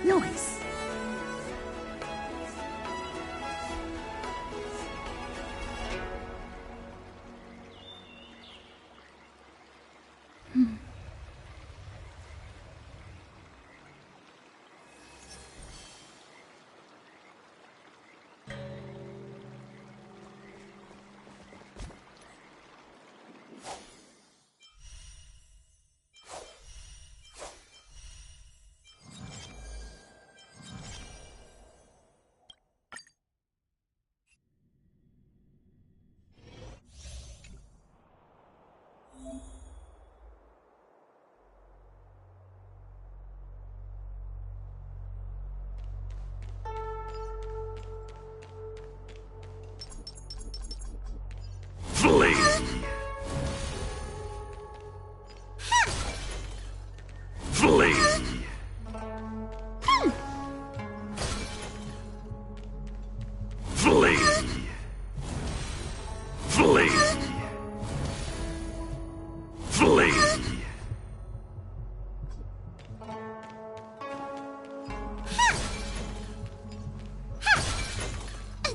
Nice. Flee! Flee! Flee! Flee! Flee!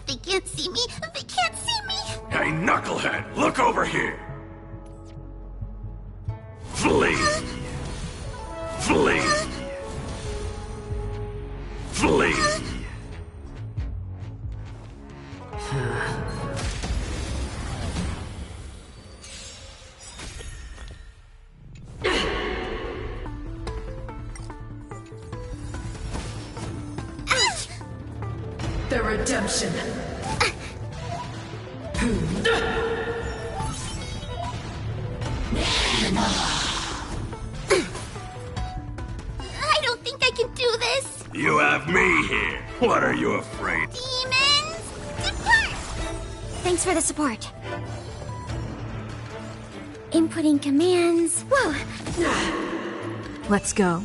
They can't see me! They can't see me! Hey, knucklehead, look over here! Flee! Flee! Flee! The redemption. I don't think I can do this! You have me here! What are you afraid? Demons! Depart! Thanks for the support. Inputting commands. Whoa! Let's go.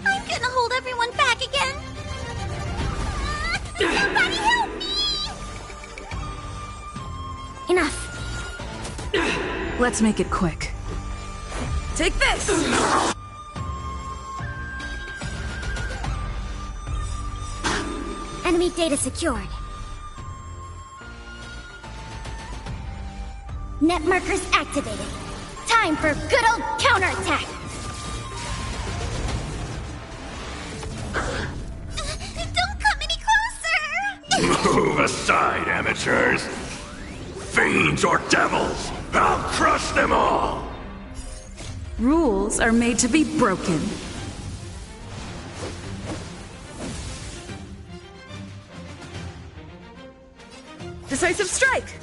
I'm gonna hold everyone back again! Somebody help me! Enough. Let's make it quick. Take this! Enemy data secured. Net markers activated. Time for good old counterattack! Don't come any closer! Move aside, amateurs! Fiends or devils! I'll crush them all! Rules are made to be broken. Decisive strike!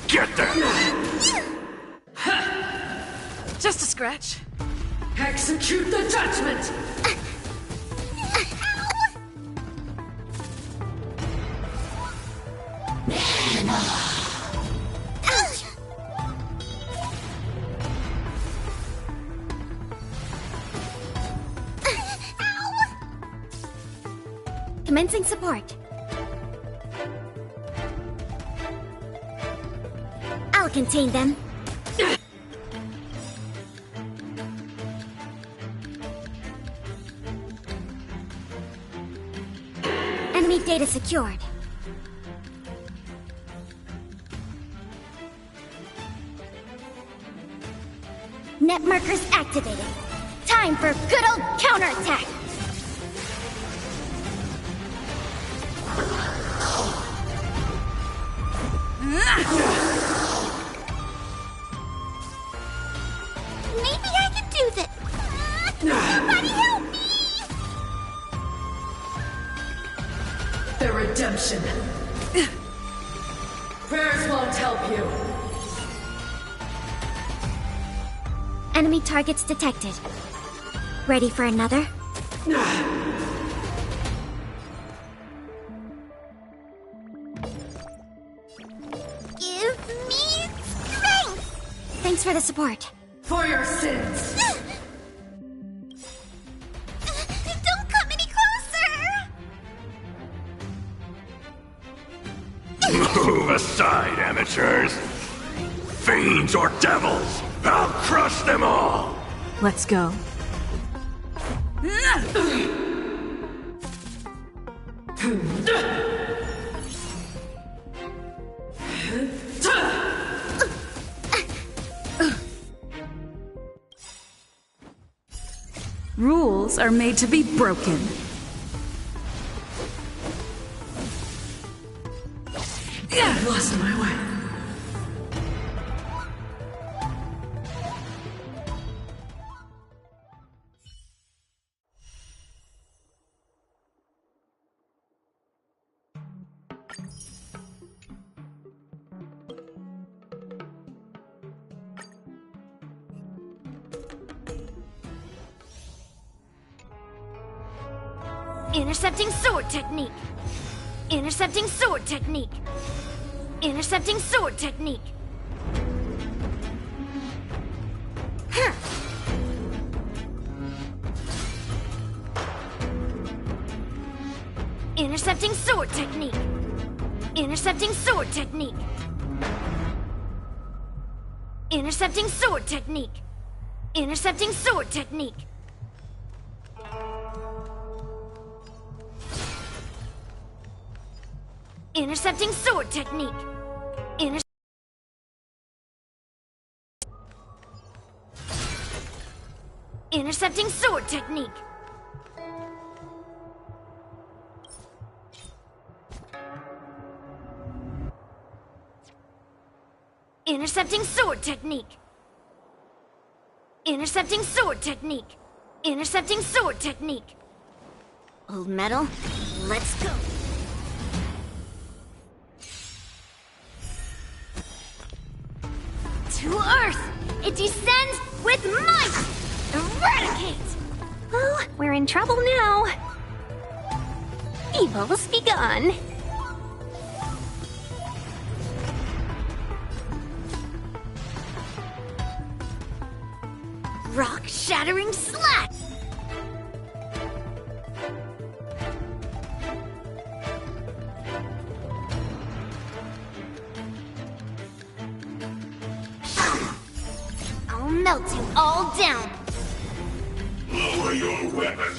Get them! Just a scratch. Execute the judgment! Ouch! Ow! Commencing support. I'll contain them. Enemy data secured. Net markers activated. Time for good old counterattack! their redemption. Prayers won't help you. Enemy targets detected. Ready for another? Give me strength! Thanks for the support. For your sins. Don't come any closer! Move aside, amateurs! Fiends or devils! I'll crush them all! Let's go. Rules are made to be broken. I've lost my way. Intercepting sword technique. Intercepting sword technique. Intercepting sword technique. Huh. Intercepting sword technique. Intercepting sword technique. Intercepting sword technique. Intercepting sword technique. Intercepting sword technique. Intercepting sword technique. Intercepting sword technique. Intercepting sword technique. Intercepting sword technique. Old metal, let's go. To Earth! It descends with might! Eradicate! Oh, we're in trouble now. Evil's begun. Rock-shattering slap! I'll melt you all down! Lower your weapon!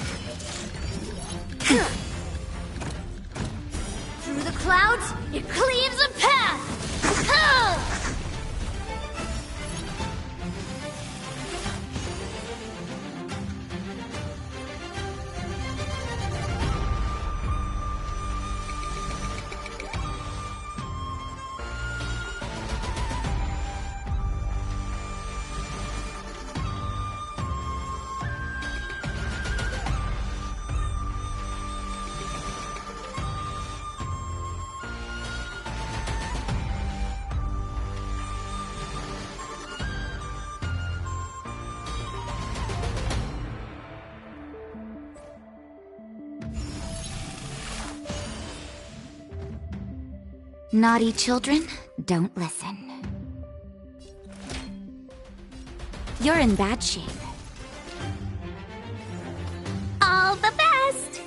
Through the clouds, it cleaves a path! Naughty children, don't listen. You're in bad shape. All the best!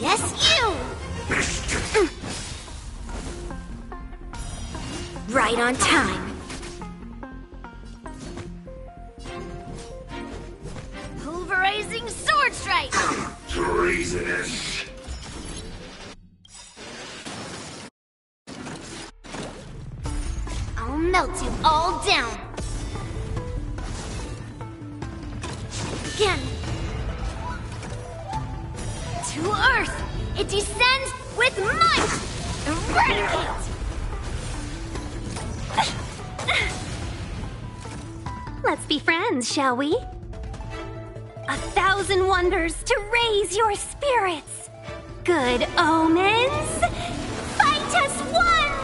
Yes, you! Right on time. Pulverizing sword strike! Treasonous! I'll melt you all down. Again. To Earth, it descends with might! Eradicate! Let's be friends, shall we? 1,000 wonders to raise your spirits. Good omens, fight as one!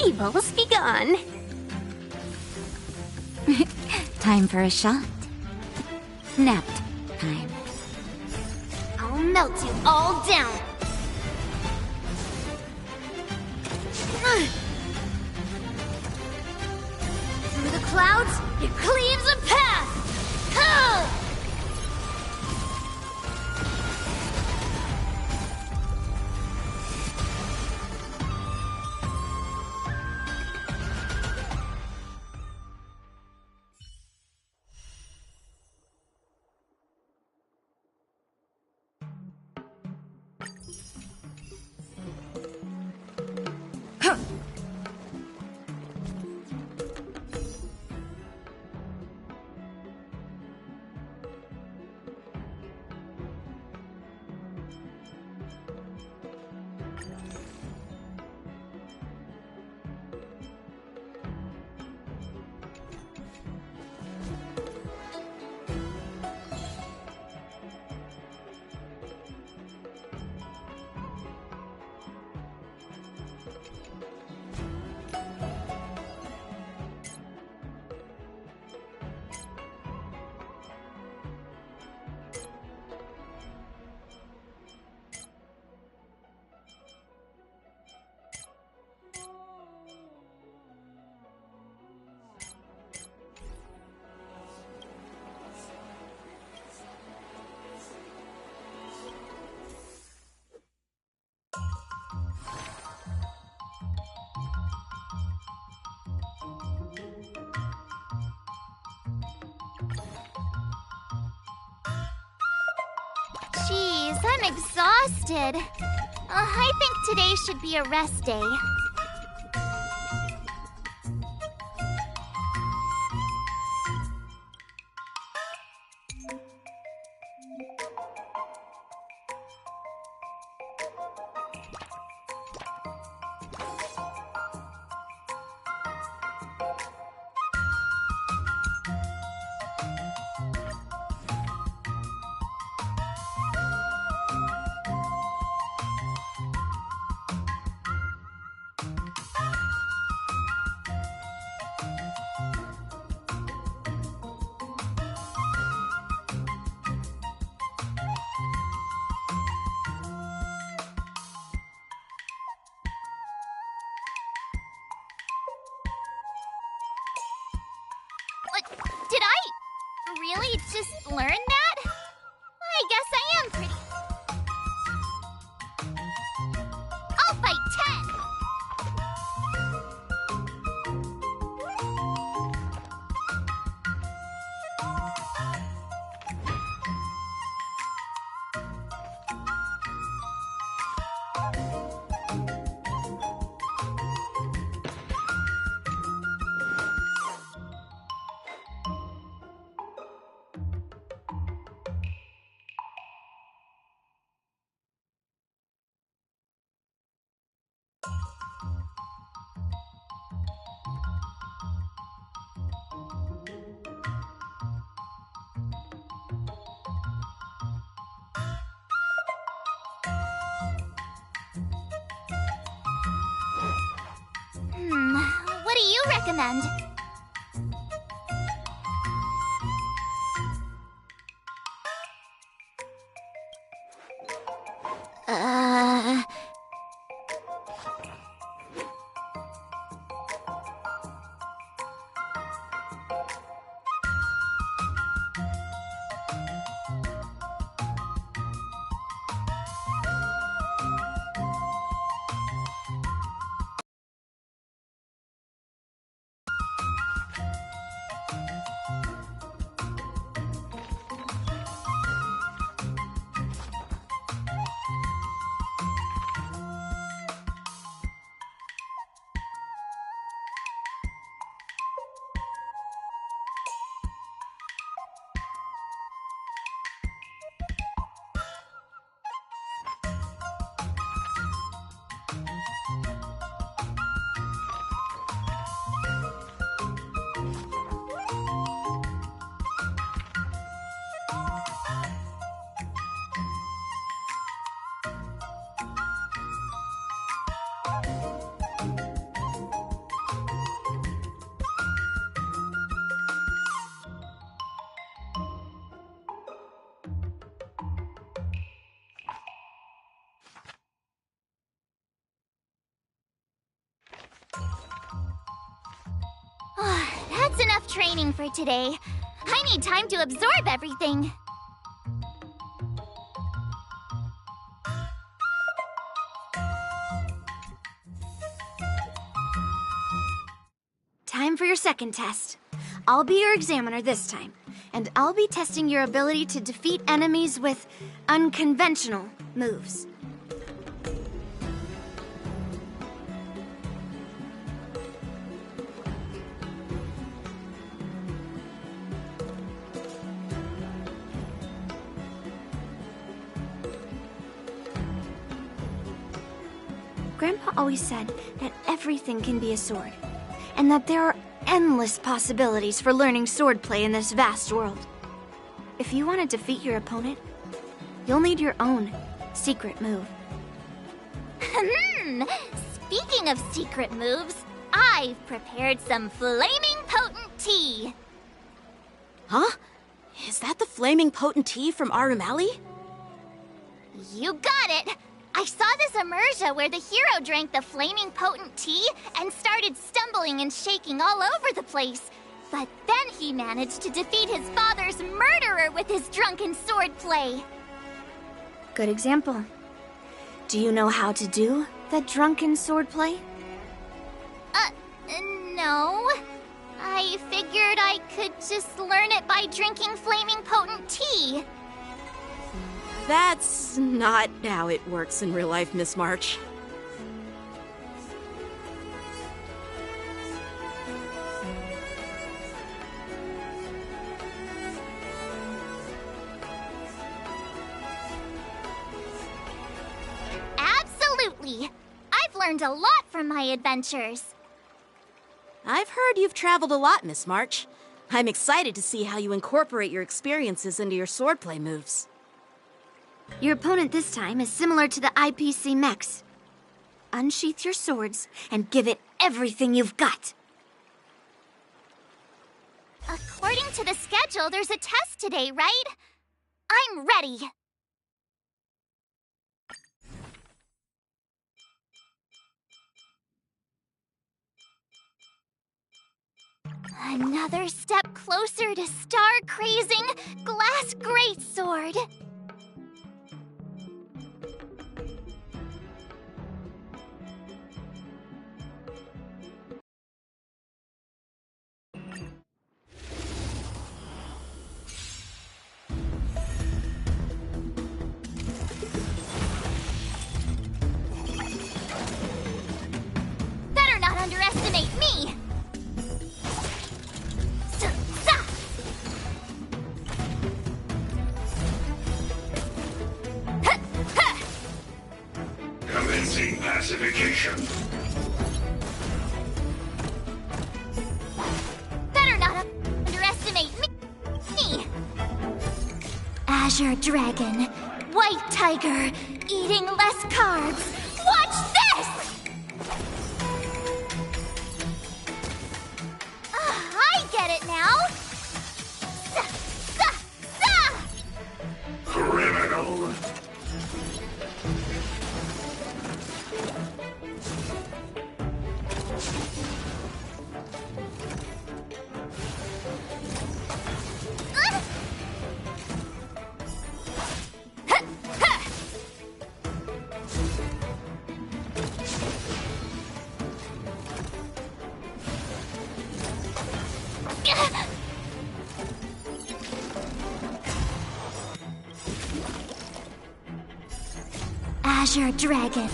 Evils be gone. Time for a shot. Nap time. I'll melt you all down. Through the clouds, it cleaves a path! Jeez, I'm exhausted. I think today should be a rest day. Did I really just learn that? I guess I am pretty. I'll fight 10! What do you recommend? training for today. I need time to absorb everything. Time for your second test. I'll be your examiner this time, and I'll be testing your ability to defeat enemies with unconventional moves. Grandpa always said that everything can be a sword, and that there are endless possibilities for learning swordplay in this vast world. If you want to defeat your opponent, you'll need your own secret move. Speaking of secret moves, I've prepared some flaming potent tea. Huh? Is that the flaming potent tea from Arumali? You got it! I saw this immersion where the hero drank the flaming potent tea and started stumbling and shaking all over the place. But then he managed to defeat his father's murderer with his drunken swordplay. Good example. Do you know how to do the drunken swordplay? No. I figured I could just learn it by drinking flaming potent tea. That's not how it works in real life, Miss March. Absolutely! I've learned a lot from my adventures. I've heard you've traveled a lot, Miss March. I'm excited to see how you incorporate your experiences into your swordplay moves. Your opponent this time is similar to the IPC mechs. Unsheath your swords and give it everything you've got. According to the schedule, there's a test today, right? I'm ready. Another step closer to star-crazing glass greatsword. Better not underestimate me! Commencing pacification. Better not underestimate me! Azure Dragon, White Tiger, eating less carbs. Watch this! I get it now! Criminal. Azure Dragon.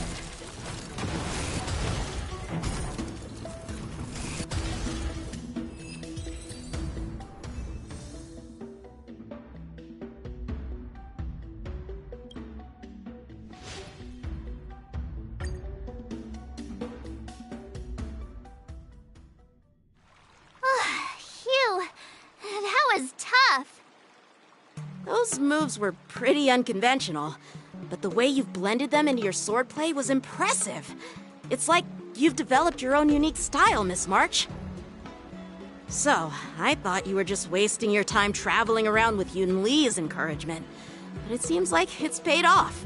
Phew, that was tough. Those moves were pretty unconventional, but the way you've blended them into your swordplay was impressive. It's like you've developed your own unique style, Miss March. So, I thought you were just wasting your time traveling around with Yun Li's encouragement, but it seems like it's paid off.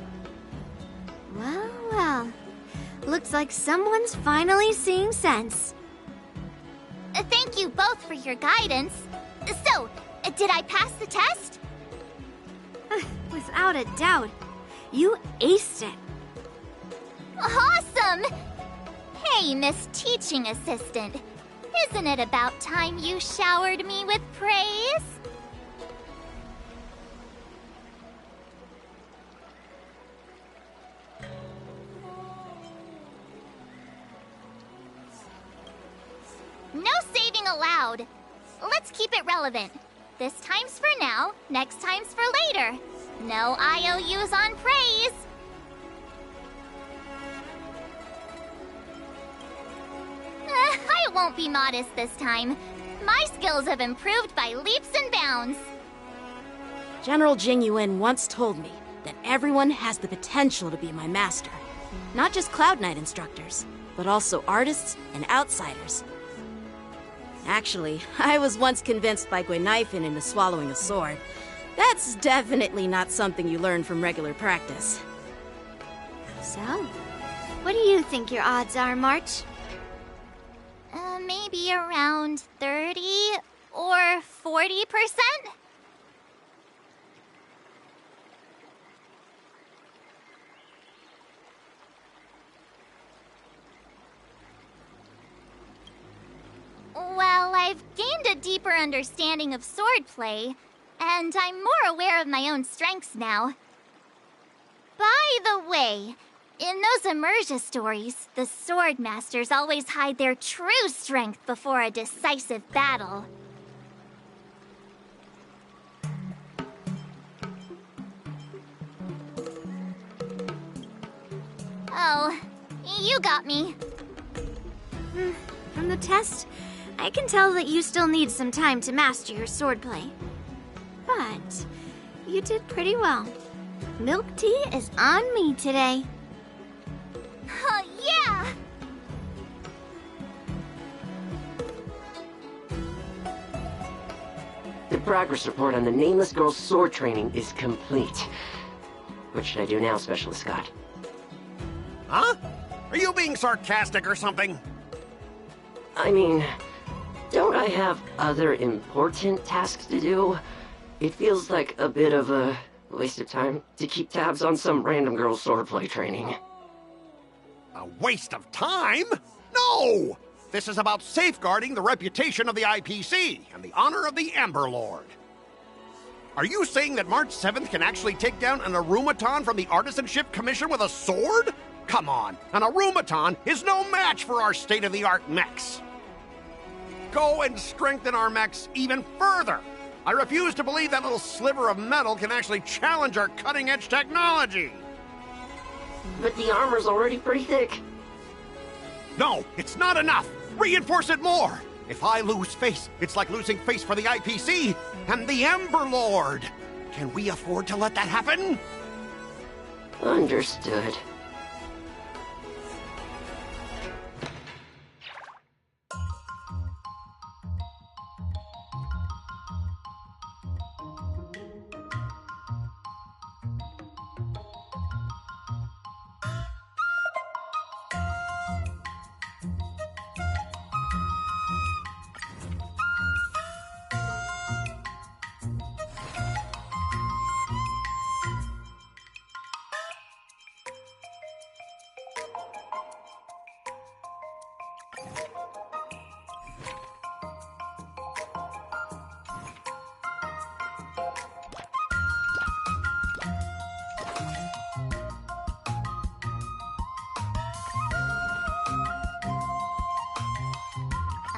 Well, well. Looks like someone's finally seeing sense. Thank you both for your guidance. So, did I pass the test? Without a doubt, you aced it. Awesome! Hey, Miss Teaching Assistant. Isn't it about time you showered me with praise? No saving allowed. Let's keep it relevant. This time's for now, next time's for later. No IOUs on praise. I won't be modest this time. My skills have improved by leaps and bounds. General Jing Yuan once told me that everyone has the potential to be my master. Not just Cloud Knight instructors, but also artists and outsiders. Actually, I was once convinced by Guinifin into swallowing a sword. That's definitely not something you learn from regular practice. So, what do you think your odds are, March? Maybe around 30 or 40%? Well, I've gained a deeper understanding of swordplay, and I'm more aware of my own strengths now. By the way, in those Immersia stories, the sword masters always hide their true strength before a decisive battle. Oh, you got me. From the test, I can tell that you still need some time to master your swordplay. But you did pretty well. Milk tea is on me today. Yeah! The progress report on the Nameless Girl's sword training is complete. What should I do now, Specialist Scott? Huh? Are you being sarcastic or something? I mean, don't I have other important tasks to do? It feels like a bit of a waste of time to keep tabs on some random girl's swordplay training. A waste of time? No! This is about safeguarding the reputation of the IPC and the honor of the Ember Lord. Are you saying that March 7th can actually take down an Arumaton from the Artisanship Commission with a sword? Come on, an Arumaton is no match for our state-of-the-art mechs. Go and strengthen our mechs even further. I refuse to believe that little sliver of metal can actually challenge our cutting-edge technology. But the armor's already pretty thick. No, it's not enough. Reinforce it more. If I lose face, it's like losing face for the IPC and the Ember Lord. Can we afford to let that happen? Understood.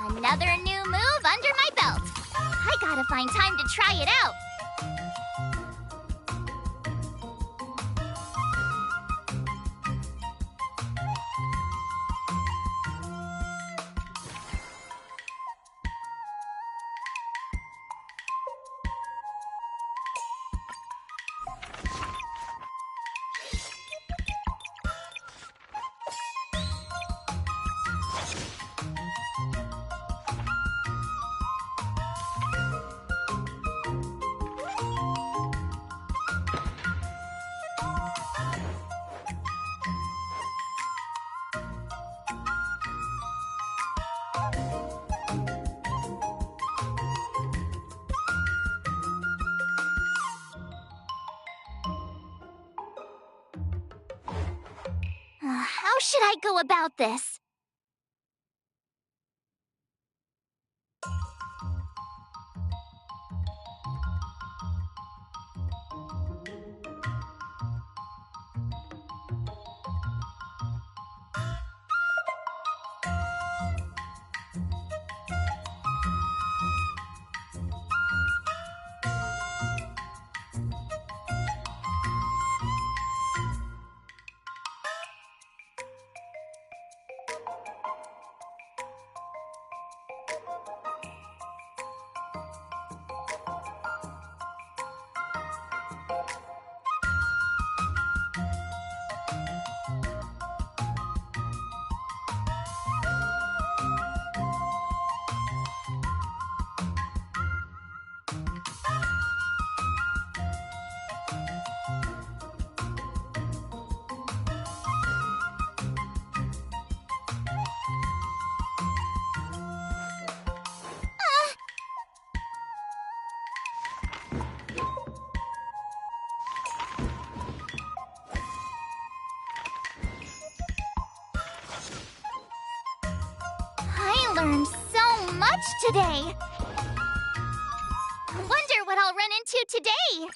Another new move under my belt. I gotta find time to try it out. How should I go about this? I learned so much today. Wonder what I'll run into today.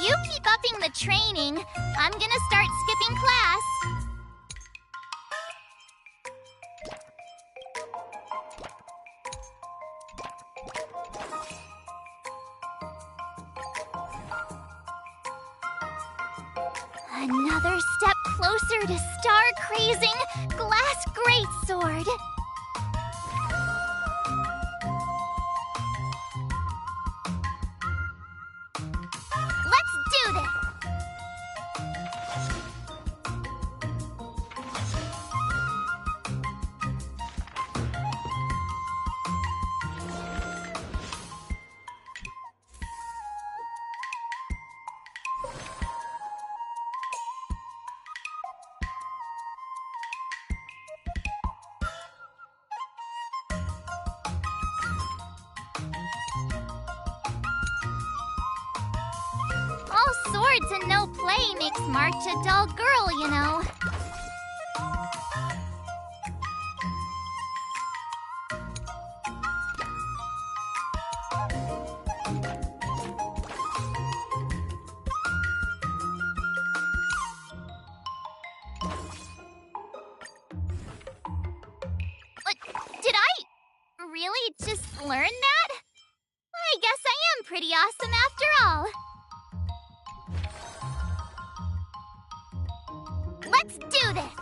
you keep upping the training, I'm gonna start skipping class. Another step closer to star-crazing Glass Greatsword. Let's do this! All swords and no play makes March a dull girl, you know. But did I really just learn that? I guess I am pretty awesome after all. Let's do this!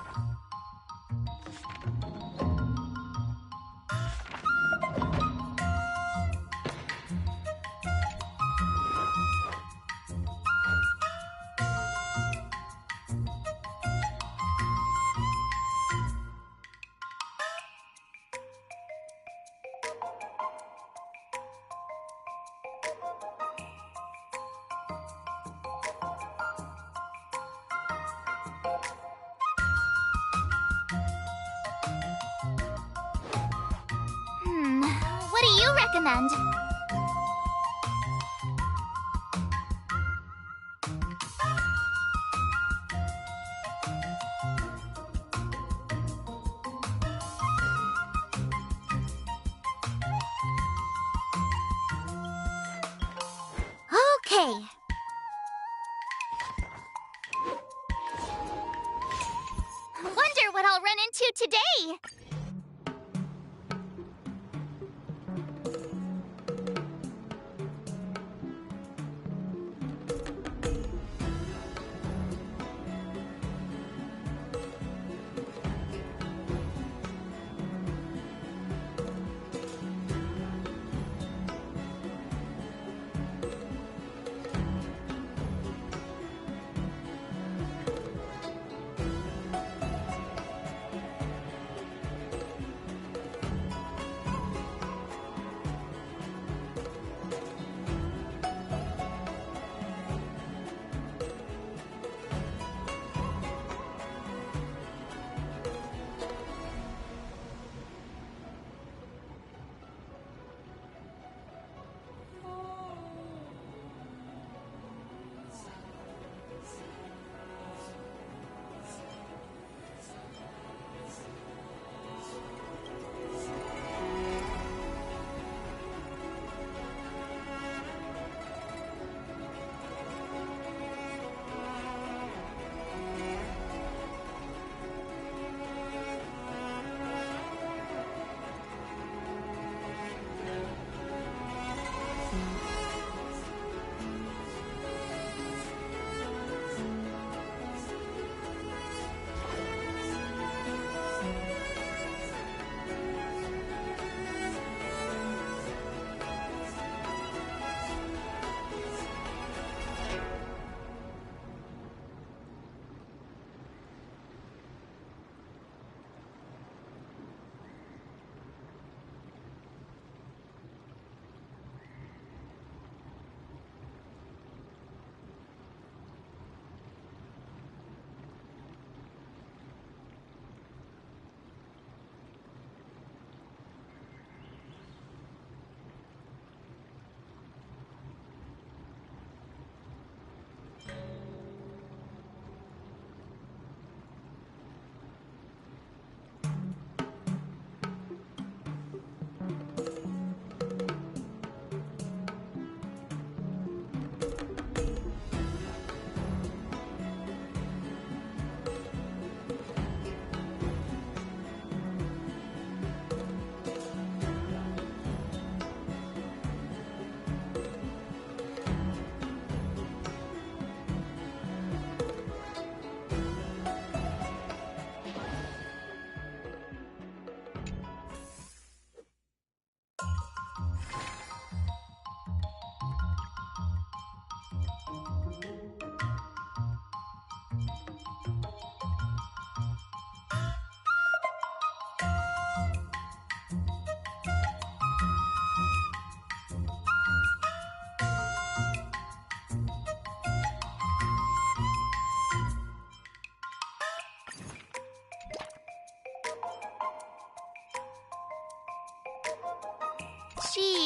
What do you recommend? Okay. Wonder what I'll run into today.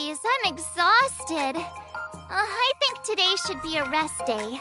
Jeez, I'm exhausted. I think today should be a rest day.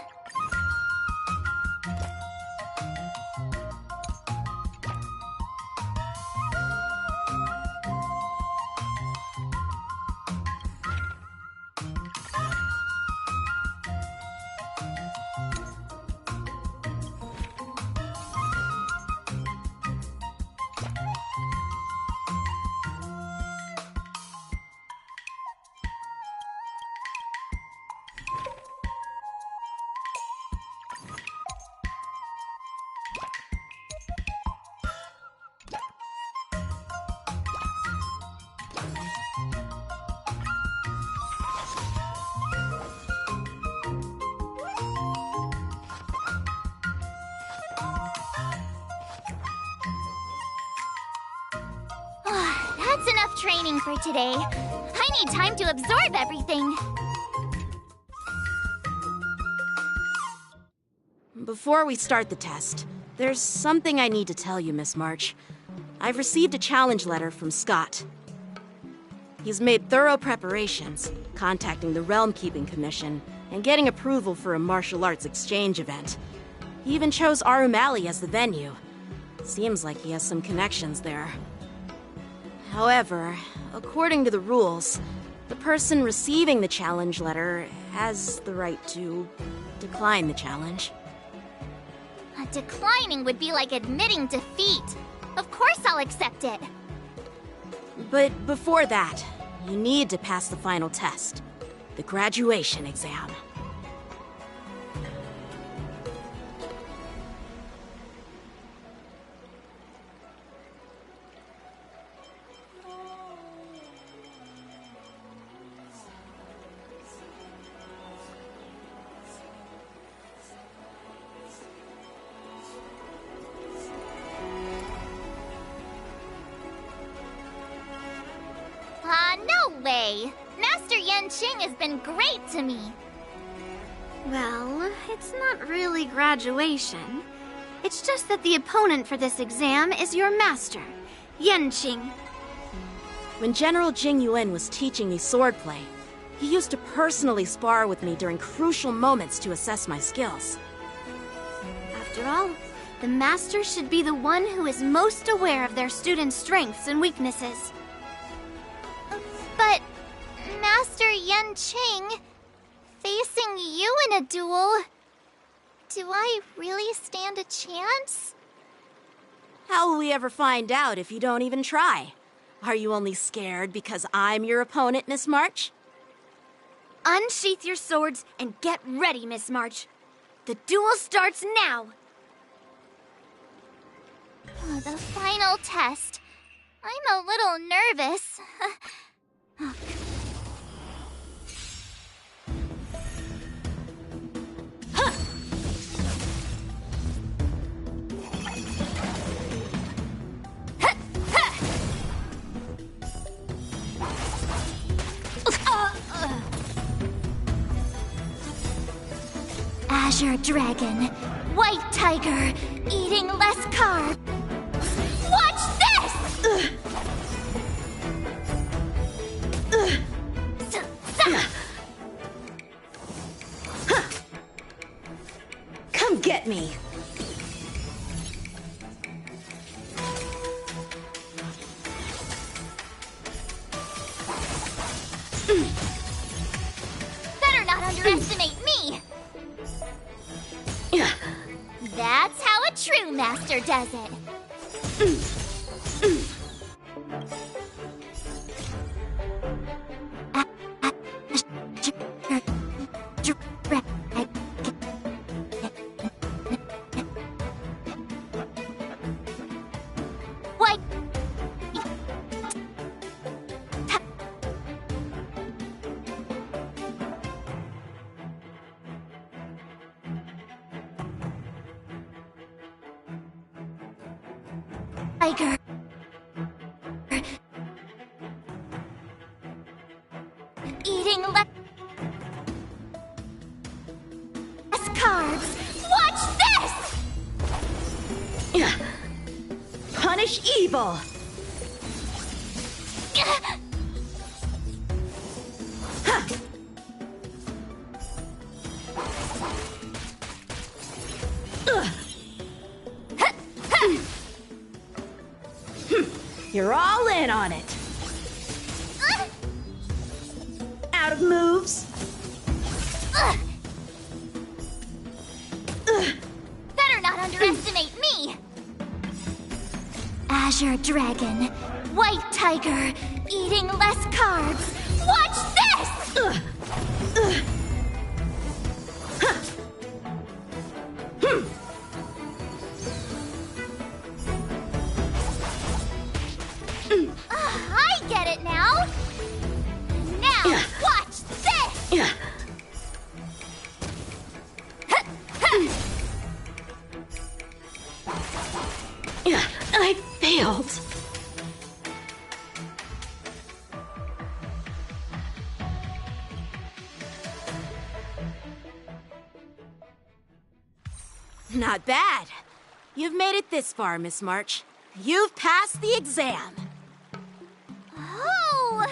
That's enough training for today. I need time to absorb everything. Before we start the test, there's something I need to tell you, Miss March. I've received a challenge letter from Scott. He's made thorough preparations, contacting the Realm Keeping Commission and getting approval for a martial arts exchange event. He even chose Arumali as the venue. Seems like he has some connections there. However, according to the rules, the person receiving the challenge letter has the right to decline the challenge. Declining would be like admitting defeat. Of course I'll accept it. But before that, you need to pass the final test, the graduation exam. No way! Master Yanqing has been great to me. Well, it's not really graduation. It's just that the opponent for this exam is your master, Yanqing. When General Jing Yuan was teaching me swordplay, he used to personally spar with me during crucial moments to assess my skills. After all, the master should be the one who is most aware of their students' strengths and weaknesses. But, Master Yanqing, facing you in a duel, do I really stand a chance? How will we ever find out if you don't even try? Are you only scared because I'm your opponent, Miss March? Unsheath your swords and get ready, Miss March. The duel starts now! The final test. I'm a little nervous. Azure Dragon, White Tiger, eating less carb. Watch this! Come get me! Better not underestimate me! That's how a true master does it. White Tiger. Eating less carbs. Watch this! Punish evil! You're all in on it. Out of moves. Better not underestimate me! Azure Dragon, White Tiger, eating less carbs. Watch this! I get it now! Now, watch this! I failed. Not bad. You've made it this far, Miss March. You've passed the exam. Oh!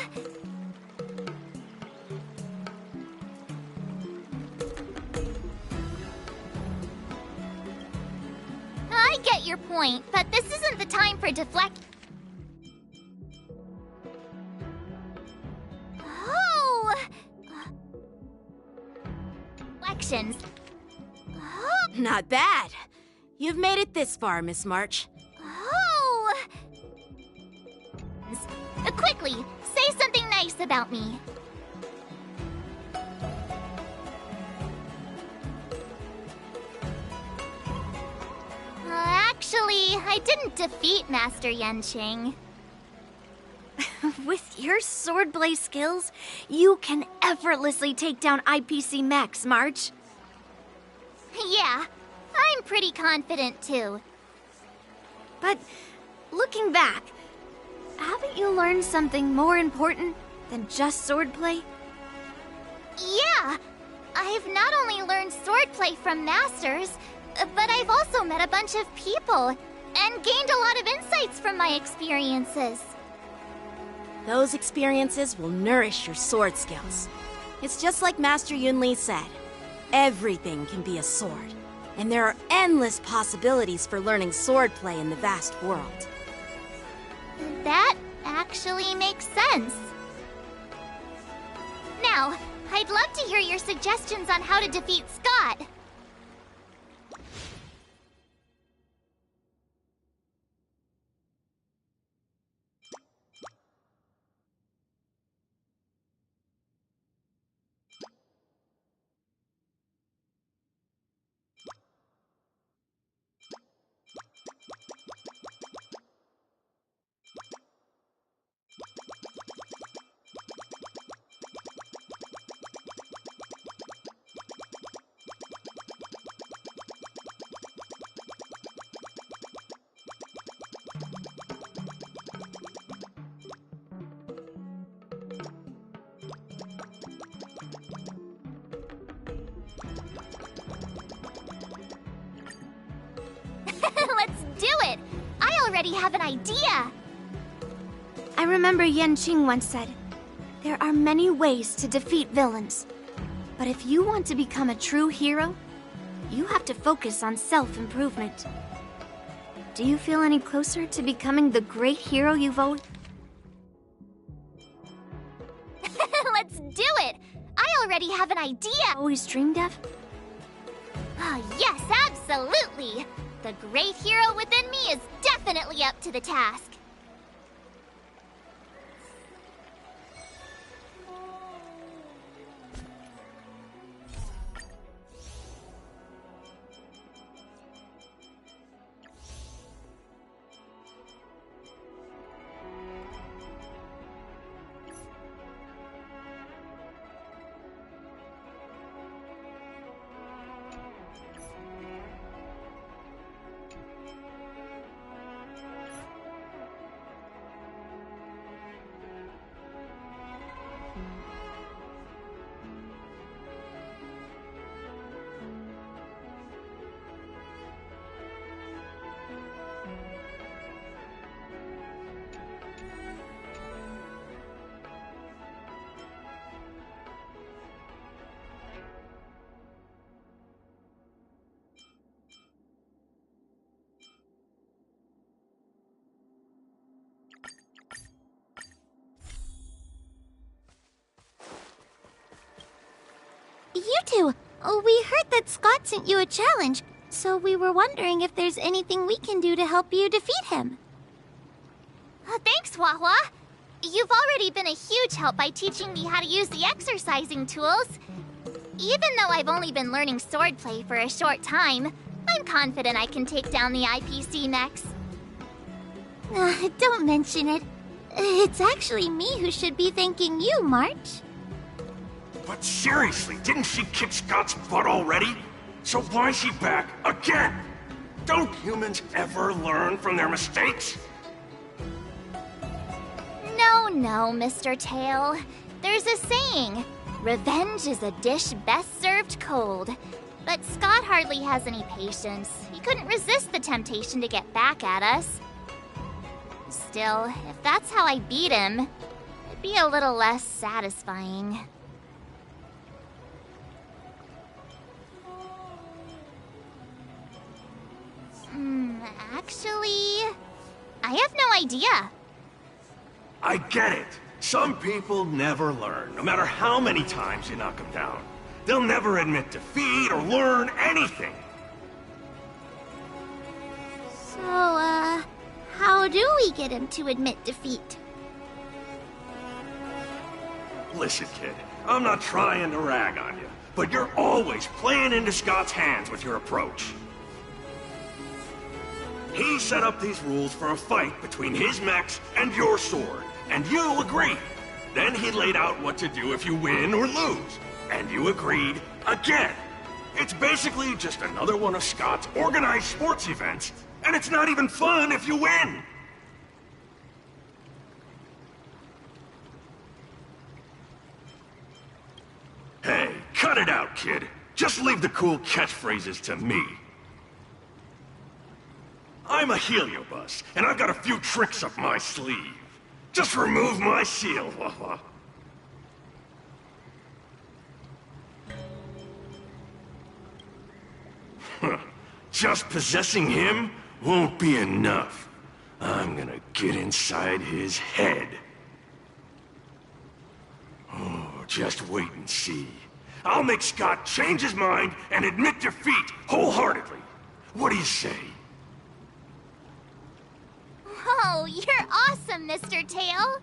I get your point, but this isn't the time for deflect. Oh! Elections. Oh! Not bad. You've made it this far, Miss March. Oh! Quickly, say something nice about me. Actually, I didn't defeat Master Yenching. With your swordplay skills, you can effortlessly take down IPC mechs, March. Yeah, I'm pretty confident too. But looking back, haven't you learned something more important than just swordplay? Yeah, I've not only learned swordplay from masters, but I've also met a bunch of people and gained a lot of insights from my experiences. Those experiences will nourish your sword skills. It's just like Master Yunli said. Everything can be a sword, and there are endless possibilities for learning swordplay in the vast world. That actually makes sense. Now, I'd love to hear your suggestions on how to defeat Scott. Let's do it! I already have an idea! I remember Yenching once said, there are many ways to defeat villains. But if you want to become a true hero, you have to focus on self-improvement. Do you feel any closer to becoming the great hero you've always... Let's do it! I already have an idea! always dreamed of? Oh, yes, absolutely! The great hero within me is definitely up to the task. you two. We heard that Scott sent you a challenge, so we were wondering if there's anything we can do to help you defeat him. Thanks, Wawa. You've already been a huge help by teaching me how to use the exercising tools. Even though I've only been learning swordplay for a short time, I'm confident I can take down the IPC next. Don't mention it. It's actually me who should be thanking you, March. But seriously, didn't she kick Scott's butt already? So why is she back again? Don't humans ever learn from their mistakes? No, Mr. Tail. There's a saying, revenge is a dish best served cold. But Scott hardly has any patience. He couldn't resist the temptation to get back at us. Still, if that's how I beat him, it'd be a little less satisfying. Actually, I have no idea. I get it. Some people never learn, no matter how many times you knock them down. They'll never admit defeat or learn anything. So, how do we get him to admit defeat? Listen, kid, I'm not trying to rag on you, but you're always playing into Scott's hands with your approach. He set up these rules for a fight between his mechs and your sword, and you agreed. Then he laid out what to do if you win or lose, and you agreed again. It's basically just another one of Scott's organized sports events, and it's not even fun if you win. Hey, cut it out, kid. Just leave the cool catchphrases to me. I'm a Heliobus, and I've got a few tricks up my sleeve. Just remove my seal, Wawa. Just possessing him won't be enough. I'm gonna get inside his head. Oh, just wait and see. I'll make Scott change his mind and admit defeat wholeheartedly. What do you say? Oh, you're awesome, Mr. Tail!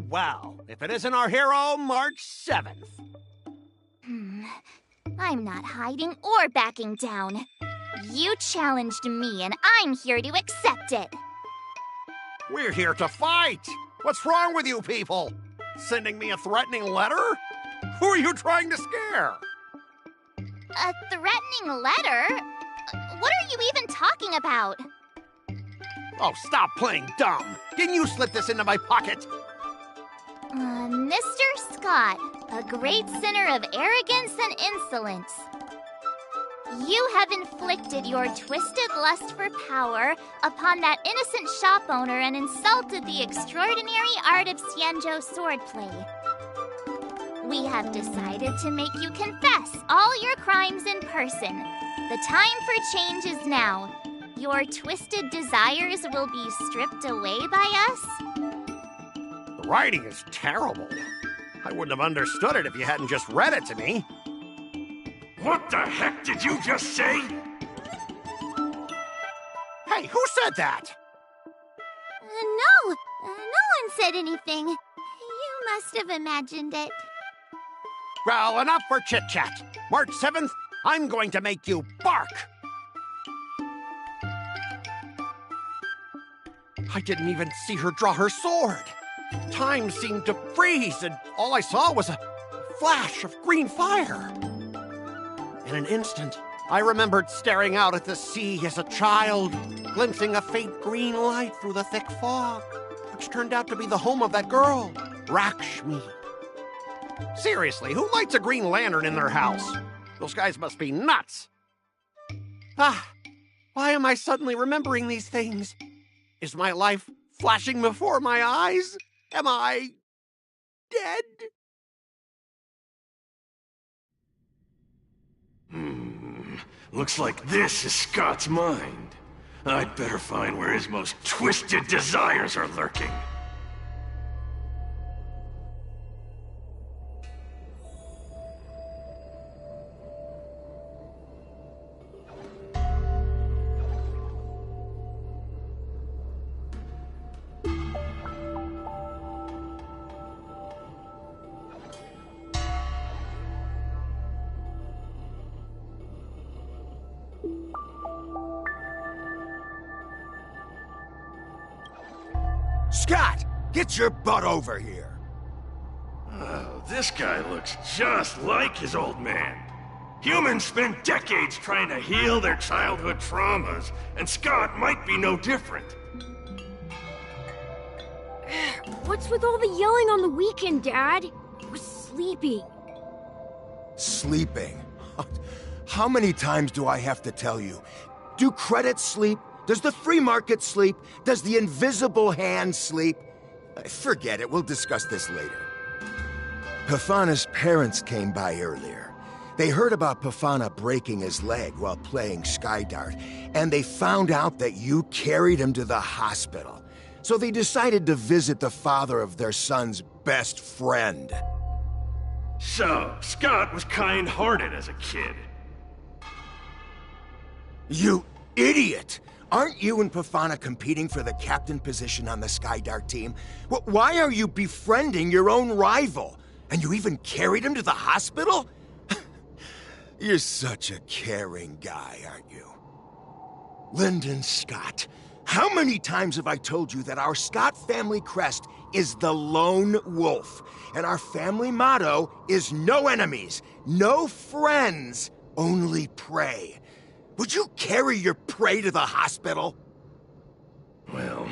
Well, if it isn't our hero, March 7th. I'm not hiding or backing down. You challenged me, and I'm here to accept it. We're here to fight! What's wrong with you people? Sending me a threatening letter? Who are you trying to scare? A threatening letter? What are you even talking about? Oh, stop playing dumb! Didn't you slip this into my pocket? Mr. Scott, a great sinner of arrogance and insolence. You have inflicted your twisted lust for power upon that innocent shop owner and insulted the extraordinary art of Xianzhou swordplay. We have decided to make you confess all your crimes in person. The time for change is now. Your twisted desires will be stripped away by us. The writing is terrible. I wouldn't have understood it if you hadn't just read it to me. What the heck did you just say? Hey, who said that? No one said anything. You must have imagined it. Well, enough for chit-chat. March 7th, I'm going to make you bark. I didn't even see her draw her sword. Time seemed to freeze, and all I saw was a flash of green fire. In an instant, I remembered staring out at the sea as a child, glimpsing a faint green light through the thick fog, which turned out to be the home of that girl, Rakshmi. Seriously, who lights a green lantern in their house? Those guys must be nuts. Why am I suddenly remembering these things? Is my life flashing before my eyes? Am I dead? Looks like this is Scott's mind. I'd better find where his most twisted desires are lurking. Scott, get your butt over here. Oh, this guy looks just like his old man. Humans spend decades trying to heal their childhood traumas, and Scott might be no different. What's with all the yelling on the weekend, Dad? I was sleeping. Sleeping? How many times do I have to tell you? Do credits sleep? Does the free market sleep? Does the invisible hand sleep? Forget it, we'll discuss this later. Pafana's parents came by earlier. They heard about Pafana breaking his leg while playing Skydart, and they found out that you carried him to the hospital. So they decided to visit the father of their son's best friend. So, Scott was kind-hearted as a kid. You idiot! Aren't you and Pafana competing for the captain position on the Skydart team? Why are you befriending your own rival? And you even carried him to the hospital? You're such a caring guy, aren't you? Lyndon Scott, how many times have I told you that our Scott family crest is the Lone Wolf, and our family motto is no enemies, no friends, only prey. Would you carry your prey to the hospital? Well,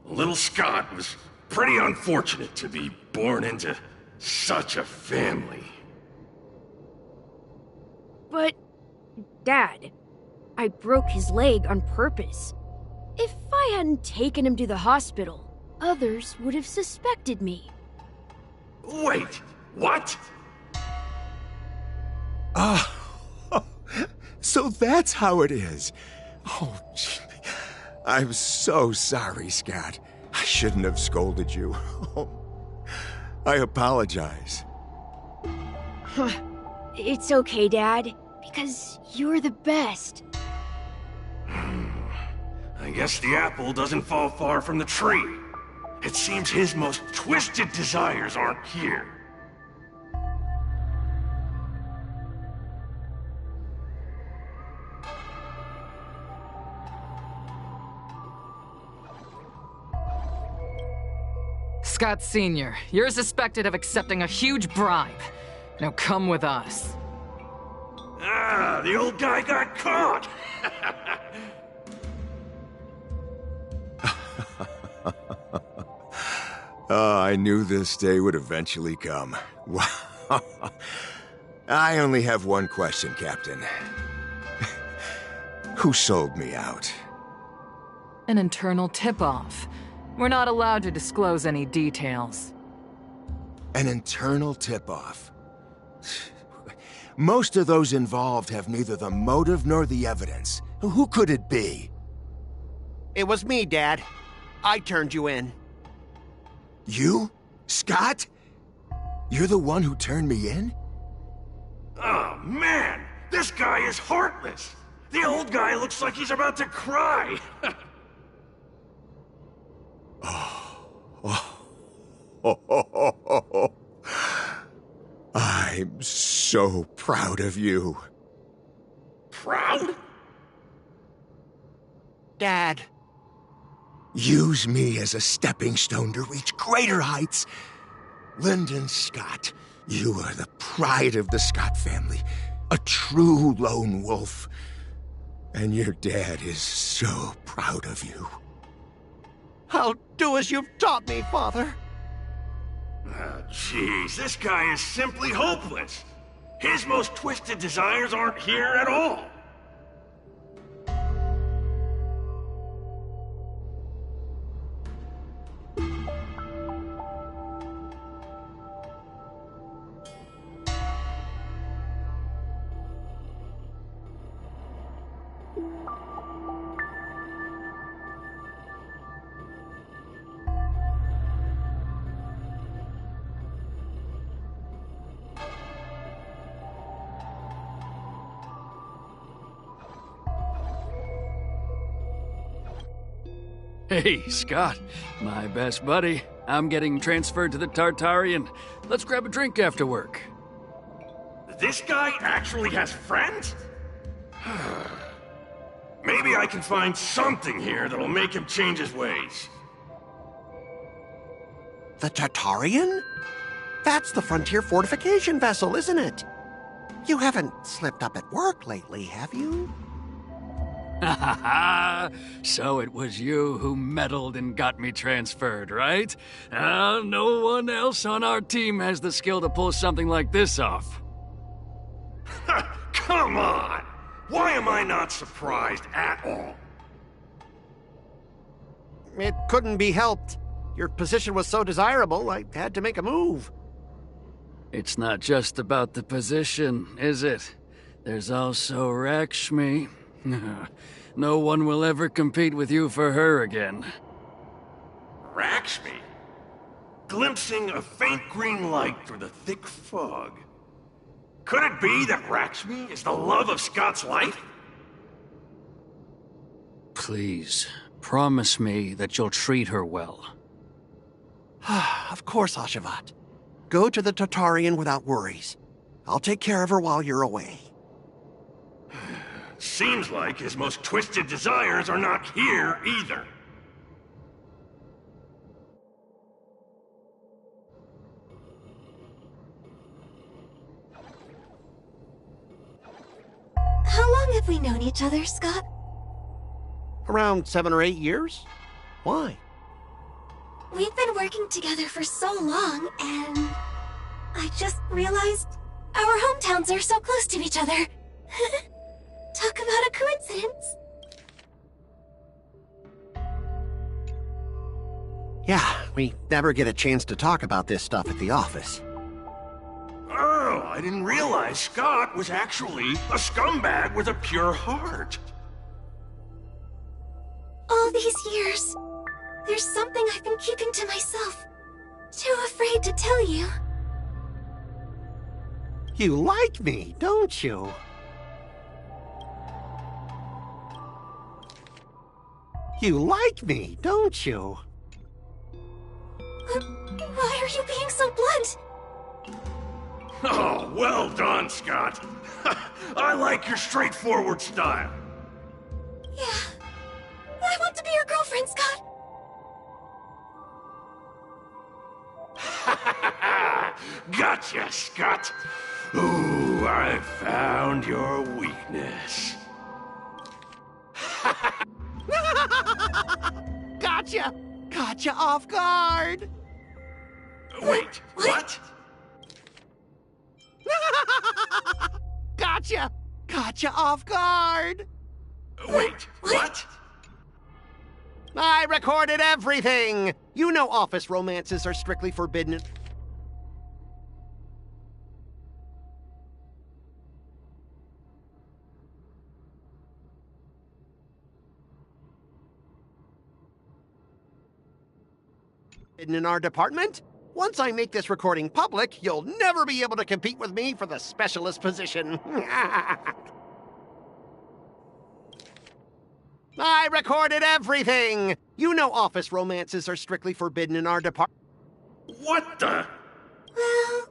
little Scott was pretty unfortunate to be born into such a family. But, Dad, I broke his leg on purpose. If I hadn't taken him to the hospital, others would have suspected me. Wait, what? So that's how it is. Oh, gee. I'm so sorry, Scott. I shouldn't have scolded you. I apologize. It's okay, Dad, because you're the best. I guess the apple doesn't fall far from the tree. It seems his most twisted desires aren't here. Scott Sr., you're suspected of accepting a huge bribe. Now come with us. Ah, the old guy got caught! I knew this day would eventually come. Wow. I only have one question, Captain. Who sold me out? An internal tip-off. We're not allowed to disclose any details. An internal tip-off. Most of those involved have neither the motive nor the evidence. Who could it be? It was me, Dad. I turned you in. You? Scott? You're the one who turned me in? Oh, man! This guy is heartless! The old guy looks like he's about to cry! I'm so proud of you. Proud? Dad. Use me as a stepping stone to reach greater heights. Lyndon Scott, you are the pride of the Scott family. A true lone wolf. And your dad is so proud of you. I'll do as you've taught me, Father. Oh, jeez, this guy is simply hopeless. His most twisted desires aren't here at all. Hey, Scott, my best buddy. I'm getting transferred to the Tartarian. Let's grab a drink after work. This guy actually has friends? Maybe I can find something here that'll make him change his ways. The Tartarian? That's the frontier fortification vessel, isn't it? You haven't slipped up at work lately, have you? Ha ha ha! So it was you who meddled and got me transferred, right? No one else on our team has the skill to pull something like this off. Come on! Why am I not surprised at all? It couldn't be helped. Your position was so desirable, I had to make a move. It's not just about the position, is it? There's also Rakshmi. No one will ever compete with you for her again. Rakshmi? Glimpsing a faint green light through the thick fog. Could it be that Rakshmi is the love of Scott's life? Please, promise me that you'll treat her well. Of course, Ashavat. Go to the Tartarian without worries. I'll take care of her while you're away. Seems like his most twisted desires are not here either. How long have we known each other, Scott? Around 7 or 8 years? Why? We've been working together for so long, and I just realized our hometowns are so close to each other. Talk about a coincidence. Yeah, we never get a chance to talk about this stuff at the office. Oh, I didn't realize Scott was actually a scumbag with a pure heart. All these years, there's something I've been keeping to myself. Too afraid to tell you. You like me, don't you? You like me, don't you? Why are you being so blunt? Oh, well done, Scott. I like your straightforward style. Yeah. I want to be your girlfriend, Scott. Gotcha, Scott. Ooh, I found your weakness. Gotcha! Gotcha off guard! Wait, what? Gotcha! Gotcha off guard! Wait, what? I recorded everything! You know office romances are strictly forbidden. In our department? Once I make this recording public, you'll never be able to compete with me for the specialist position. I recorded everything! You know office romances are strictly forbidden in our department. What the? Well...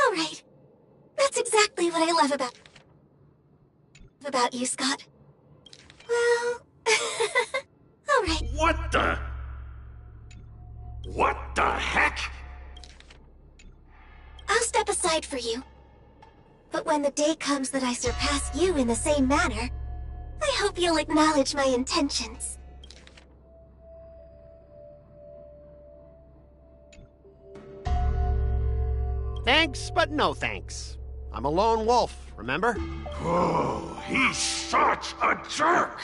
Alright. That's exactly what I love about you, Scott. Well... Alright. What the? What the heck? I'll step aside for you. But when the day comes that I surpass you in the same manner, I hope you'll acknowledge my intentions. Thanks, but no thanks. I'm a lone wolf, remember? Oh, he's such a jerk!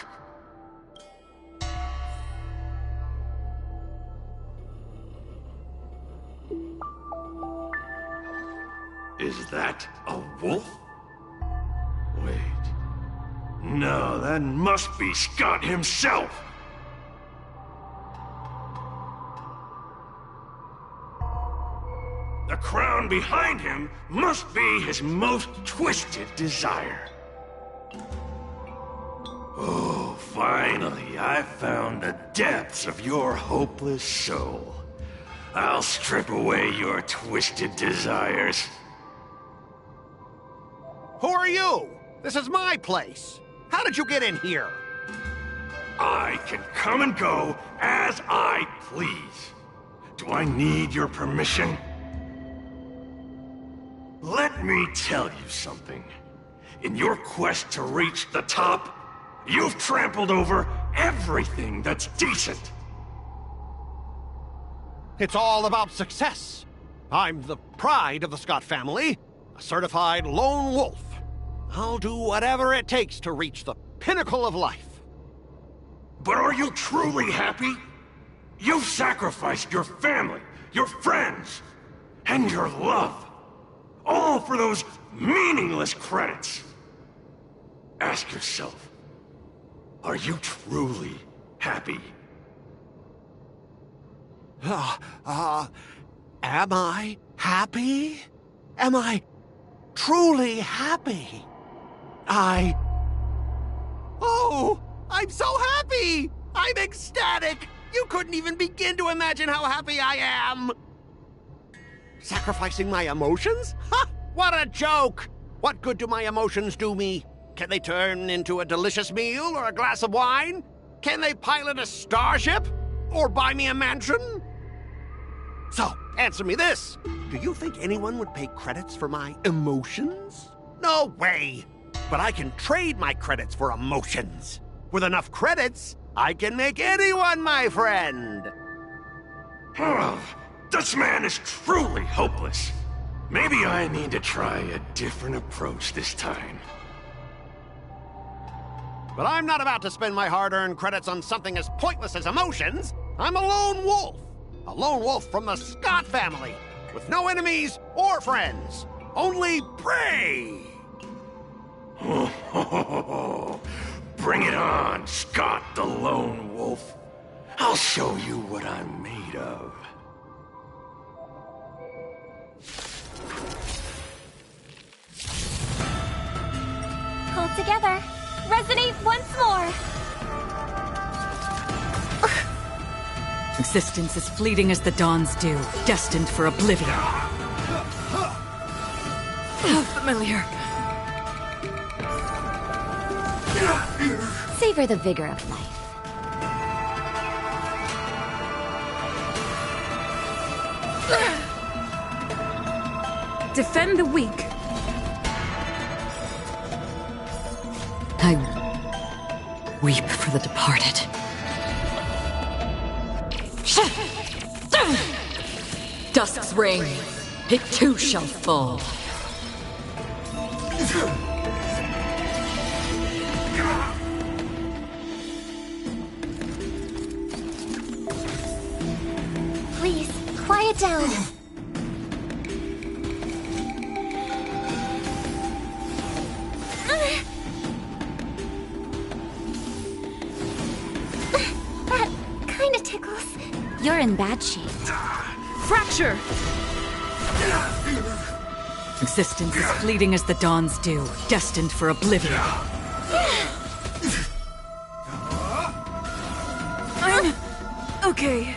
Is that a wolf? Wait. No, that must be Scott himself! The crown behind him must be his most twisted desire. Oh, Finally, I found the depths of your hopeless soul. I'll strip away your twisted desires. Who are you? This is my place. How did you get in here? I can come and go as I please. Do I need your permission? Let me tell you something. In your quest to reach the top, you've trampled over everything that's decent. It's all about success. I'm the pride of the Scott family, a certified lone wolf. I'll do whatever it takes to reach the pinnacle of life. But are you truly happy? You've sacrificed your family, your friends, and your love. All for those meaningless credits. Ask yourself, are you truly happy? Am I happy? Am I truly happy? Oh, I'm so happy! I'm ecstatic! You couldn't even begin to imagine how happy I am! Sacrificing my emotions? Ha! What a joke! What good do my emotions do me? Can they turn into a delicious meal or a glass of wine? Can they pilot a starship? Or buy me a mansion? So, answer me this. Do you think anyone would pay credits for my emotions? No way! But I can trade my credits for emotions. With enough credits, I can make anyone my friend. This man is truly hopeless. Maybe I need to try a different approach this time. But I'm not about to spend my hard-earned credits on something as pointless as emotions. I'm a lone wolf. A lone wolf from the Scott family. With no enemies or friends. Only prey! Bring it on, Scott the Lone Wolf. I'll show you what I'm made of. Hold together. Resonate once more. Existence is fleeting as the dawn's dew, destined for oblivion. Familiar. Savor the vigor of life. Defend the weak. I weep for the departed. Dusk's reign, it too shall fall. Please, quiet down. That kinda tickles. You're in bad shape. Fracture! Existence is fleeting as the dawn's dew, destined for oblivion. I'm okay.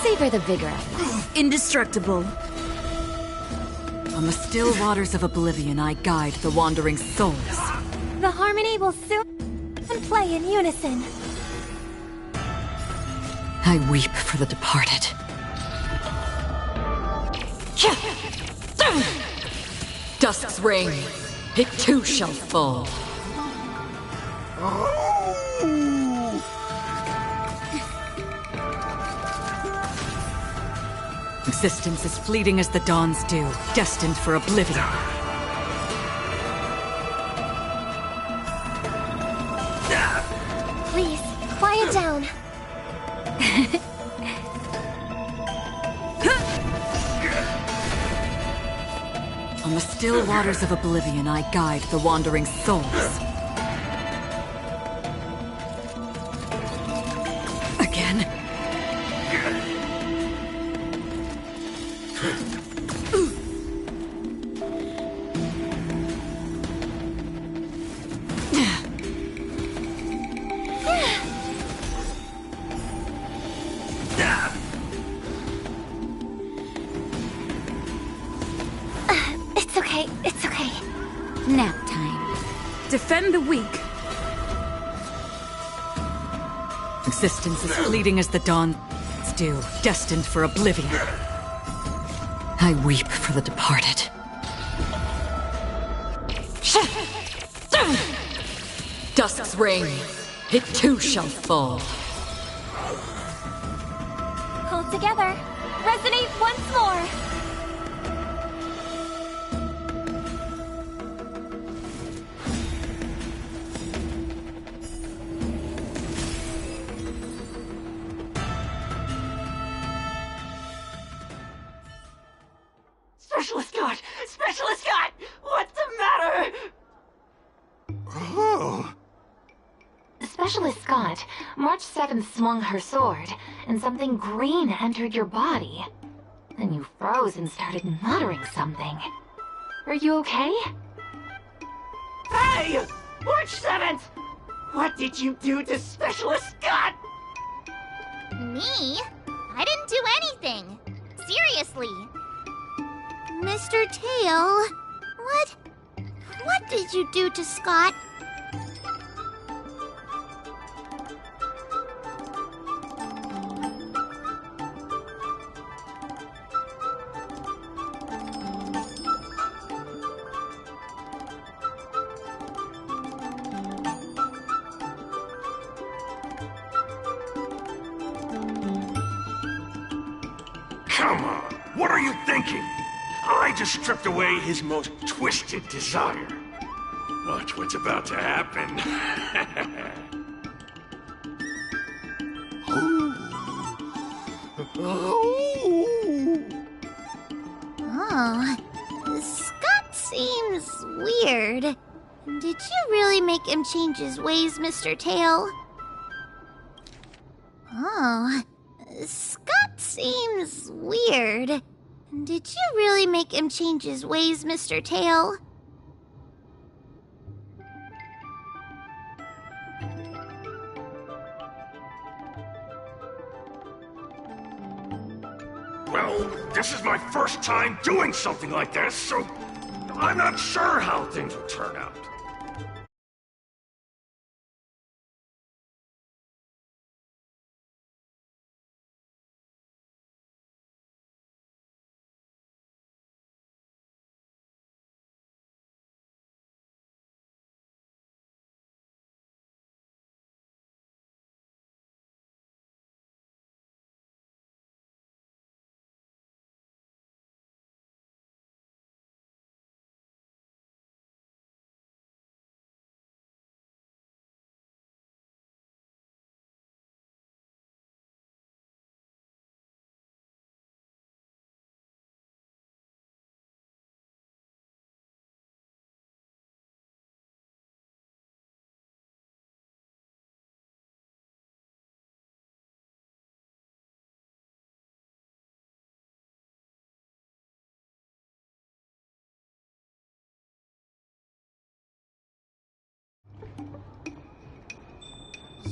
Savor the vigor of life. Indestructible. On the still waters of oblivion, I guide the wandering souls. The harmony will soon play in unison. I weep for the departed. Dusk's reign, it too shall fall. Existence is fleeting as the dawn's dew, destined for oblivion. Please, quiet down. On the still waters of oblivion, I guide the wandering souls. Again. defend the weak. Existence is fleeting as the dawn, still destined for oblivion. I weep for the departed. Dusk's reign, it too shall fall. Hold together. Resonate once more. Specialist God! Specialist God! What's the matter? Oh. Specialist Scott, March 7th swung her sword, and something green entered your body. Then you froze and started muttering something. Are you okay? Hey! March 7th! What did you do to Specialist Scott? Me? I didn't do anything. Seriously. Mr. Tail, what did you do to Scott? Come on, what are you thinking? I just stripped away his most twisted desire. Watch what's about to happen. Oh, Scott seems weird. Did you really make him change his ways, Mr. Tail? Oh, Scott seems weird. Did you really make him change his ways, Mr. Tail? Well, this is my first time doing something like this, so I'm not sure how things will turn out.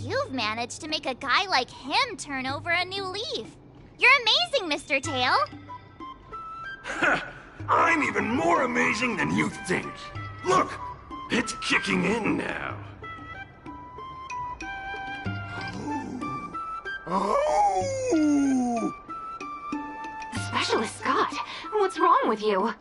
You've managed to make a guy like him turn over a new leaf. You're amazing, Mr. Tail. I'm even more amazing than you think. Look, it's kicking in now. Oh! Specialist Scott, what's wrong with you?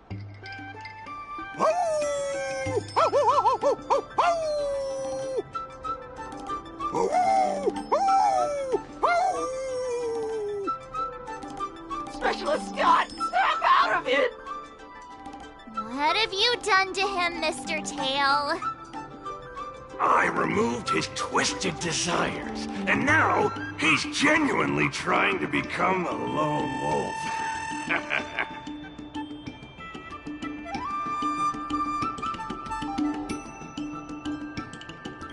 Specialist Scott, snap out of it! What have you done to him, Mr. Tail? I removed his twisted desires, and now he's genuinely trying to become a lone wolf.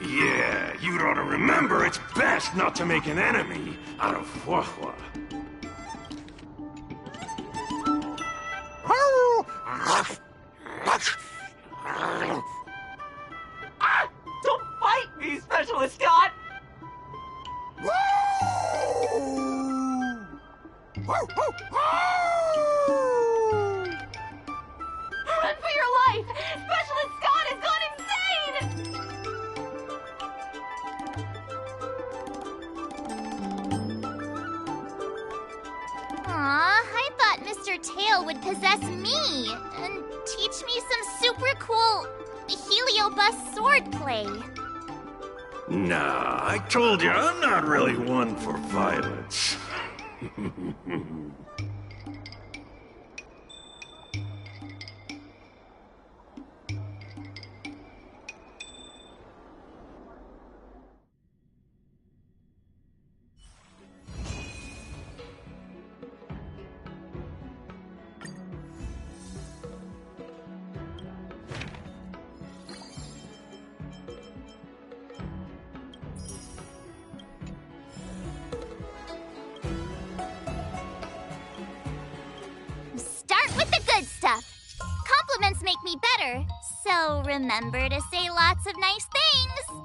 Yeah, you'd ought to remember it's best not to make an enemy out of Huahua. Don't fight me, Specialist Scott! Run for your life! Specialist Scott has gone insane! your tail would possess me and teach me some super cool Heliobus swordplay. Nah, I told you, I'm not really one for violence. Start with the good stuff. Compliments make me better, so remember to say lots of nice things.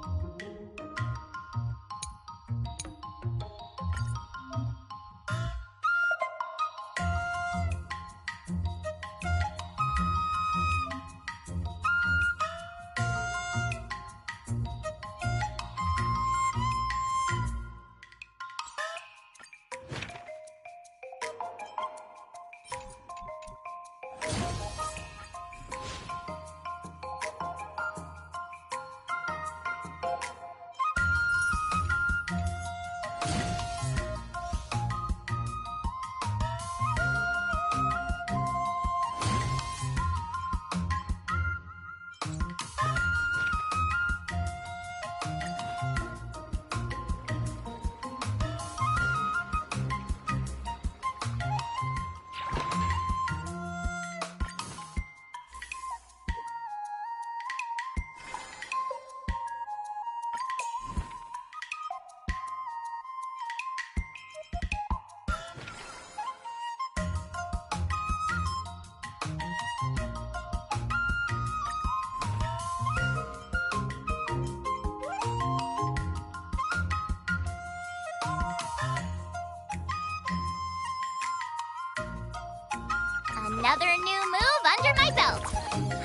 Another new move under my belt.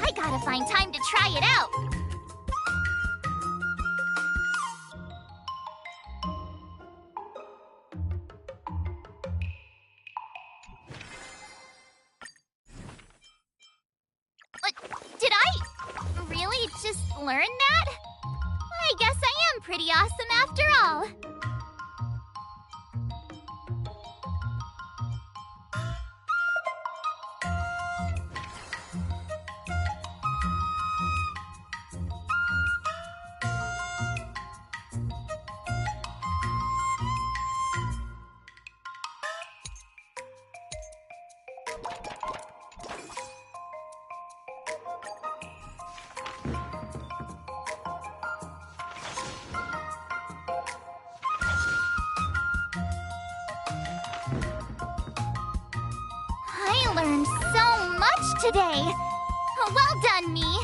I gotta find time to try it out. Did I really just learn that? I guess I am pretty awesome after all. I learned so much today. Well done, me.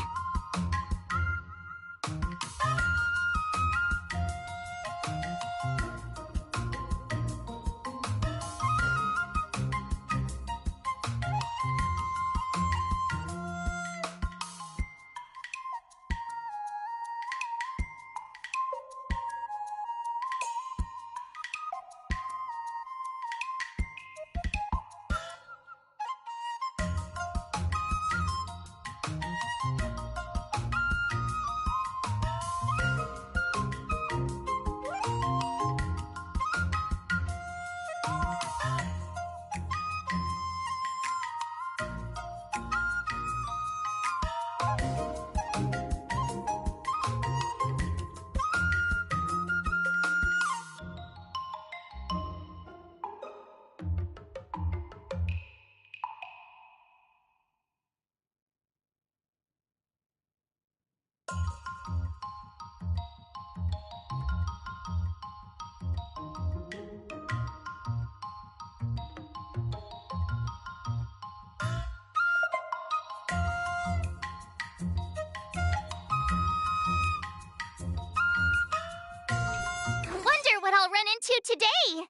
Wonder what I'll run into today.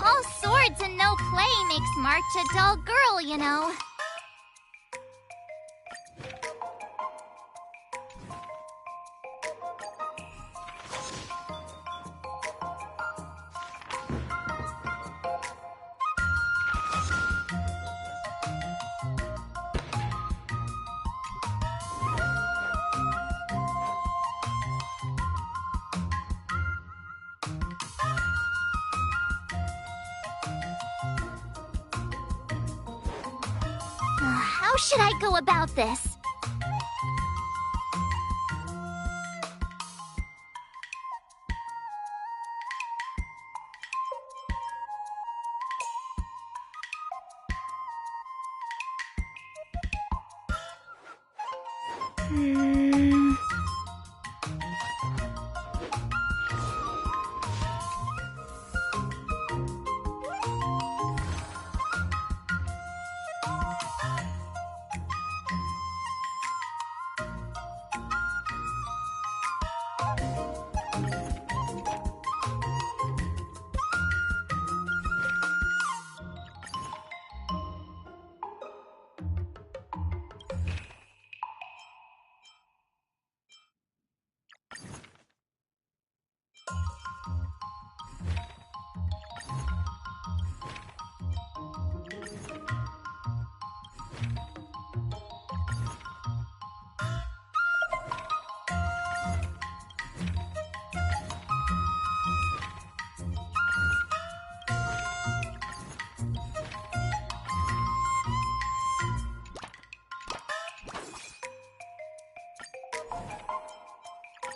All swords and no play makes March a dull girl, you know. How should I go about this?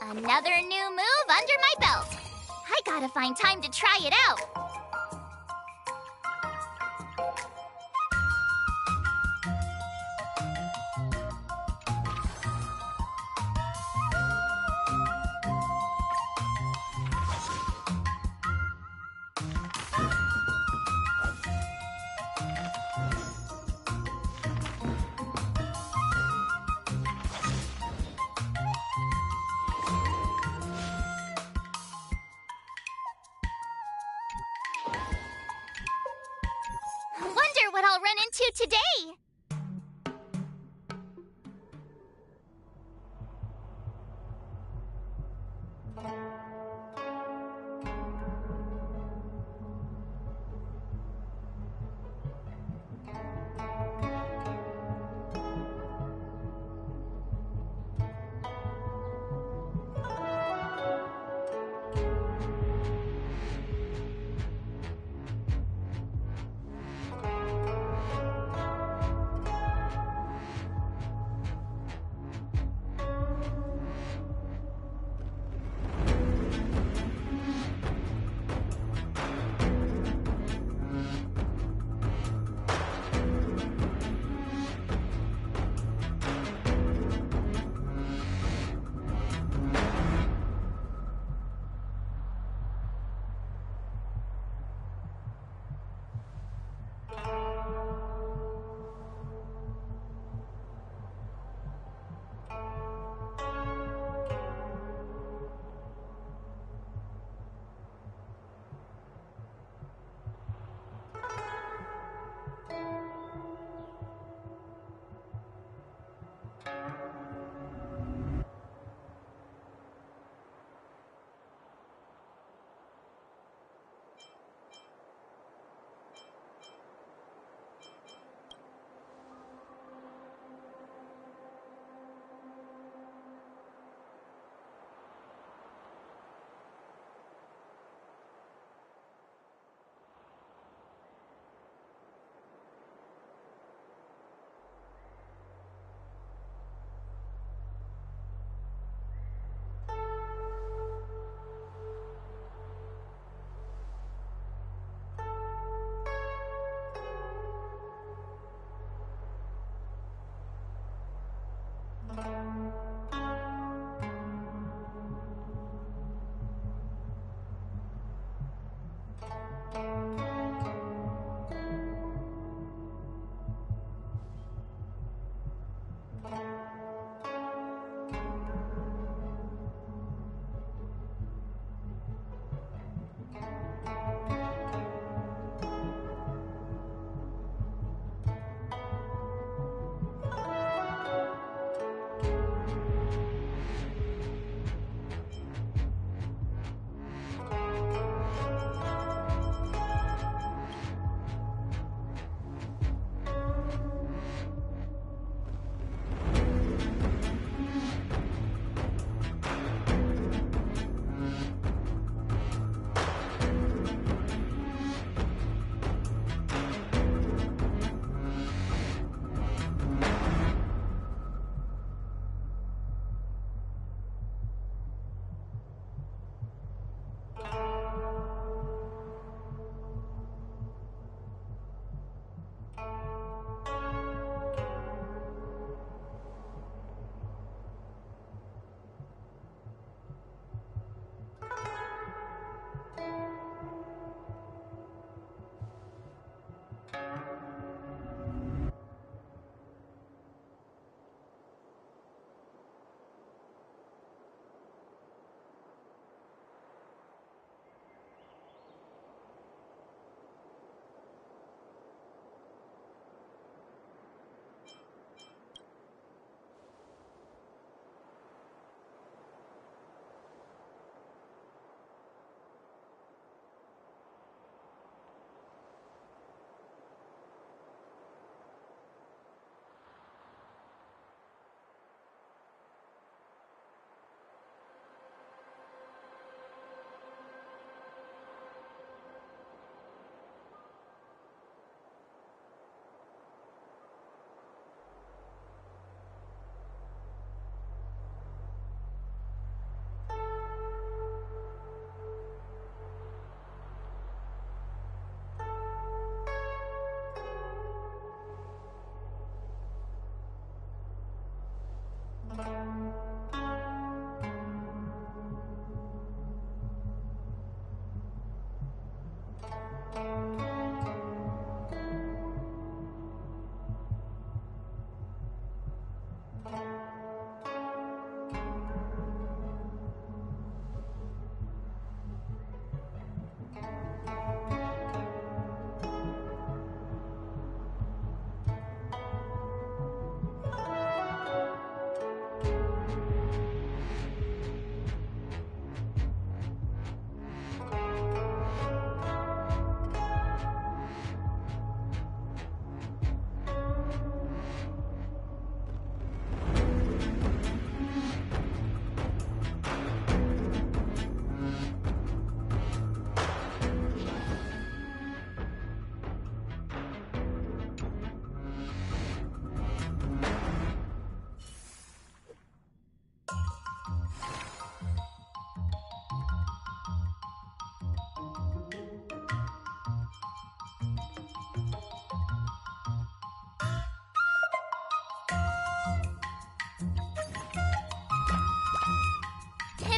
Another new move under my belt. I gotta find time to try it out. I'll run into today.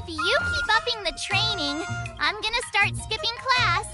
If you keep upping the training, I'm gonna start skipping class.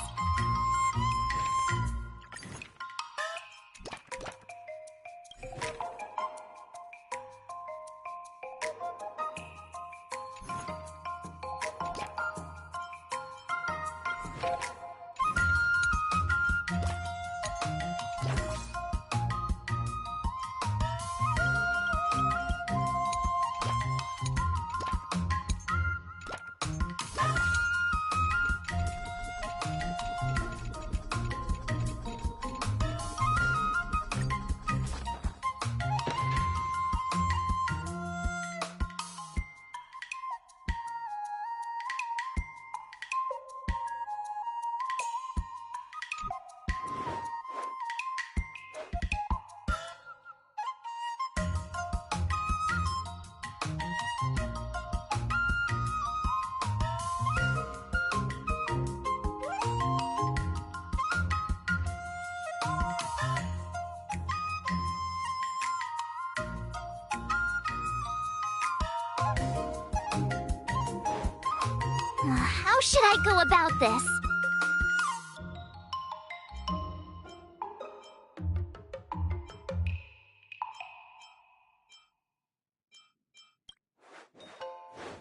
How should I go about this?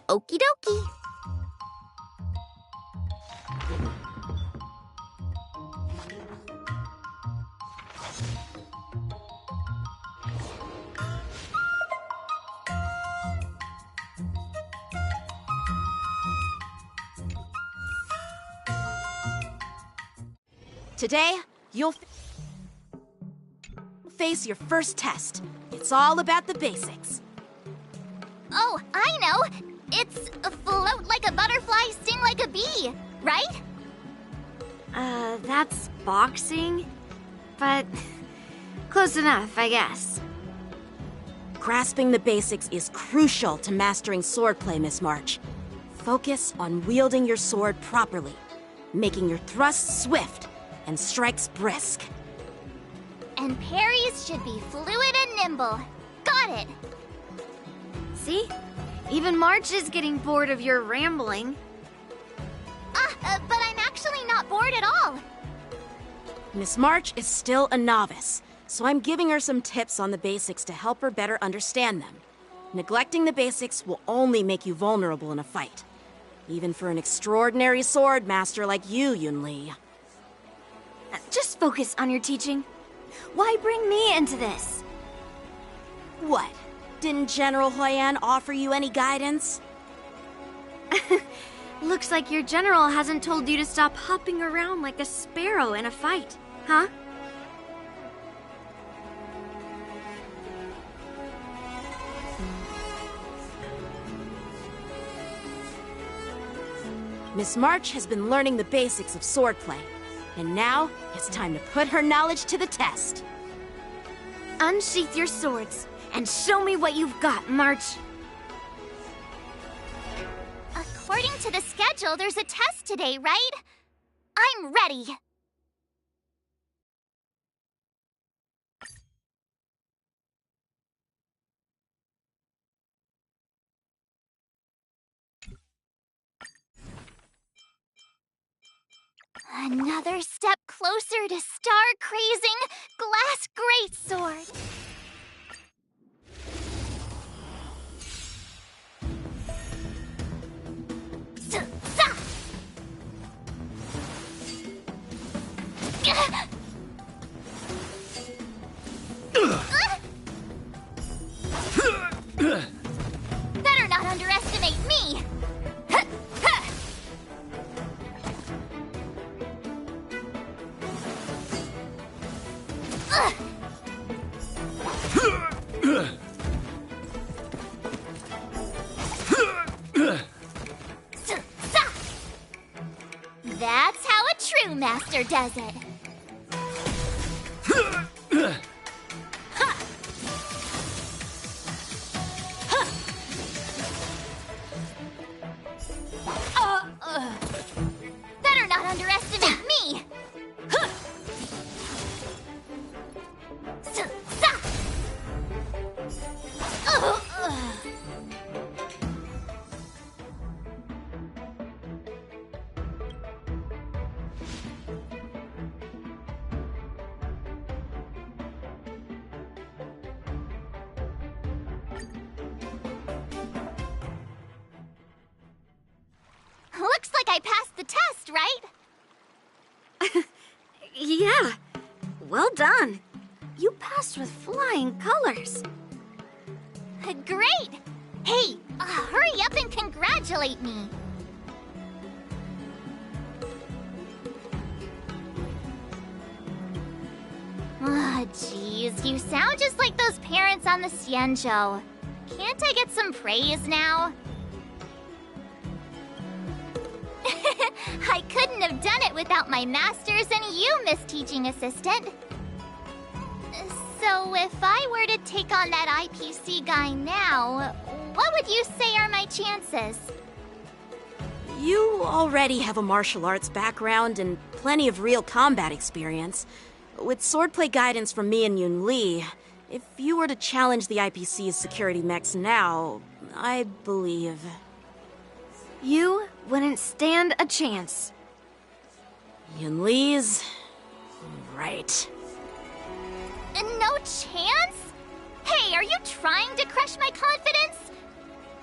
Okie dokie. Today, you'll face your first test. It's all about the basics. Oh, I know! It's float like a butterfly, sting like a bee, right? That's boxing? But close enough, I guess. Grasping the basics is crucial to mastering swordplay, Miss March. Focus on wielding your sword properly, making your thrusts swift and strikes brisk. And parries should be fluid and nimble. Got it! See? Even March is getting bored of your rambling. But I'm actually not bored at all. Miss March is still a novice, so I'm giving her some tips on the basics to help her better understand them. Neglecting the basics will only make you vulnerable in a fight. Even for an extraordinary sword master like you, Yunli. Just focus on your teaching. Why bring me into this? What? Didn't General Huyan offer you any guidance? Looks like your general hasn't told you to stop hopping around like a sparrow in a fight, huh? Miss March has been learning the basics of swordplay, and now it's time to put her knowledge to the test. Unsheath your swords and show me what you've got, March. According to the schedule, there's a test today, right? I'm ready. Another step closer to star-crazing glass greatsword. Better not underestimate me. That's how a true master does it. Better not underestimate me. passed, right? Yeah. Well done. You passed with flying colors. Great! Hey, hurry up and congratulate me. Ah, jeez, you sound just like those parents on the Xianzhou. Can't I get some praise now? I couldn't have done it without my masters and you, Miss Teaching Assistant. So if I were to take on that IPC guy now, what would you say are my chances? You already have a martial arts background and plenty of real combat experience. With swordplay guidance from me and Yun Li, if you were to challenge the IPC's security mechs now, I believe... You wouldn't stand a chance. Yun Li's... right. No chance? Hey, are you trying to crush my confidence?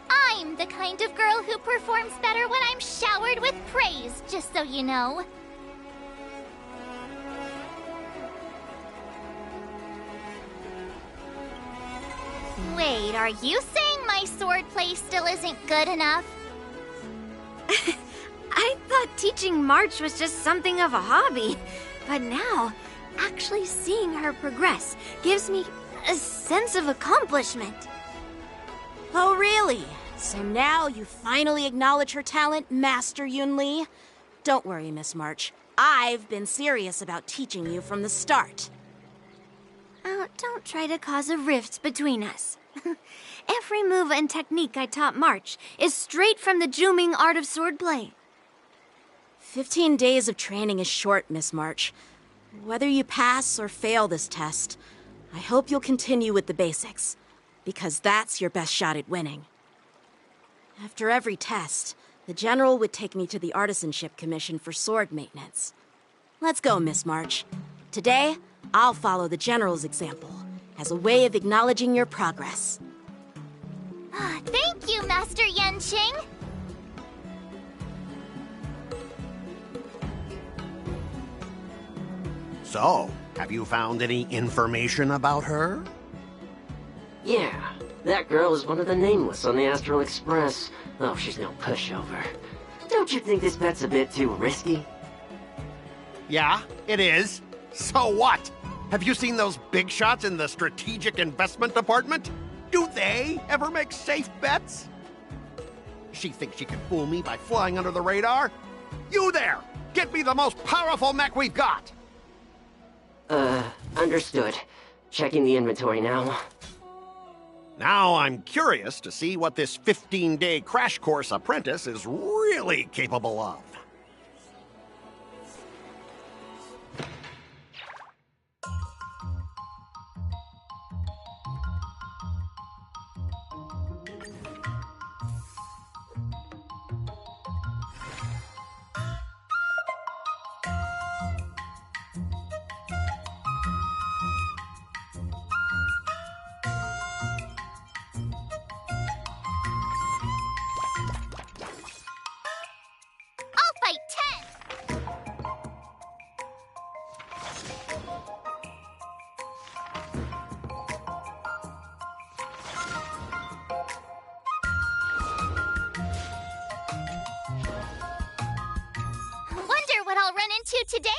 I'm the kind of girl who performs better when I'm showered with praise, just so you know. Wait, are you saying my swordplay still isn't good enough? I thought teaching March was just something of a hobby, but now, actually seeing her progress gives me a sense of accomplishment. Oh, really? So now you finally acknowledge her talent, Master Yun Li? Don't worry, Miss March. I've been serious about teaching you from the start. Oh, don't try to cause a rift between us. Every move and technique I taught March is straight from the Juming art of swordplay. 15 days of training is short, Miss March. Whether you pass or fail this test, I hope you'll continue with the basics, because that's your best shot at winning. After every test, the General would take me to the Artisanship Commission for sword maintenance. Let's go, Miss March. Today, I'll follow the General's example as a way of acknowledging your progress. Thank you, Master Yanqing. So, have you found any information about her? Yeah, that girl is one of the nameless on the Astral Express. Oh, she's no pushover. Don't you think this bet's a bit too risky? Yeah, it is. So what? Have you seen those big shots in the Strategic Investment Department? Do they ever make safe bets? She thinks she can fool me by flying under the radar? You there! Get me the most powerful mech we've got! Understood. Checking the inventory now. Now I'm curious to see what this 15-day crash course apprentice is really capable of. I'll fight 10! Wonder what I'll run into today!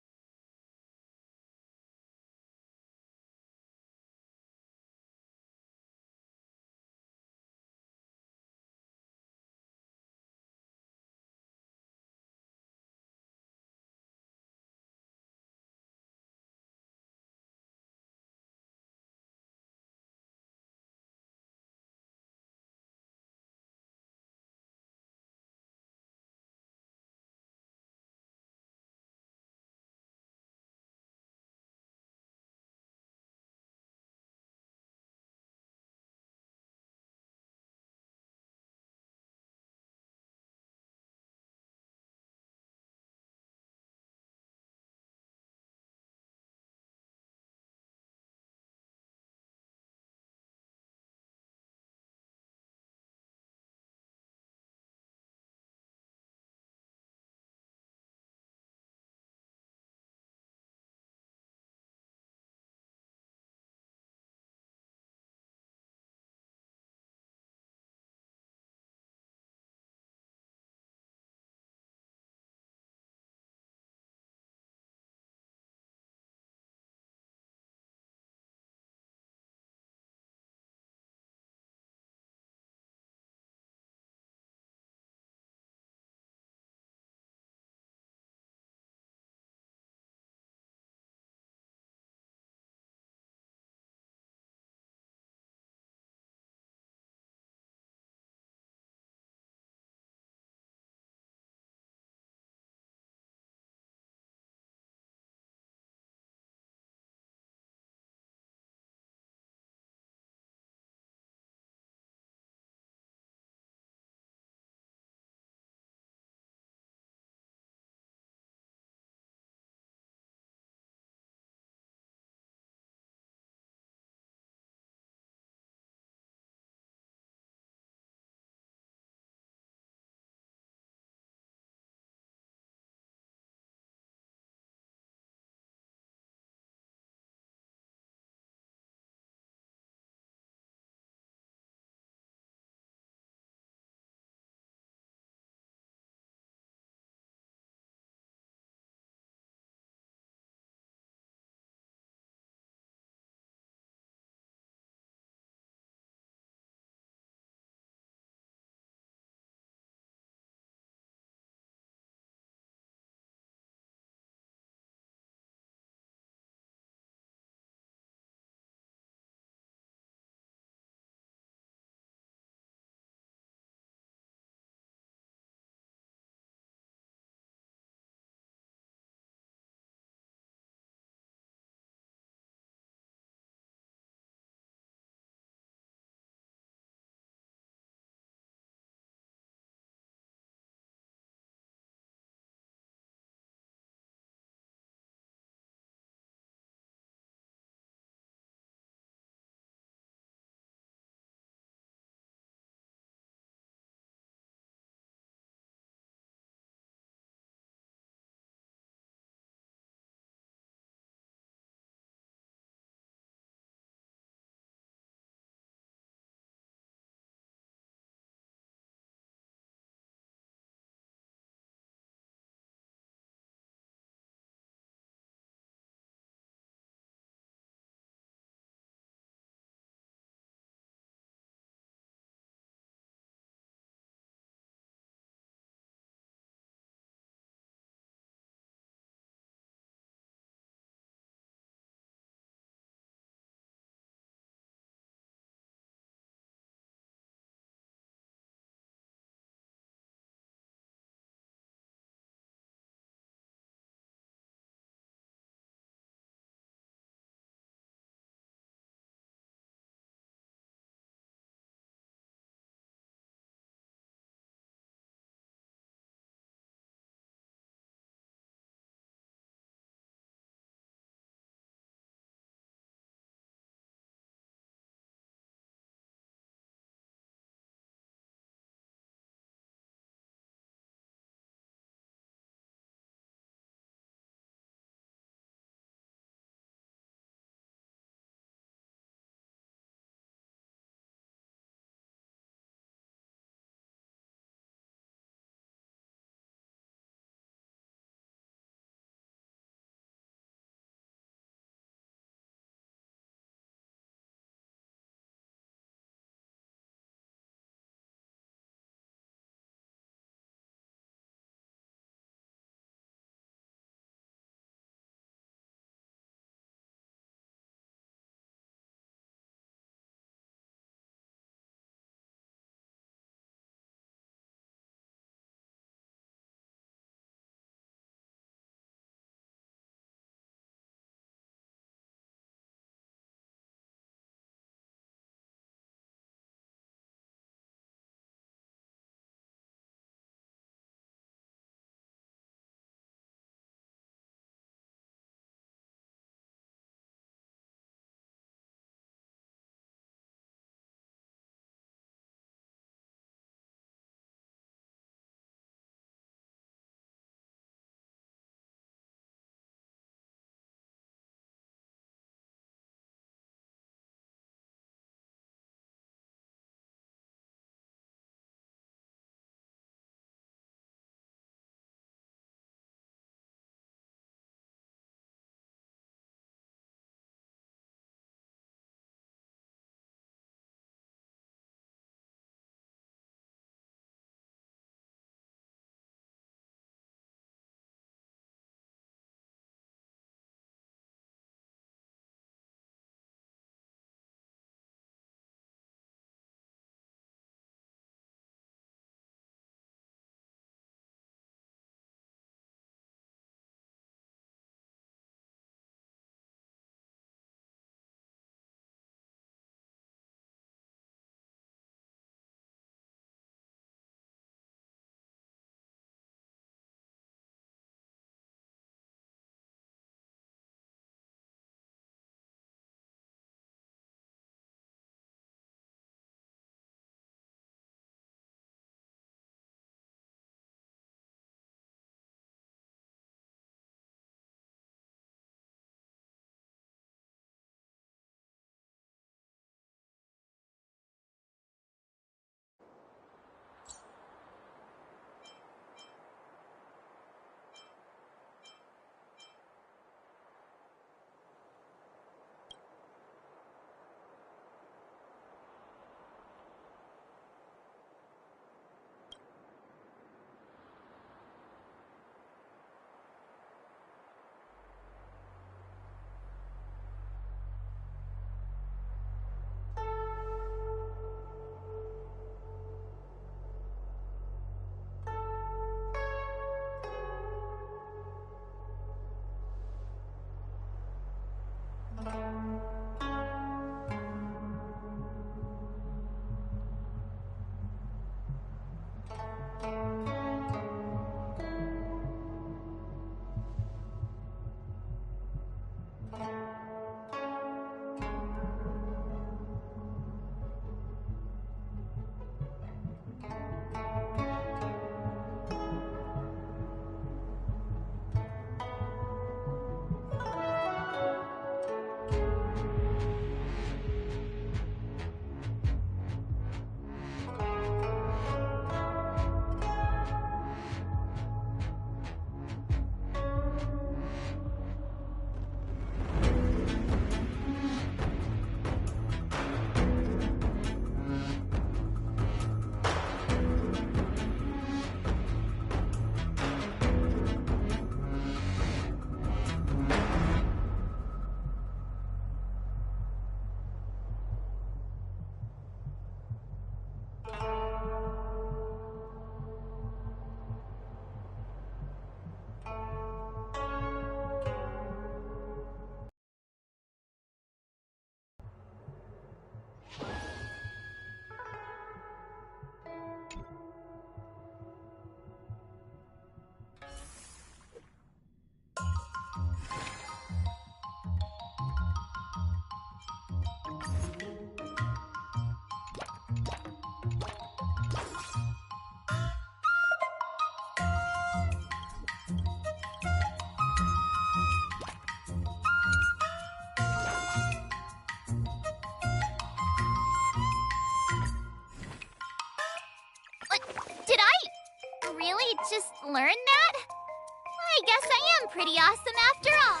learn that? I guess I am pretty awesome after all.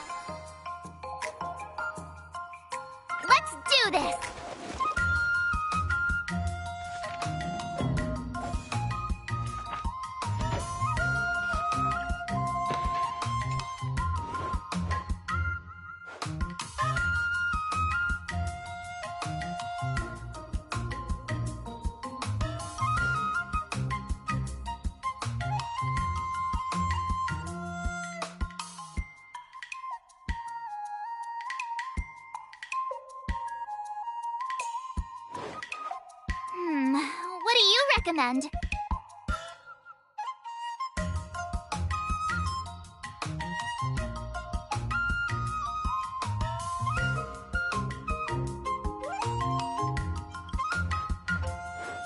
Let's do this! What do you recommend?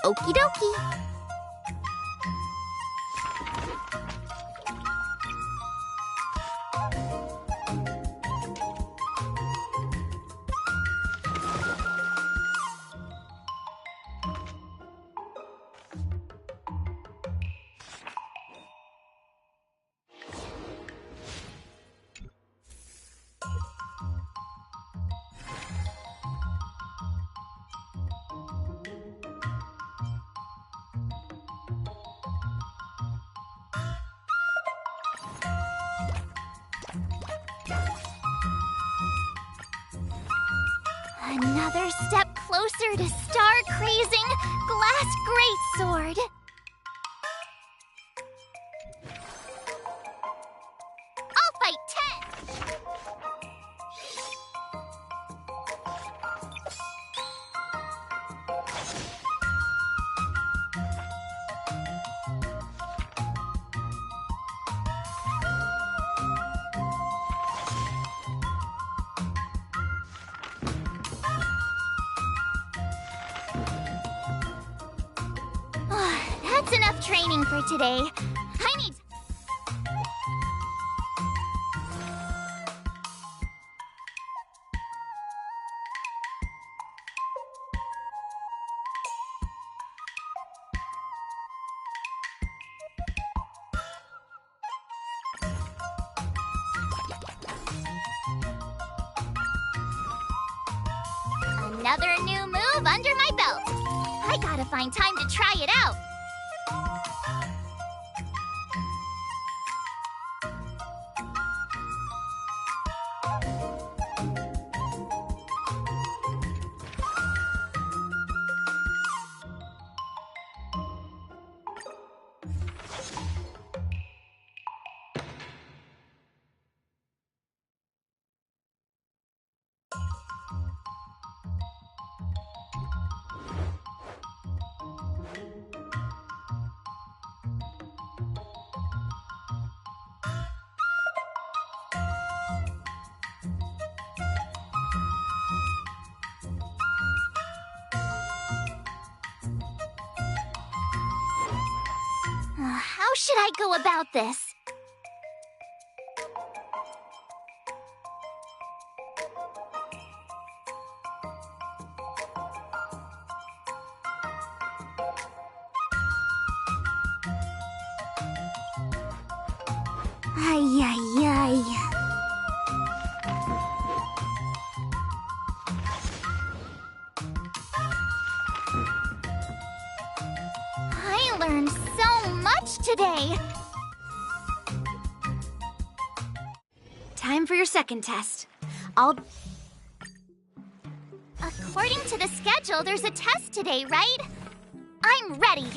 Okie dokie. Another step closer to star-crazing Glass Greatsword. I'll fight 10! That's enough training for today. I need... Another new move under my belt. I gotta find time to try it out. How should I go about this? Ay, ay, ay. I learned so much today. Time for your second test. According to the schedule, there's a test today, right? I'm ready.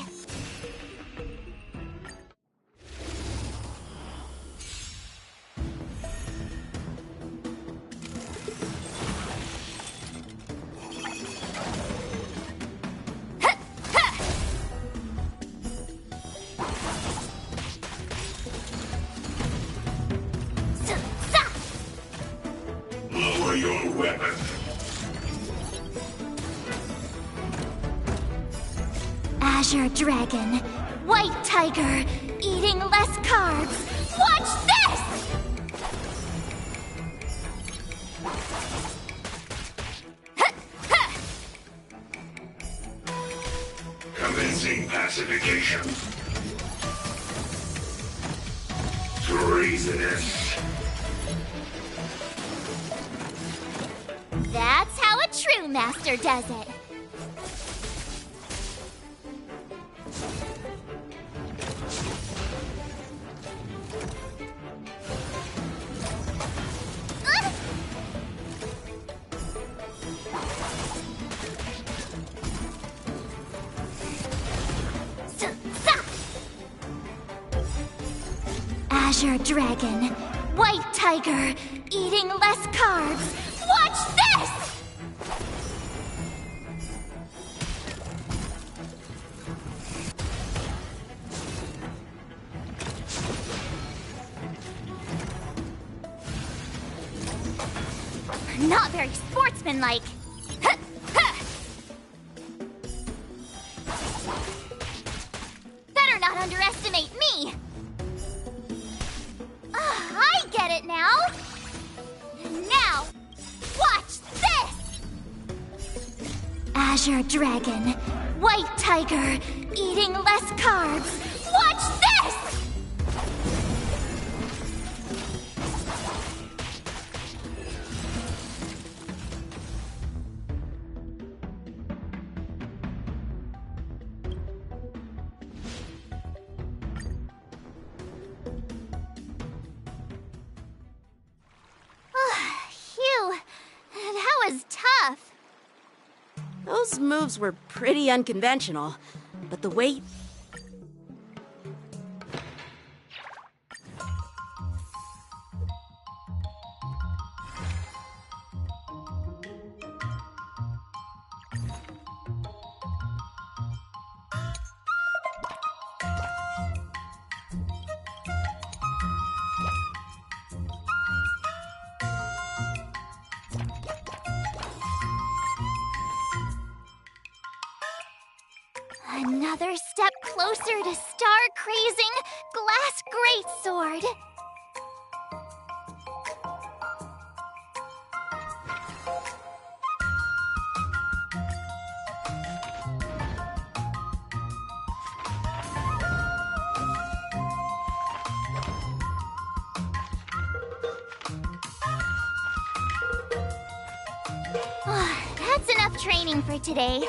Lower your weapon. Azure Dragon, White Tiger, eating less carbs. Watch this! Commencing pacification. treasonous. That's how a true master does it. Azure Dragon, White Tiger, eating less carbs. Watch this! Not very sportsmanlike. Better not underestimate me. I get it now. Now, watch this. Azure Dragon, White Tiger, eating less carbs. Watch this! Phew, that was tough. Those moves were pretty unconventional, but the way... Another step closer to star-crazing Glass Greatsword. That's enough training for today.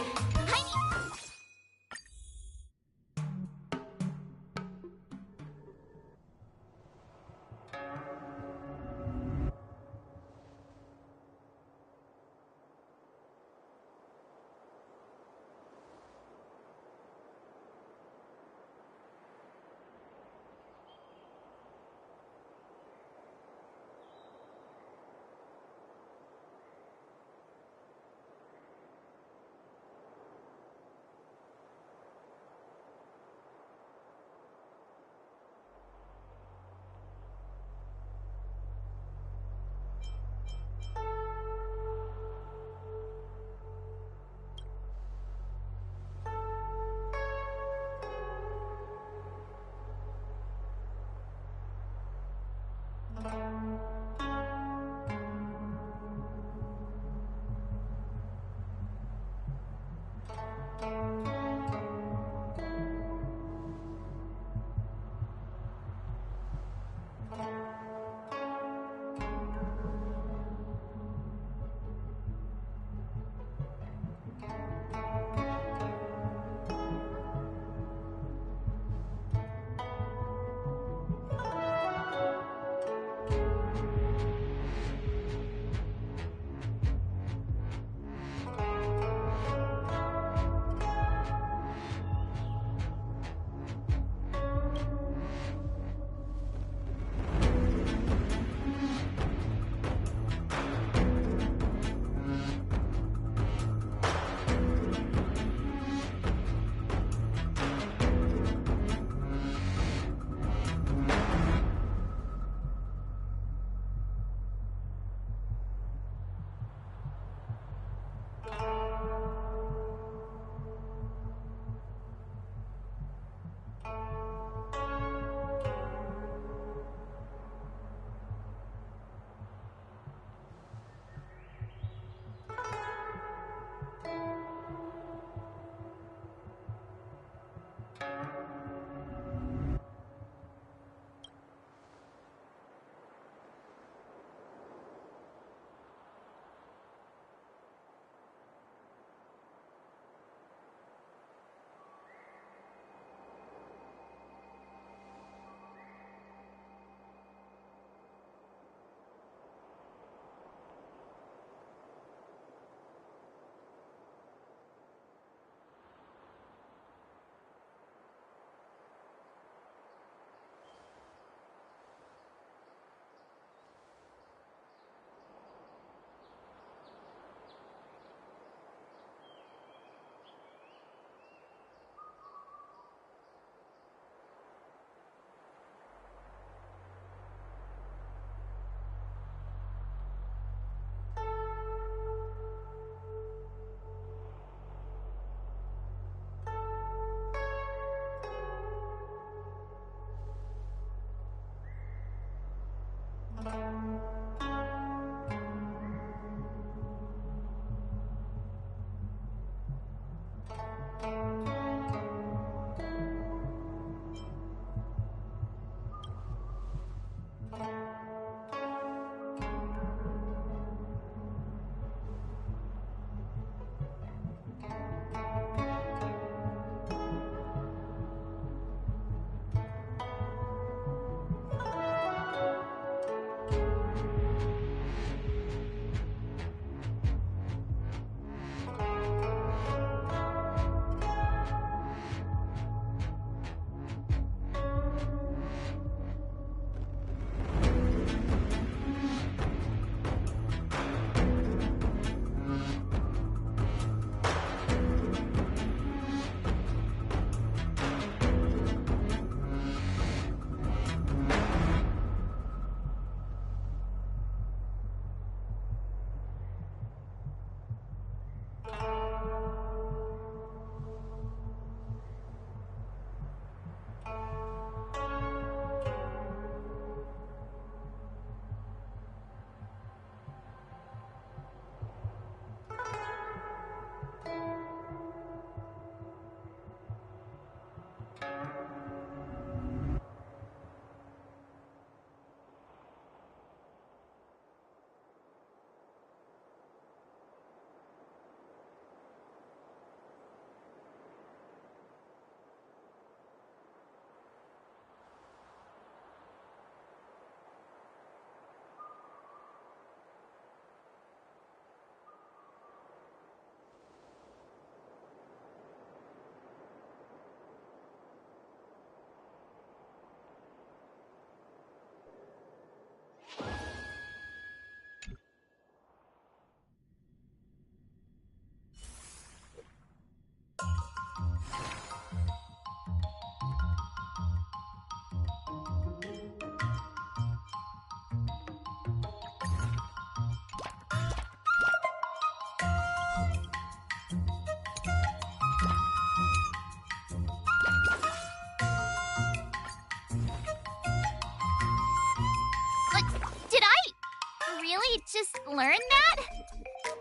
really just learn that?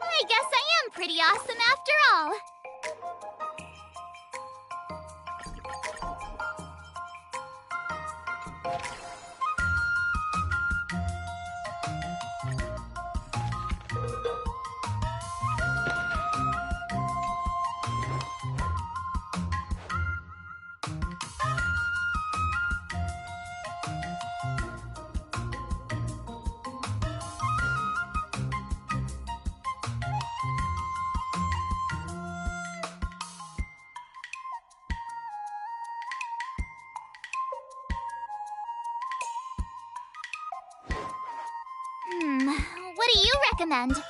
I guess I am pretty awesome after all. What do you recommend?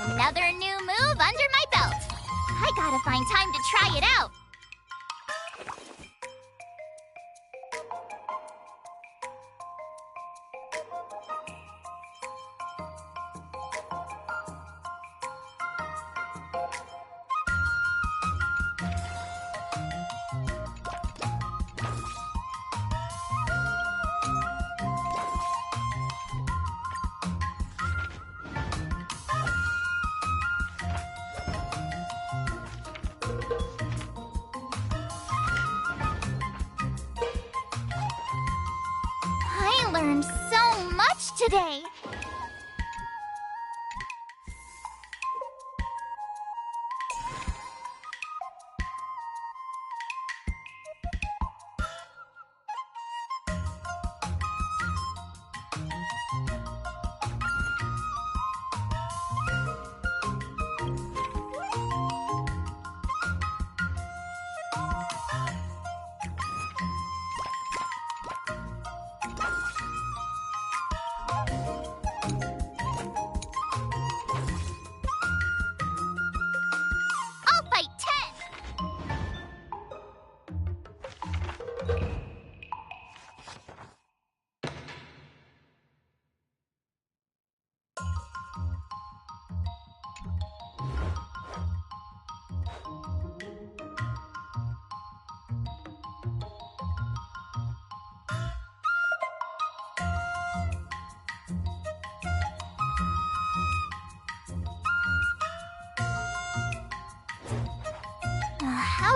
Another new move under my belt. I gotta find time to try it out. I learned so much today.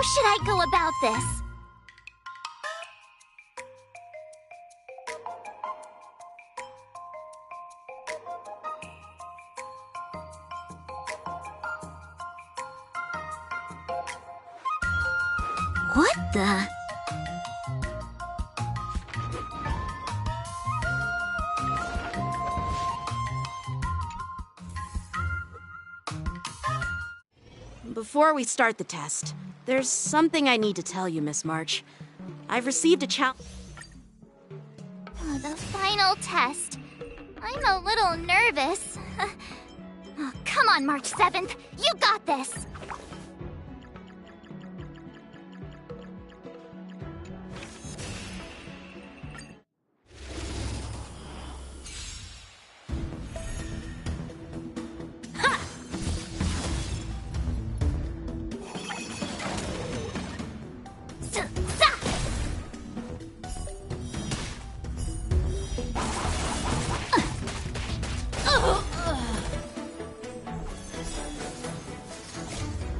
How should I go about this? What the? Before we start the test, there's something I need to tell you, Miss March. I've received a challenge. The final test. I'm a little nervous. Oh, come on, March 7th. You got this.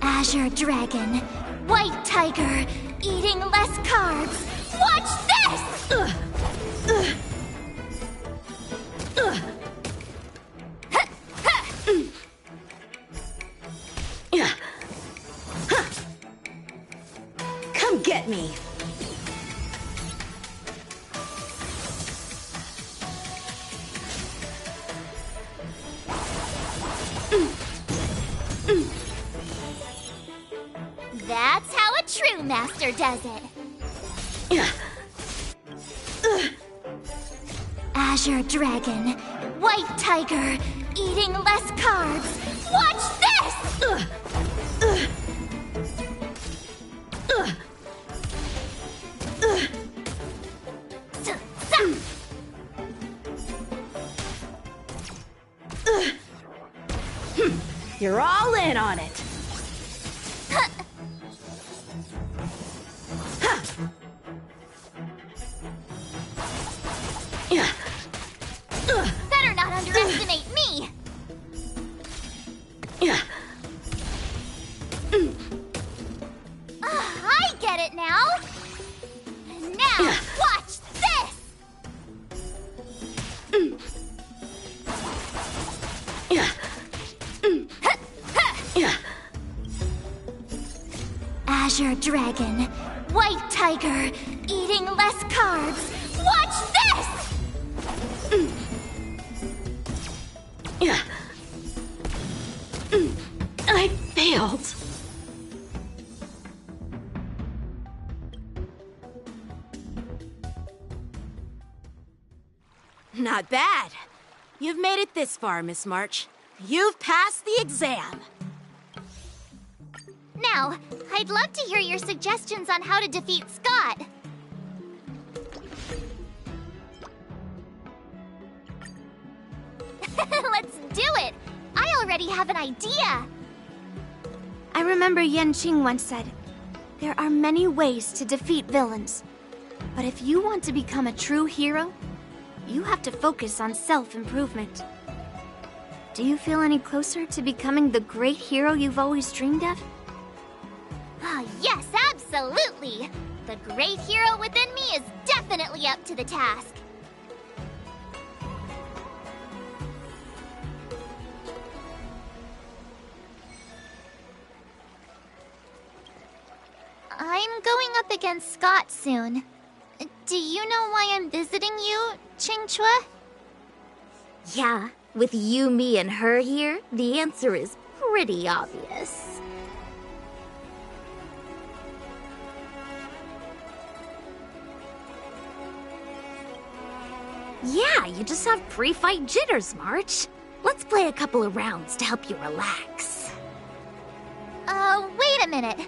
Azure Dragon, White Tiger, eating less carbs. Watch this! Come get me! That's how a true master does it. Azure Dragon, White Tiger, eating less carbs. Watch this! You're all in on it. Better not underestimate me. I get it now. Now, watch this. Azure Dragon, White Tiger, eating less carbs. Watch this! I failed. Not bad. You've made it this far, Miss March. You've passed the exam. Now, I'd love to hear your suggestions on how to defeat Scott. Let's do it! I already have an idea! I remember Yen Qing once said, there are many ways to defeat villains. But if you want to become a true hero, you have to focus on self-improvement. Do you feel any closer to becoming the great hero you've always dreamed of? Ah, yes, absolutely! The great hero within me is definitely up to the task. I'm going up against Scott soon. Do you know why I'm visiting you, Qingchua? Yeah, with you, me, and her here, the answer is pretty obvious. Yeah, you just have pre-fight jitters, March. Let's play a couple of rounds to help you relax. Wait a minute.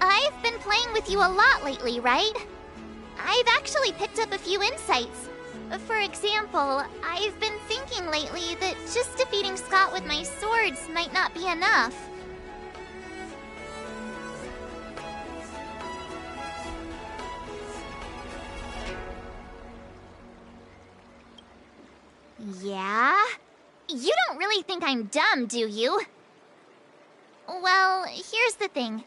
I've been playing with you a lot lately, right? I've actually picked up a few insights. For example, I've been thinking lately that just defeating Scott with my swords might not be enough. Yeah? You don't really think I'm dumb, do you? Well, here's the thing.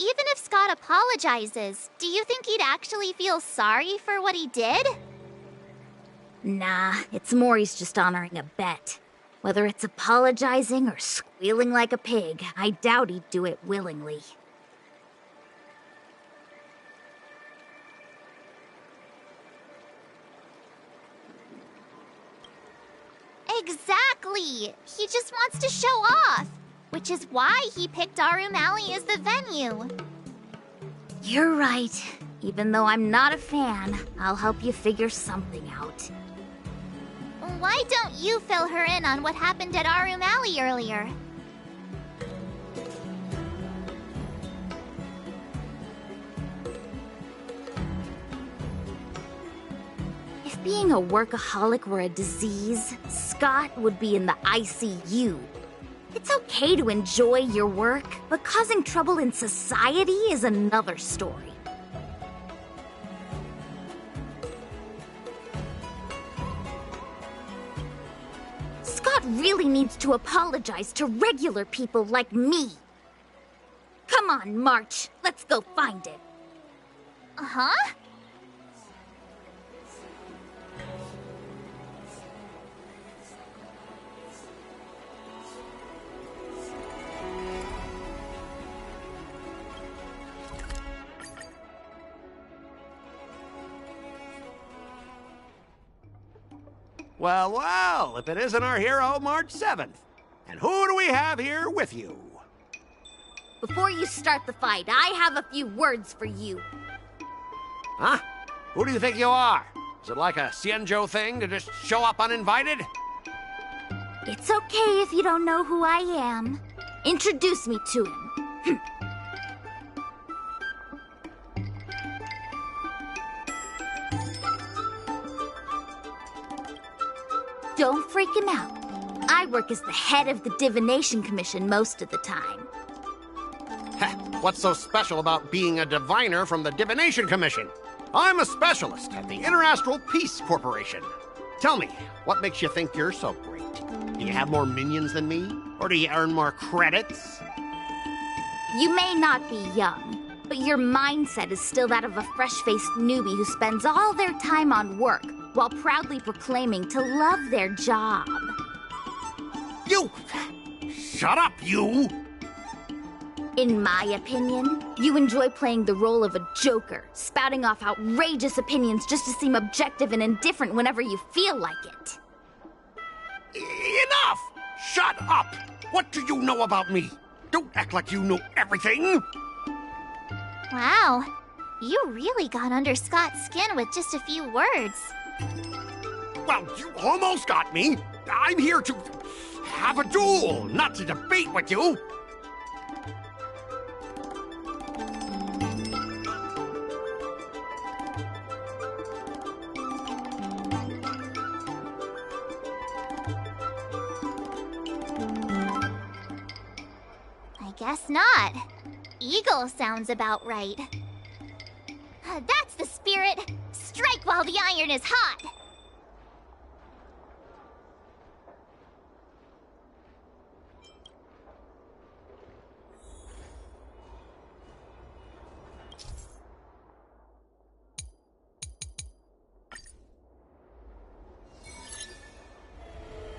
even if Scott apologizes, do you think he'd actually feel sorry for what he did? Nah, it's more he's just honoring a bet. Whether it's apologizing or squealing like a pig, I doubt he'd do it willingly. Exactly! He just wants to show off, which is why he picked Arumali as the venue. You're right. Even though I'm not a fan, I'll help you figure something out. Why don't you fill her in on what happened at Arumali earlier? If being a workaholic were a disease, Scott would be in the ICU. It's okay to enjoy your work, but causing trouble in society is another story. Scott really needs to apologize to regular people like me. Come on, March. Let's go find it. Uh-huh? Well, well, if it isn't our hero, March 7th. And who do we have here with you? Before you start the fight, I have a few words for you. Huh? Who do you think you are? Is it like a Xianzhou thing to just show up uninvited? It's okay if you don't know who I am. Introduce me to him. Don't freak him out. I work as the head of the Divination Commission most of the time. What's so special about being a diviner from the Divination Commission? I'm a specialist at the Interastral Peace Corporation. Tell me, what makes you think you're so great? Do you have more minions than me? Or do you earn more credits? You may not be young, but your mindset is still that of a fresh-faced newbie who spends all their time on work while proudly proclaiming to love their job. You! Shut up, you! In my opinion, you enjoy playing the role of a joker, spouting off outrageous opinions just to seem objective and indifferent whenever you feel like it. Enough! Shut up! What do you know about me? Don't act like you know everything! Wow, you really got under Scott's skin with just a few words. Well, you almost got me. I'm here to have a duel, not to debate with you. I guess not. Eagle sounds about right. That's the spirit! Strike while the iron is hot!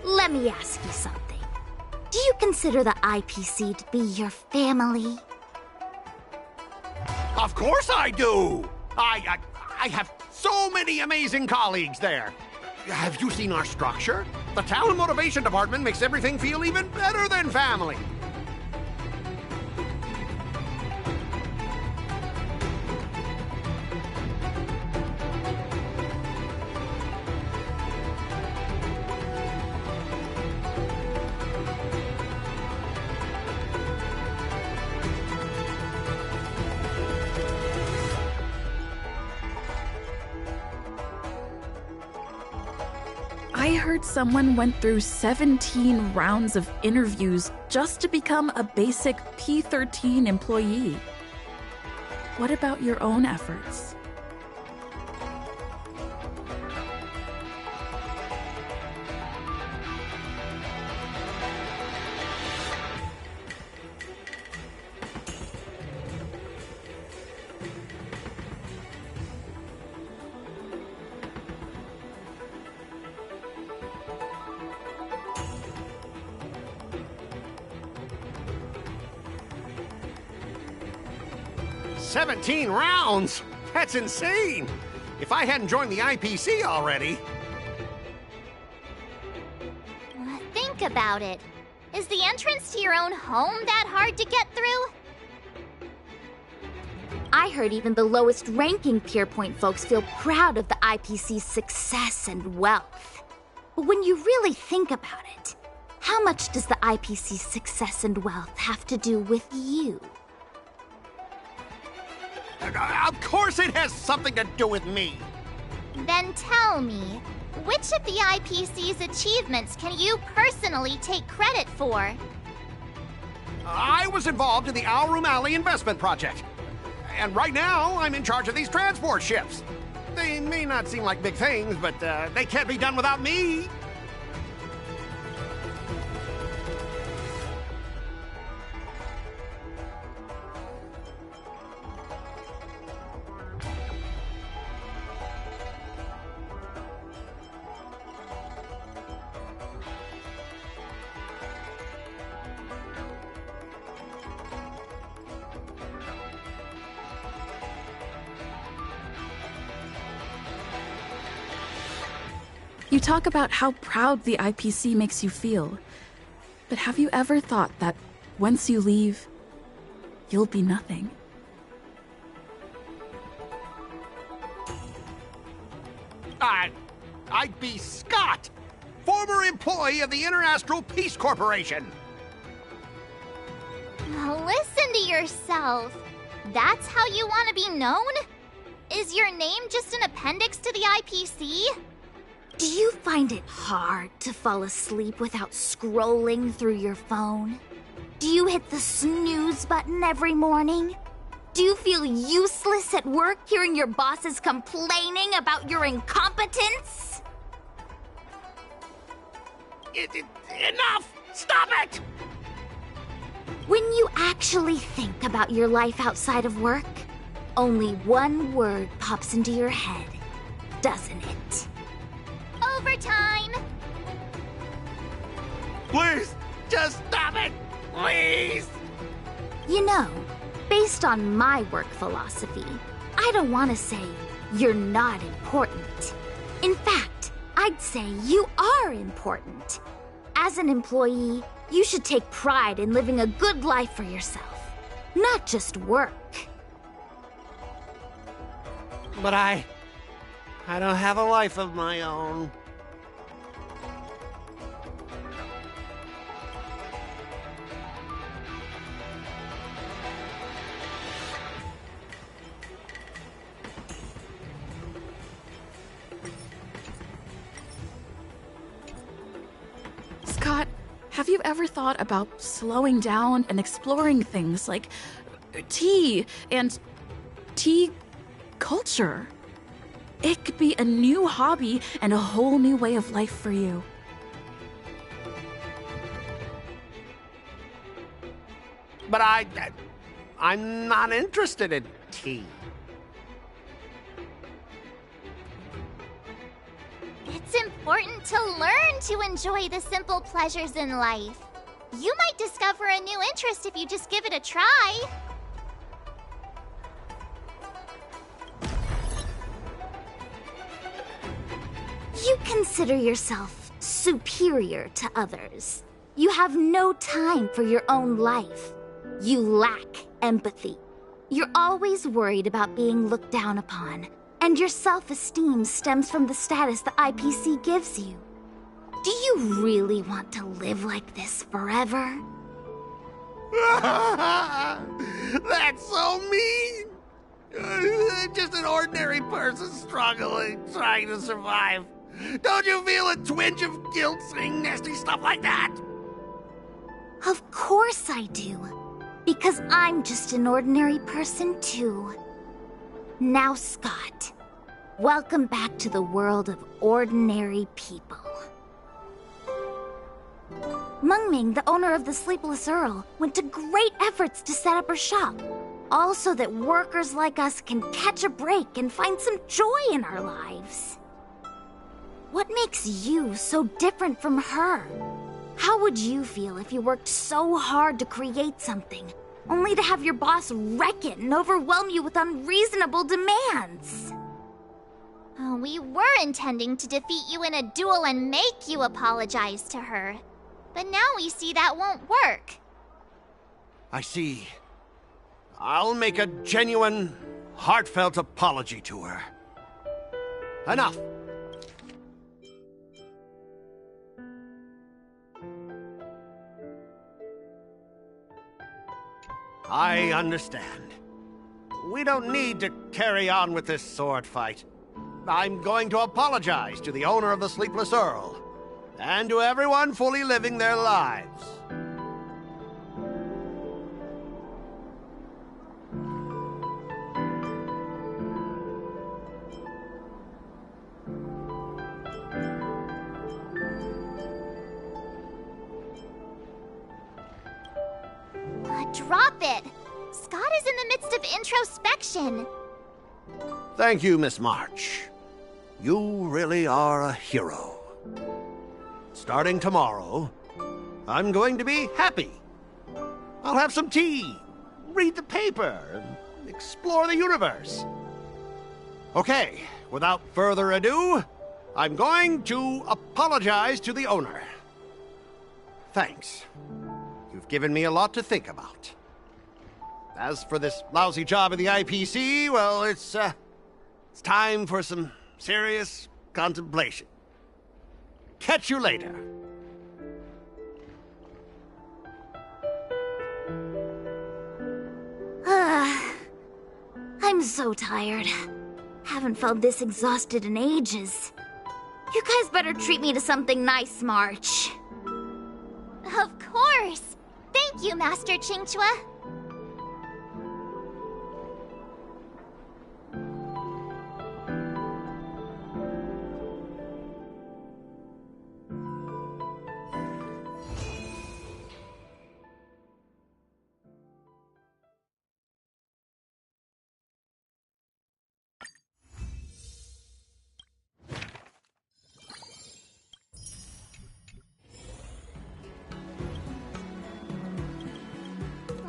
Let me ask you something. Do you consider the IPC to be your family? Of course I do! I have so many amazing colleagues there. Have you seen our structure? The Talent Motivation Department makes everything feel even better than family. I heard someone went through 17 rounds of interviews just to become a basic P13 employee. What about your own efforts? 17 rounds? That's insane! If I hadn't joined the IPC already... Think about it. Is the entrance to your own home that hard to get through? I heard even the lowest ranking Pierpoint folks feel proud of the IPC's success and wealth. But when you really think about it, how much does the IPC's success and wealth have to do with you? Of course it has something to do with me! Then tell me, which of the IPC's achievements can you personally take credit for? I was involved in the Alroom Alley investment project. And right now, I'm in charge of these transport ships. They may not seem like big things, but they can't be done without me. You talk about how proud the IPC makes you feel. But have you ever thought that once you leave, you'll be nothing? I'd be Scott, former employee of the Interastral Peace Corporation. Listen to yourself. That's how you want to be known? Is your name just an appendix to the IPC? Do you find it hard to fall asleep without scrolling through your phone? Do you hit the snooze button every morning? Do you feel useless at work hearing your bosses complaining about your incompetence? Enough! Stop it! When you actually think about your life outside of work, only one word pops into your head, doesn't it? Overtime! Please, just stop it! Please! You know, based on my work philosophy, I don't want to say you're not important. In fact, I'd say you are important. As an employee, you should take pride in living a good life for yourself, not just work. But I don't have a life of my own. Scott, have you ever thought about slowing down and exploring things like tea and tea culture? It could be a new hobby and a whole new way of life for you. But I'm not interested in tea. It's important to learn to enjoy the simple pleasures in life. You might discover a new interest if you just give it a try. You consider yourself superior to others. You have no time for your own life. You lack empathy. You're always worried about being looked down upon, and your self-esteem stems from the status the IPC gives you. Do you really want to live like this forever? That's so mean! Just an ordinary person struggling, trying to survive. Don't you feel a twinge of guilt saying nasty stuff like that? Of course I do. Because I'm just an ordinary person too. Now, Scott, welcome back to the world of ordinary people. Mungming, the owner of the Sleepless Earl, went to great efforts to set up her shop. All so that workers like us can catch a break and find some joy in our lives. What makes you so different from her? How would you feel if you worked so hard to create something, only to have your boss wreck it and overwhelm you with unreasonable demands. Oh, we were intending to defeat you in a duel and make you apologize to her. But now we see that won't work. I see. I'll make a genuine, heartfelt apology to her. Enough! I understand. We don't need to carry on with this sword fight. I'm going to apologize to the owner of the Sleepless Earl, and to everyone fully living their lives. Drop it! Scott is in the midst of introspection. Thank you, Miss March. You really are a hero. Starting tomorrow, I'm going to be happy. I'll have some tea, read the paper, and explore the universe. Okay, without further ado, I'm going to apologize to the owner. Thanks. You've given me a lot to think about. As for this lousy job at the IPC, well, it's time for some serious contemplation. Catch you later. I'm so tired. Haven't felt this exhausted in ages. You guys better treat me to something nice, March. Of course! Thank you, Master Chingchua.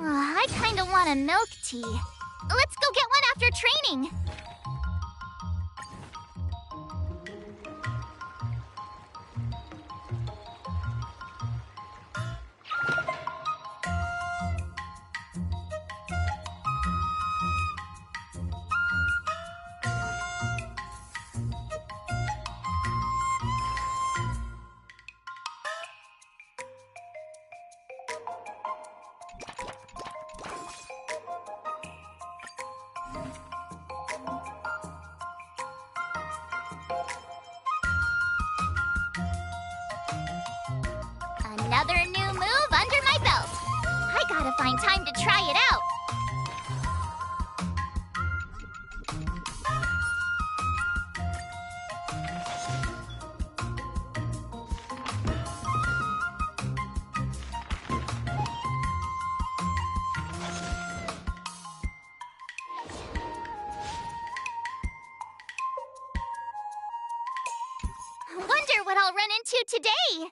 I kinda want a milk tea. Let's go get one after training. Another new move under my belt. I gotta find time to try it out. Wonder what I'll run into today.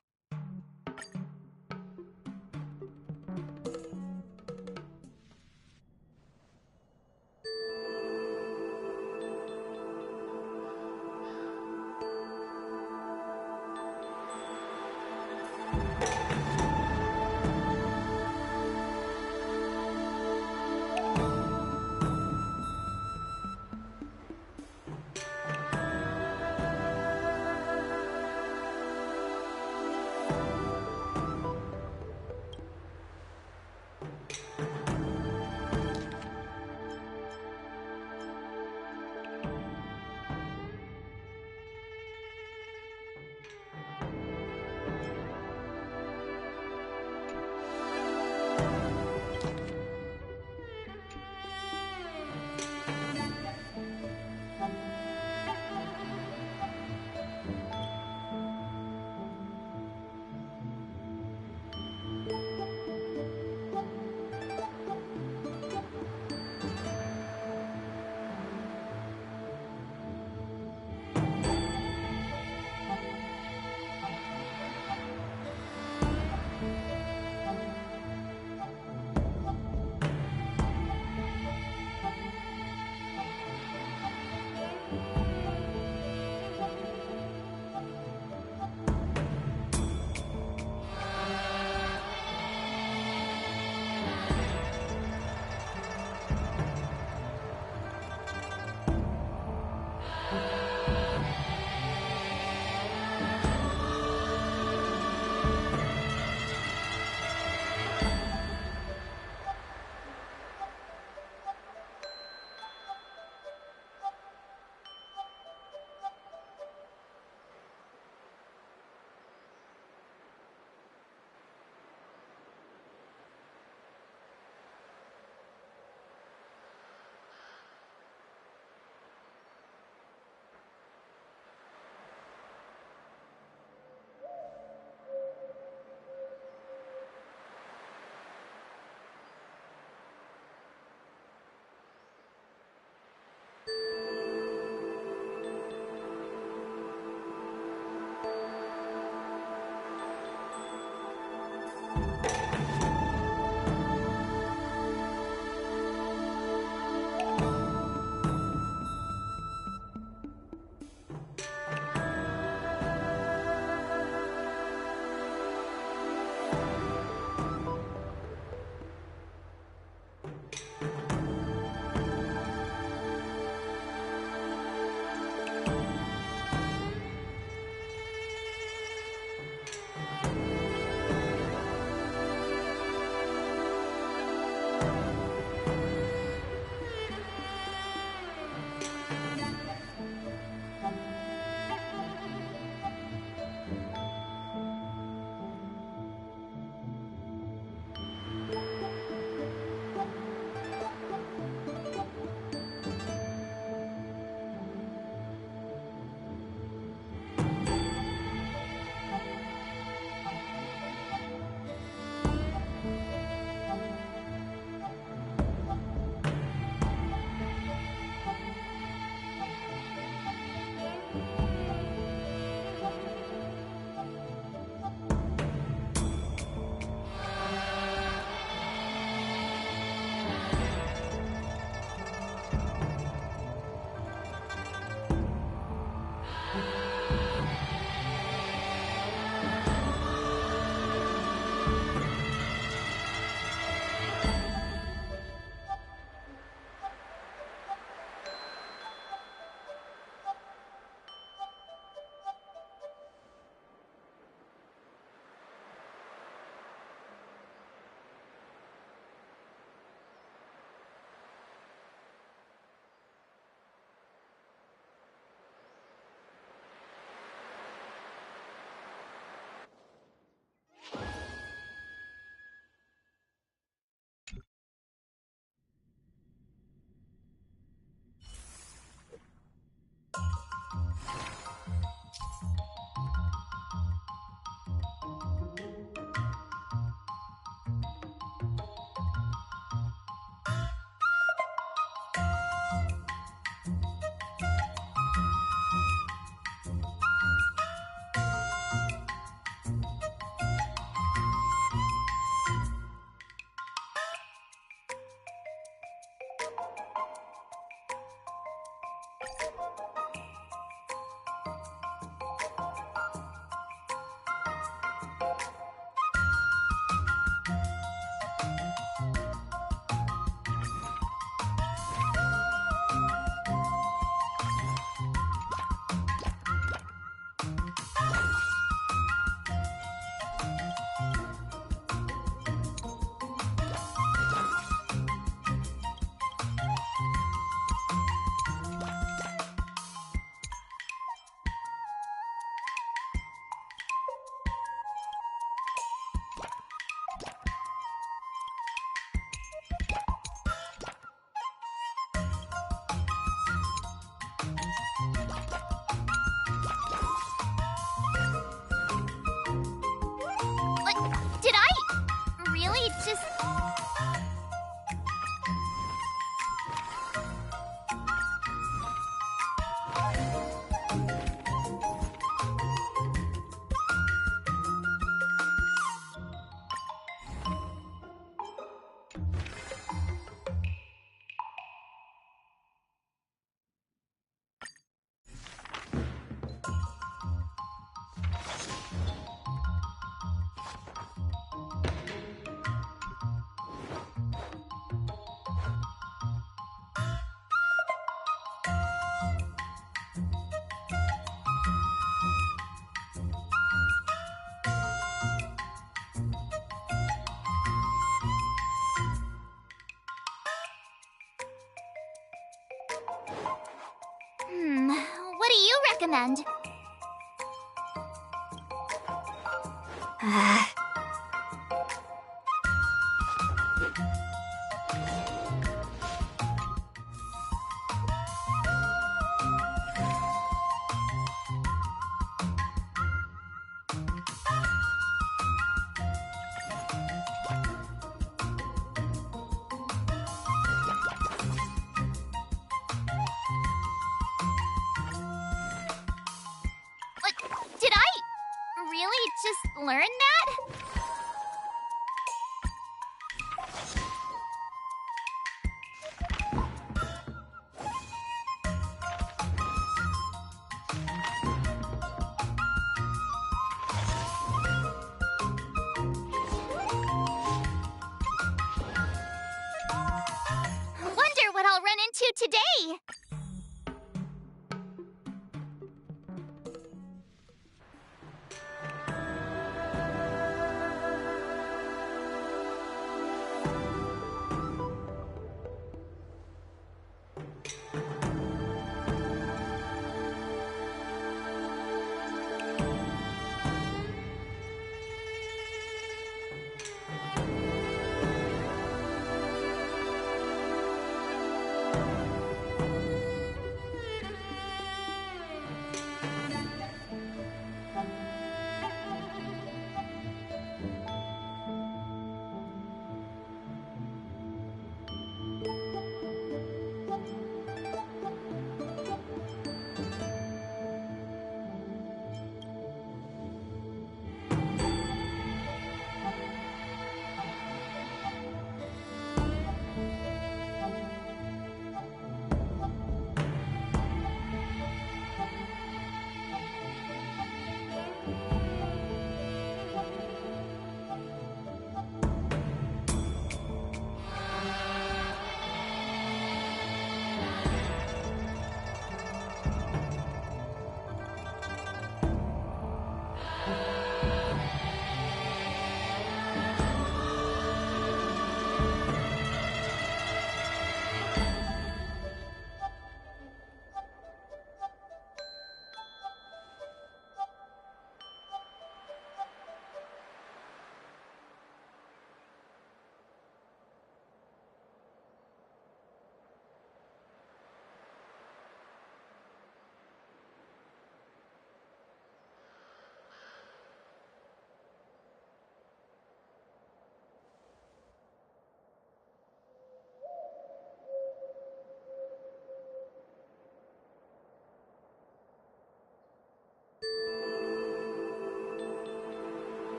Did I really just... What do you recommend? Did I really just learn that? Wonder what I'll run into today.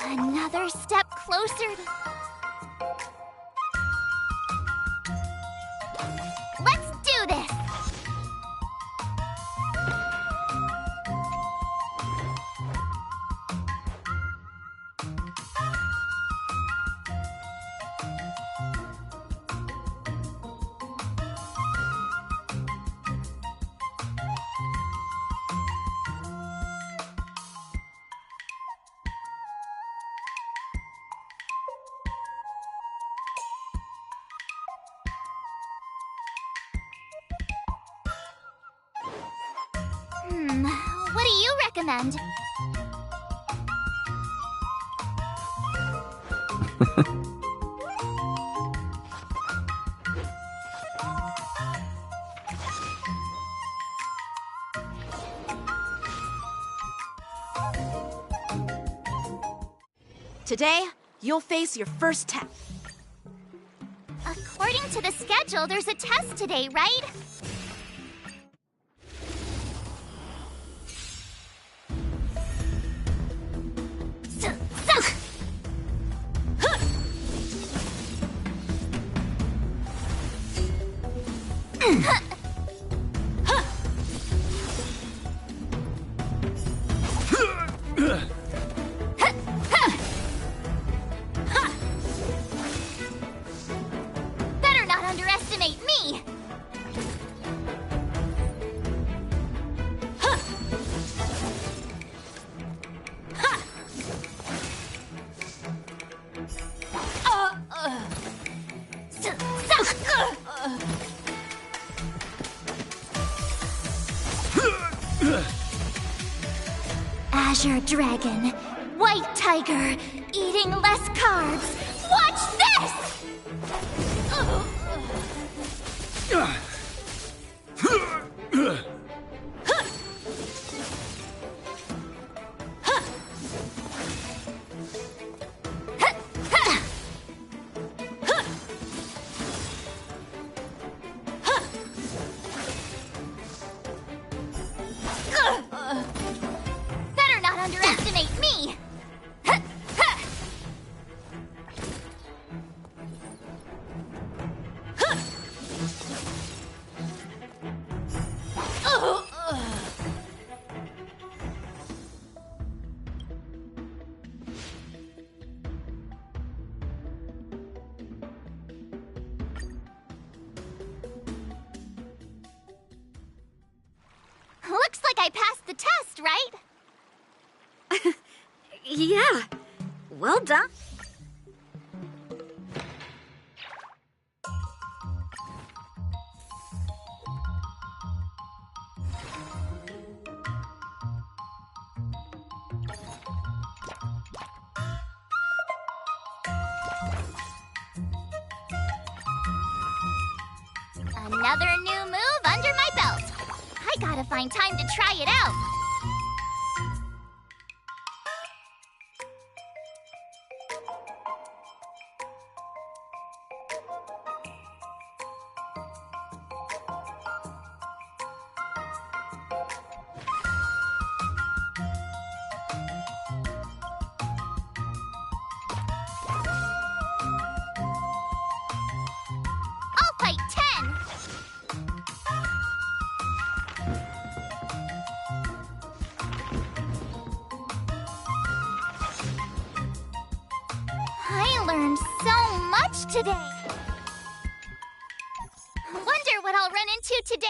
Another step closer to... Let's do this! recommend. Today, you'll face your first test. According to the schedule, there's a test today, right? Better not underestimate me! Azure Dragon, White Tiger, eating less carbs. Watch this! Better not underestimate me! Looks like I passed the test, right? Yeah. Well done. Another new move under my belt. I gotta find time to try it out. I'll fight 10. I learned so much today. Wonder what I'll run into today.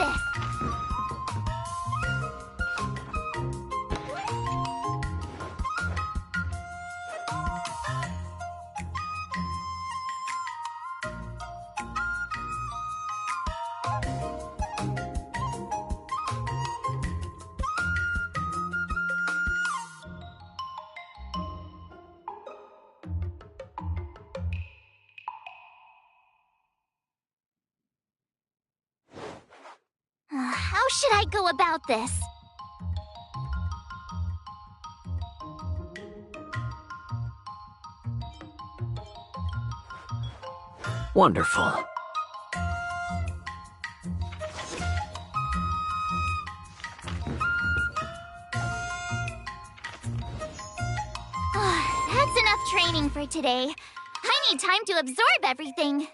this! How should I go about this? Wonderful. That's enough training for today. I need time to absorb everything.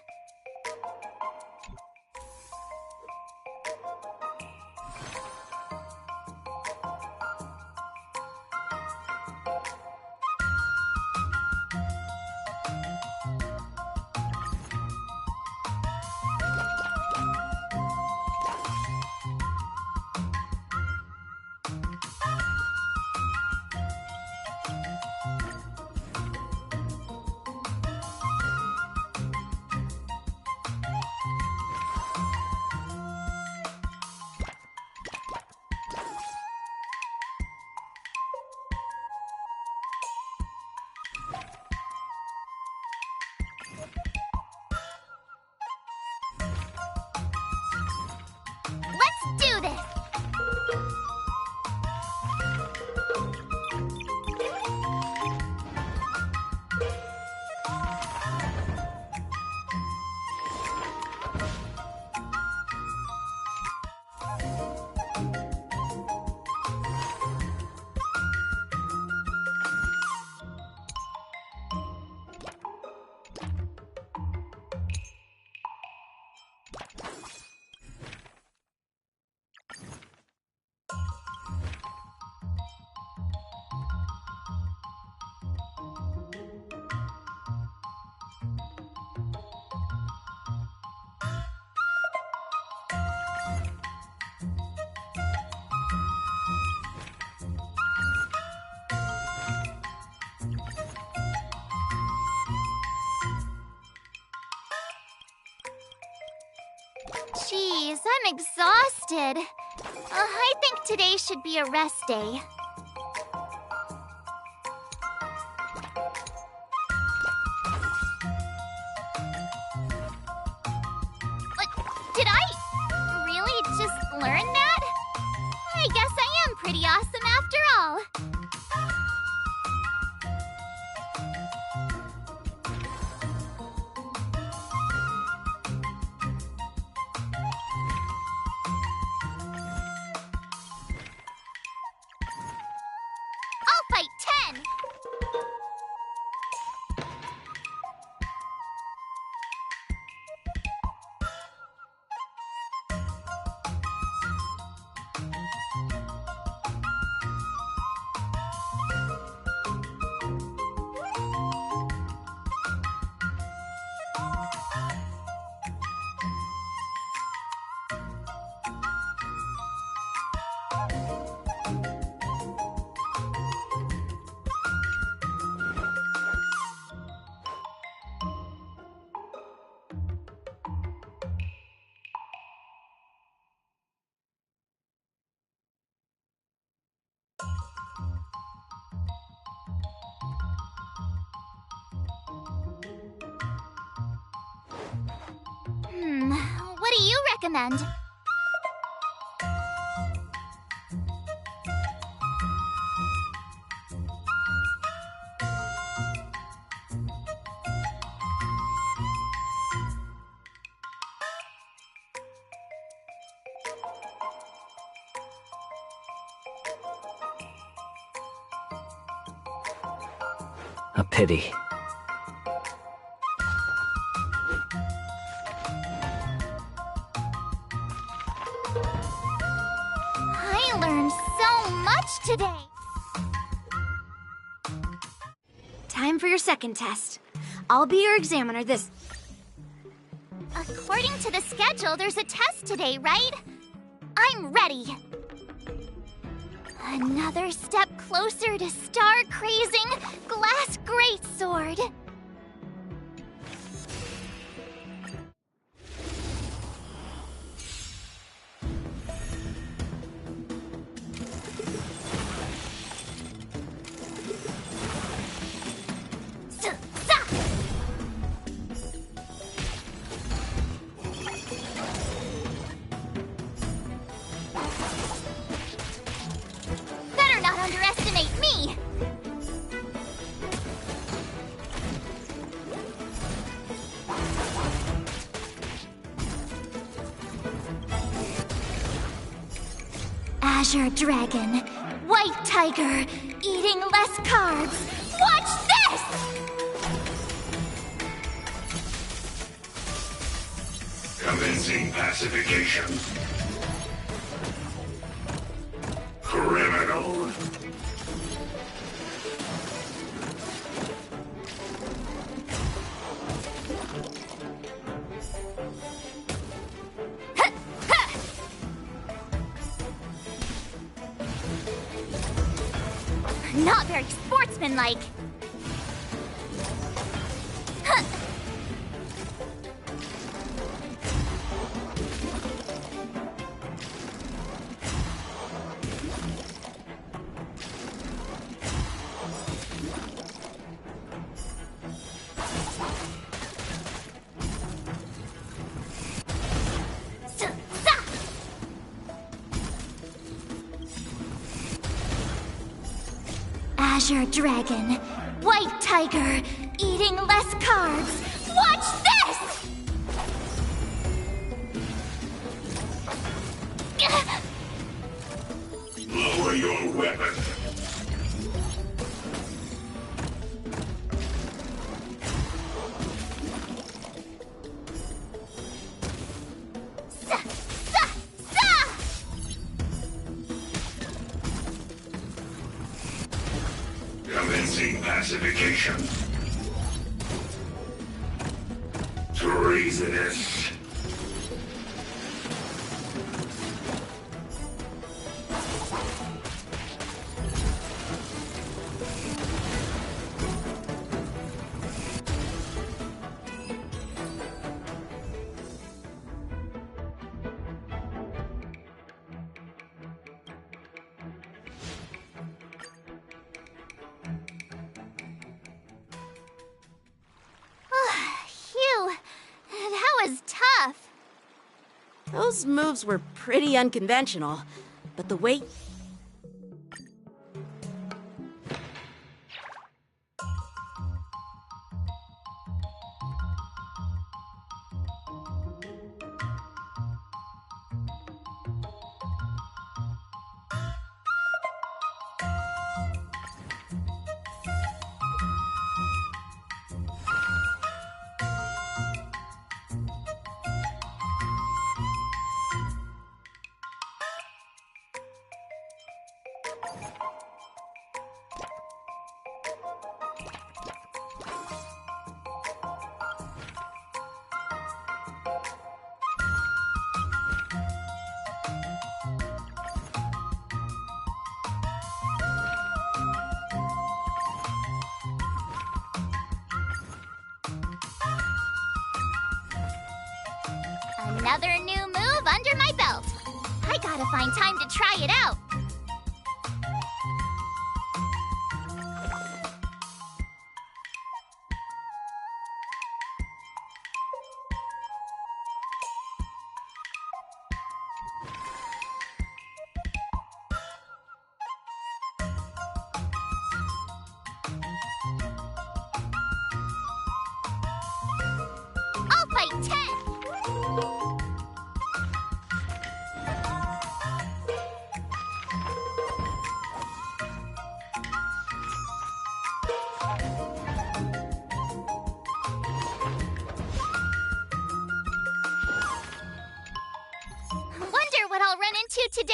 Let's do this! Jeez, I'm exhausted. I think today should be a rest day. Did I really just learn that? I guess I am pretty awesome after all. I'll fight 10! What do you recommend? A pity. I learned so much today. Time for your second test. I'll be your examiner this... According to the schedule, there's a test today, right? I'm ready. Another step closer to star-crazing glass greatsword. Better not underestimate me! Azure Dragon, White Tiger, eating less carbs. Watch this! Commencing pacification. Criminal. Not very sportsmanlike. Azure Dragon, White Tiger, eating less carbs. Watch this! Lower your weapon. Commencing pacification. Treasonous. Phew, that was tough. Those moves were pretty unconventional, but the way... Another new move under my belt. I gotta find time to try it out. I'll fight 10! Wonder what I'll run into today!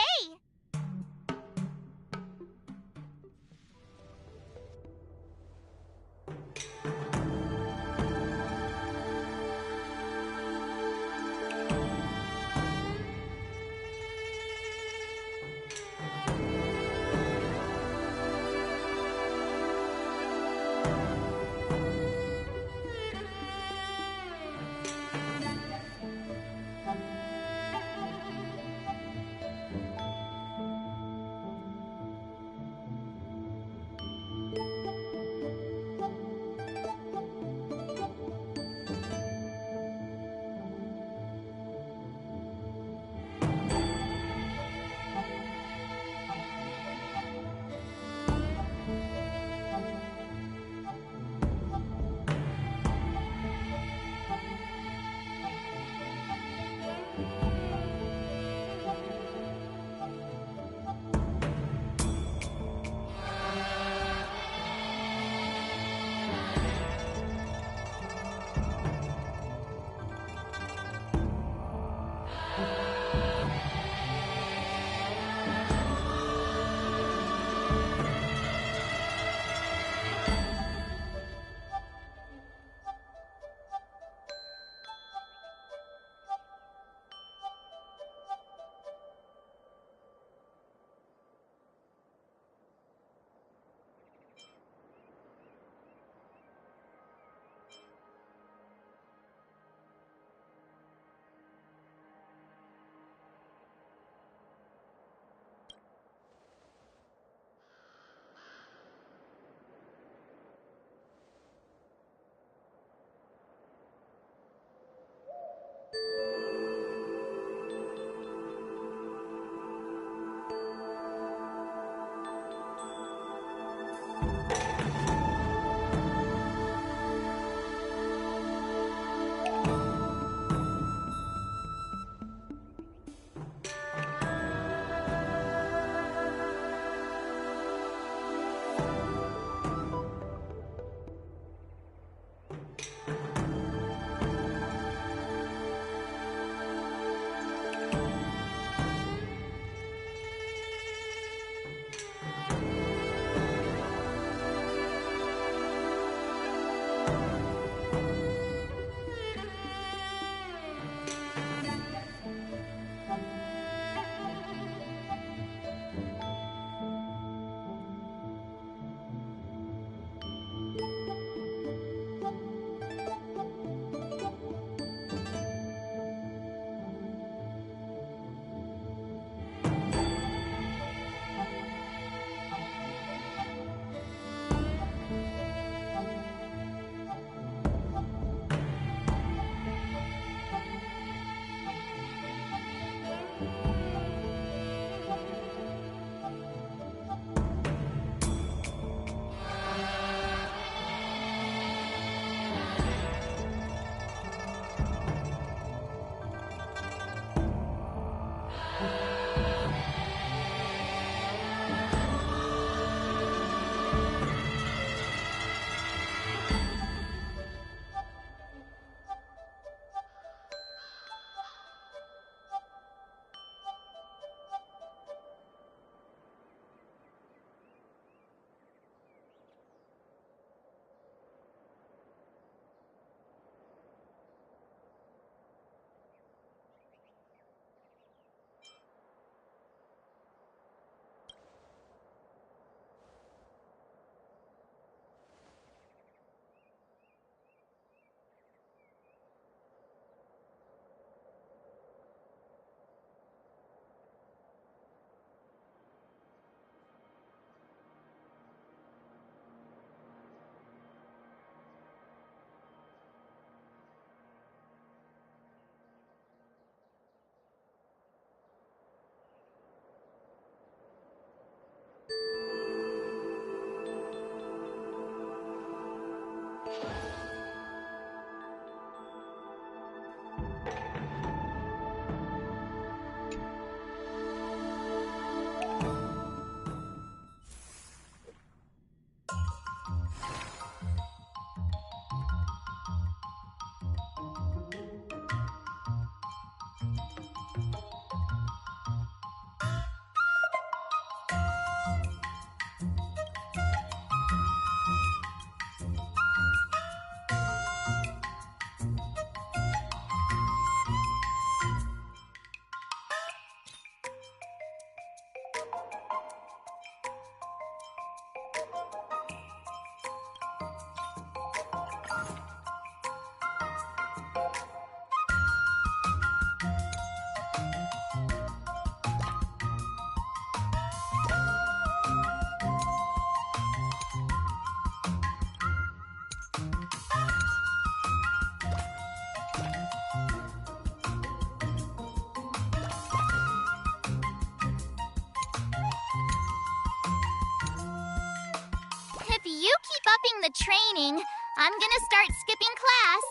If you keep upping the training, I'm gonna start skipping class.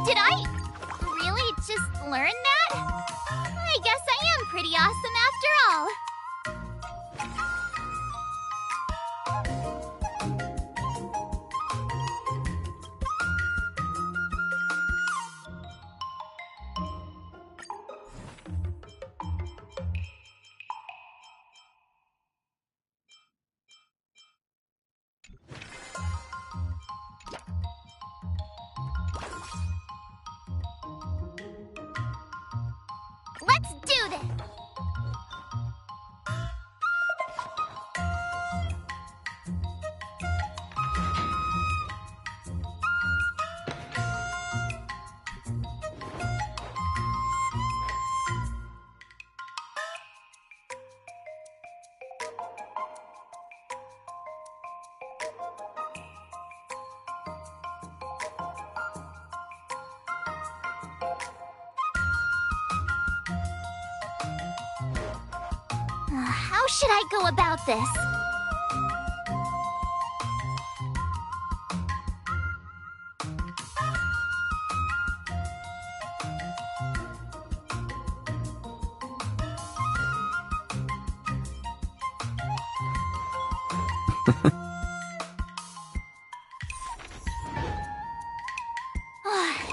Did I really just learn that? I guess I am pretty awesome after all. Let's do this! How should I go about this?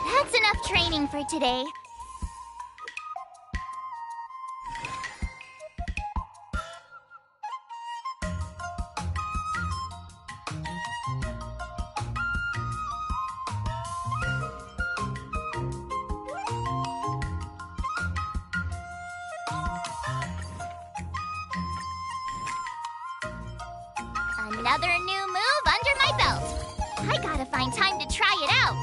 That's enough training for today. Another new move under my belt. I gotta find time to try it out.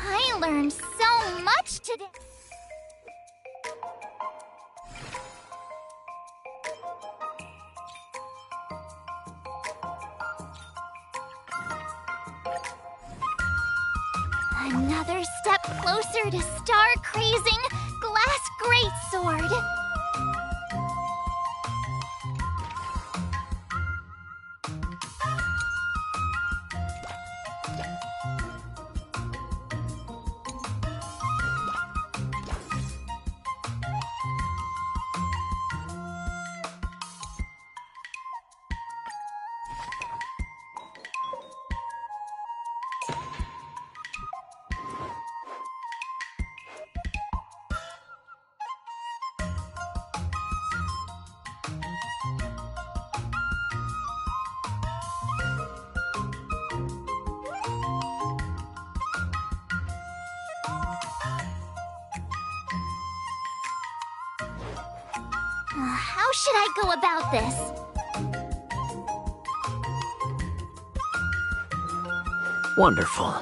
I learned so much today. Another step closer to star-crazing Glass Greatsword. How should I go about this? Wonderful.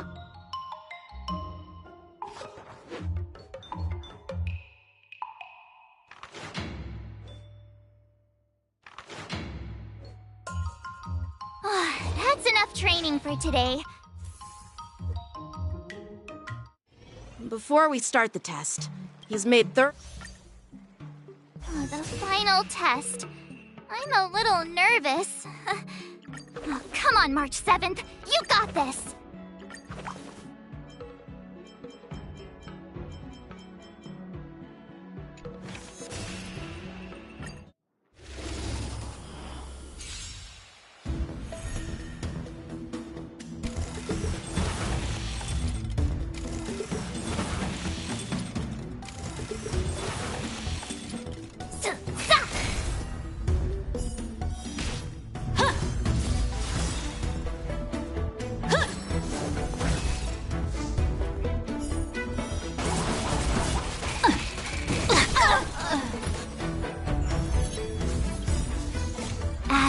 That's enough training for today. Before we start the test, he's made The final test. I'm a little nervous. Come on, March 7th. You got this!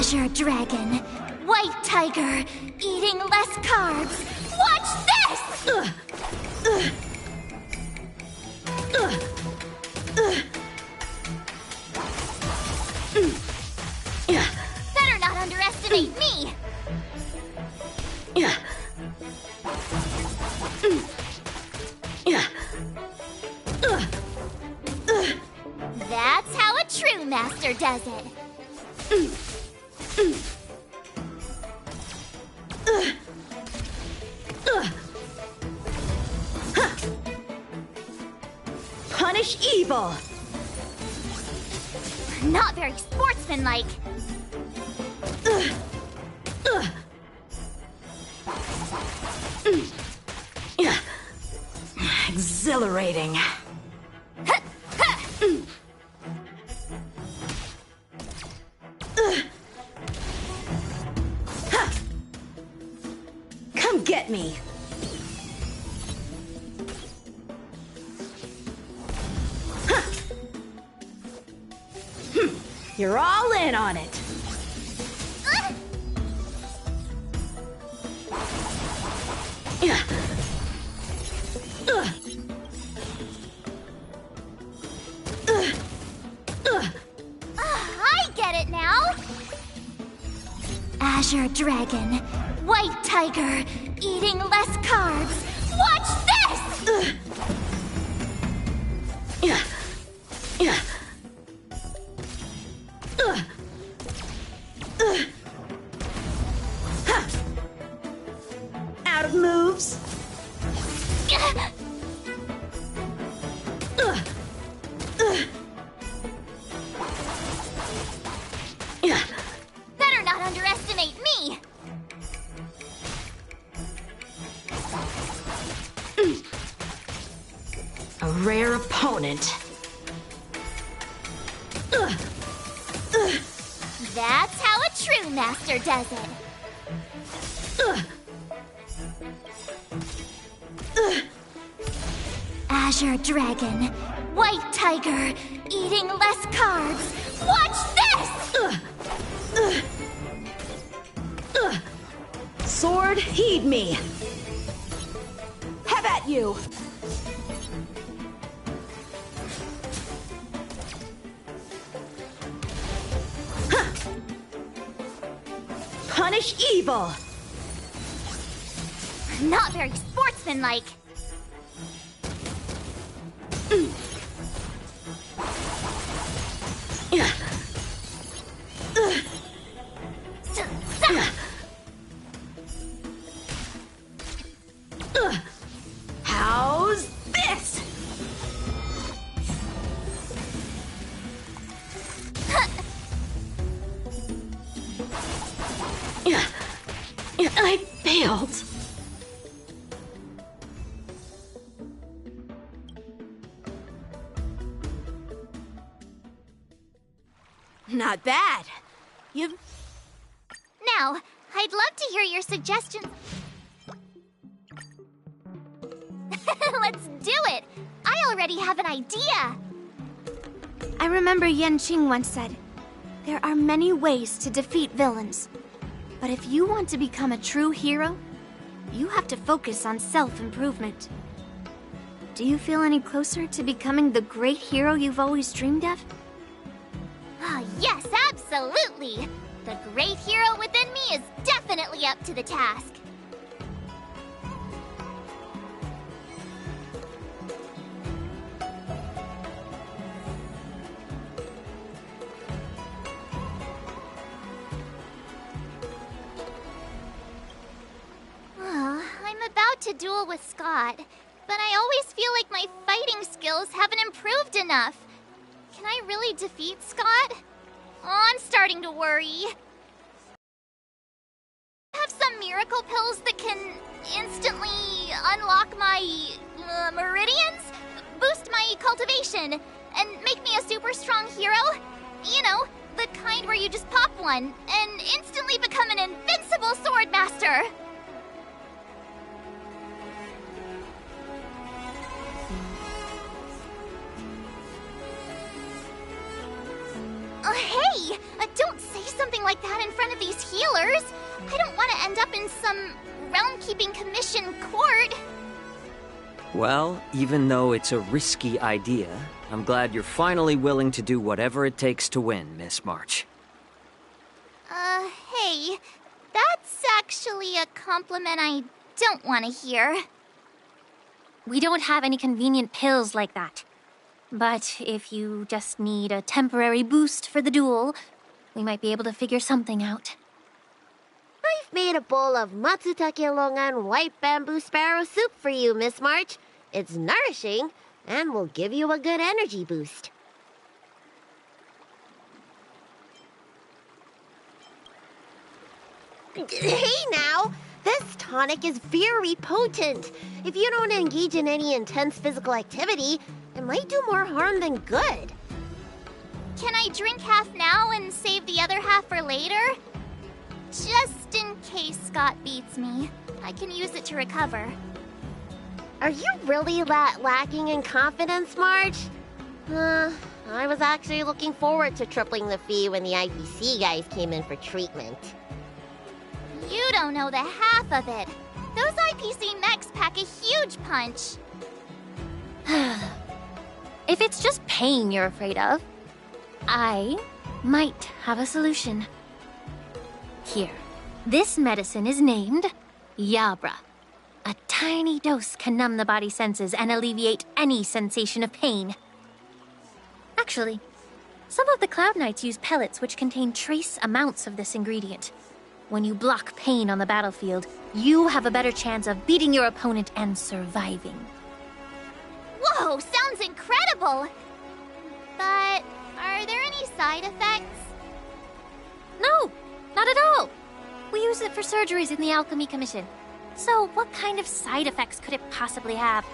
Azure Dragon, White Tiger, eating less carbs. Watch this! Better not underestimate me! That's how a true master does it. Punish evil! Not very sportsmanlike. Exhilarating. Come get me. You're all in on it. I get it now! Azure Dragon, White Tiger, eating less carbs. Watch this! Out of moves. Better not underestimate me! A rare opponent. That's how a true master does it. Azure Dragon, White Tiger, eating less carbs. Watch this! Sword, heed me. Have at you. Punish evil. Not very sportsmanlike. How's this? I failed. Not bad. You... Now, I'd love to hear your suggestions. Let's do it! I already have an idea! I remember Yan Qing once said, there are many ways to defeat villains. But if you want to become a true hero, you have to focus on self-improvement. Do you feel any closer to becoming the great hero you've always dreamed of? Ah, yes, absolutely! The great hero within me is definitely up to the task. I'm about to duel with Scott, but I always feel like my fighting skills haven't improved enough. Can I really defeat Scott? Oh, I'm starting to worry. Have some miracle pills that can instantly unlock my meridians, boost my cultivation, and make me a super strong hero? You know, the kind where you just pop one and instantly become an invincible sword master. Hey! Don't say something like that in front of these healers. I don't want to end up in some realm-keeping commission court. Well, even though it's a risky idea, I'm glad you're finally willing to do whatever it takes to win, Miss March. Hey, that's actually a compliment I don't want to hear. We don't have any convenient pills like that. But if you just need a temporary boost for the duel, we might be able to figure something out. I've made a bowl of matsutake longan white bamboo sparrow soup for you, Miss March. It's nourishing and will give you a good energy boost. Hey now! This tonic is very potent. If you don't engage in any intense physical activity, it might do more harm than good. Can I drink half now and save the other half for later? Just in case Scott beats me, I can use it to recover. Are you really lacking in confidence, Marge? I was actually looking forward to tripling the fee when the IPC guys came in for treatment. You don't know the half of it. Those IPC mechs pack a huge punch. If it's just pain you're afraid of, I might have a solution. Here, this medicine is named Yabra. A tiny dose can numb the body's senses and alleviate any sensation of pain. Actually, some of the Cloud Knights use pellets which contain trace amounts of this ingredient. When you block pain on the battlefield, you have a better chance of beating your opponent and surviving. Whoa, sounds incredible! But are there any side effects? No, not at all. We use it for surgeries in the Alchemy Commission. So what kind of side effects could it possibly have?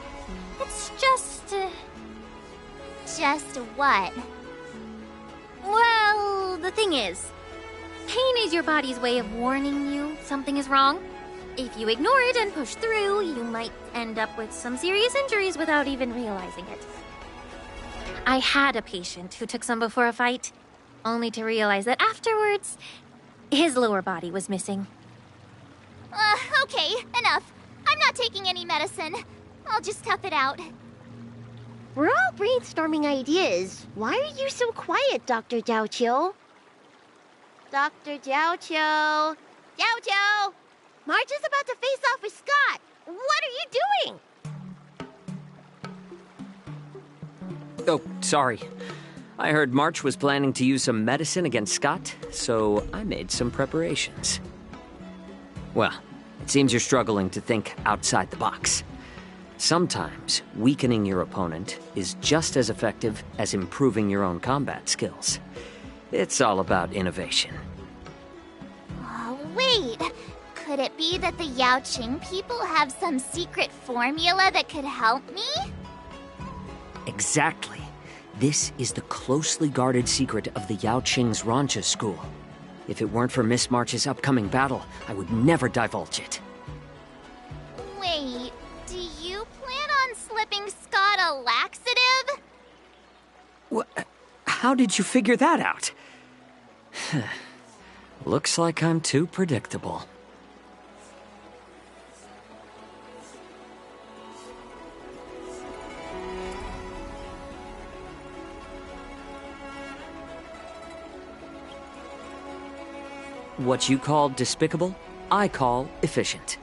It's just... Just what? Well, the thing is, pain is your body's way of warning you something is wrong. If you ignore it and push through, you might end up with some serious injuries without even realizing it. I had a patient who took some before a fight, only to realize that afterwards, his lower body was missing. Okay, enough. I'm not taking any medicine. I'll just tough it out. We're all brainstorming ideas. Why are you so quiet, Dr. Jiaoqiu? Dr. Jiaoqiu! Jiaoqiu! Marge is about to face off with Scott! What are you doing? Oh, sorry. I heard March was planning to use some medicine against Scott, so I made some preparations. Well, it seems you're struggling to think outside the box. Sometimes weakening your opponent is just as effective as improving your own combat skills. It's all about innovation. Wait, could it be that the Yaoqing people have some secret formula that could help me? Exactly. This is the closely guarded secret of the Yaoqing's Rancha school. If it weren't for Miss March's upcoming battle, I would never divulge it. Wait, do you plan on slipping Scott a laxative? How did you figure that out? Looks like I'm too predictable. What you call despicable, I call efficient.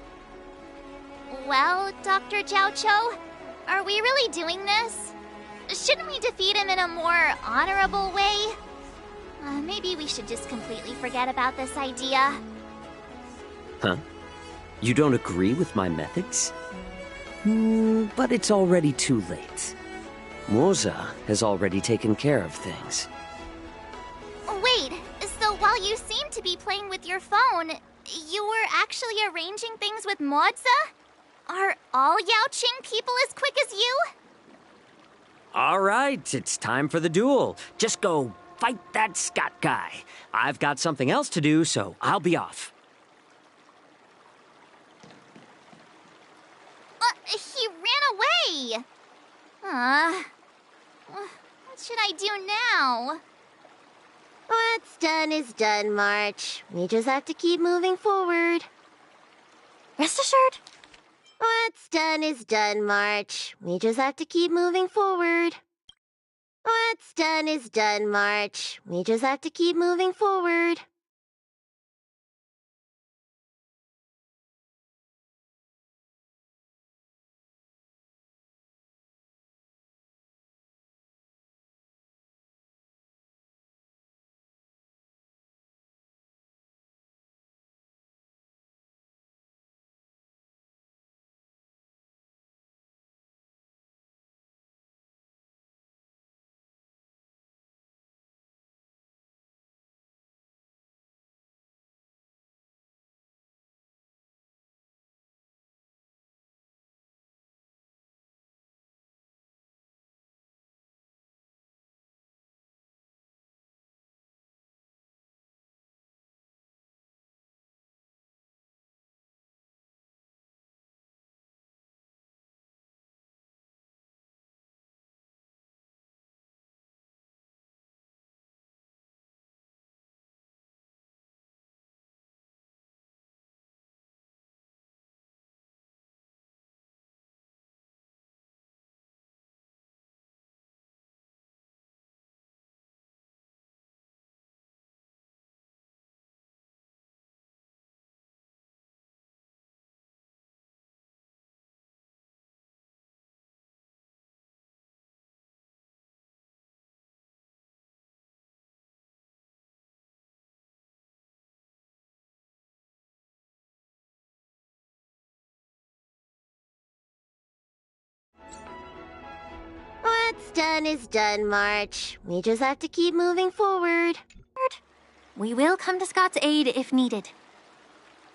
Well, Dr. Jiaoqiu, are we really doing this? Shouldn't we defeat him in a more honorable way? Maybe we should just completely forget about this idea. Huh? You don't agree with my methods? But it's already too late. Moza has already taken care of things. Wait, so while you seem to be playing with your phone, you were actually arranging things with Moza? Are all Yaoqing people as quick as you? All right, it's time for the duel. Just go fight that Scott guy. I've got something else to do, so I'll be off. He ran away! What should I do now? What's done is done, March. We just have to keep moving forward. Rest assured. What's done is done, March. We just have to keep moving forward. What's done is done, March. We just have to keep moving forward. What's done is done, March. We just have to keep moving forward. We will come to Scott's aid if needed.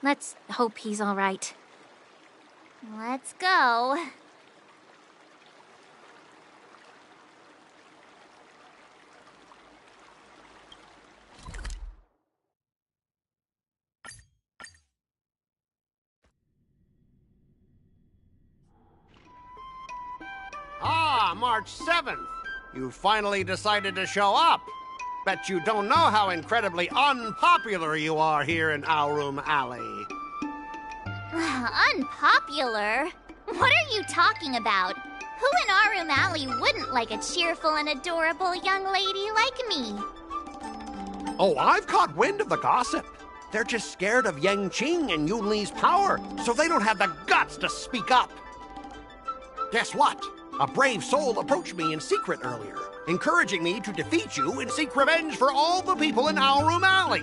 Let's hope he's all right. Let's go. Ah, March 7th. You finally decided to show up. Bet you don't know how incredibly unpopular you are here in Aurum Alley. Unpopular? What are you talking about? Who in Aurum Alley wouldn't like a cheerful and adorable young lady like me? Oh, I've caught wind of the gossip. They're just scared of Yang Qing and Yun Li's power, so they don't have the guts to speak up. Guess what? A brave soul approached me in secret earlier, encouraging me to defeat you and seek revenge for all the people in Aurum Alley.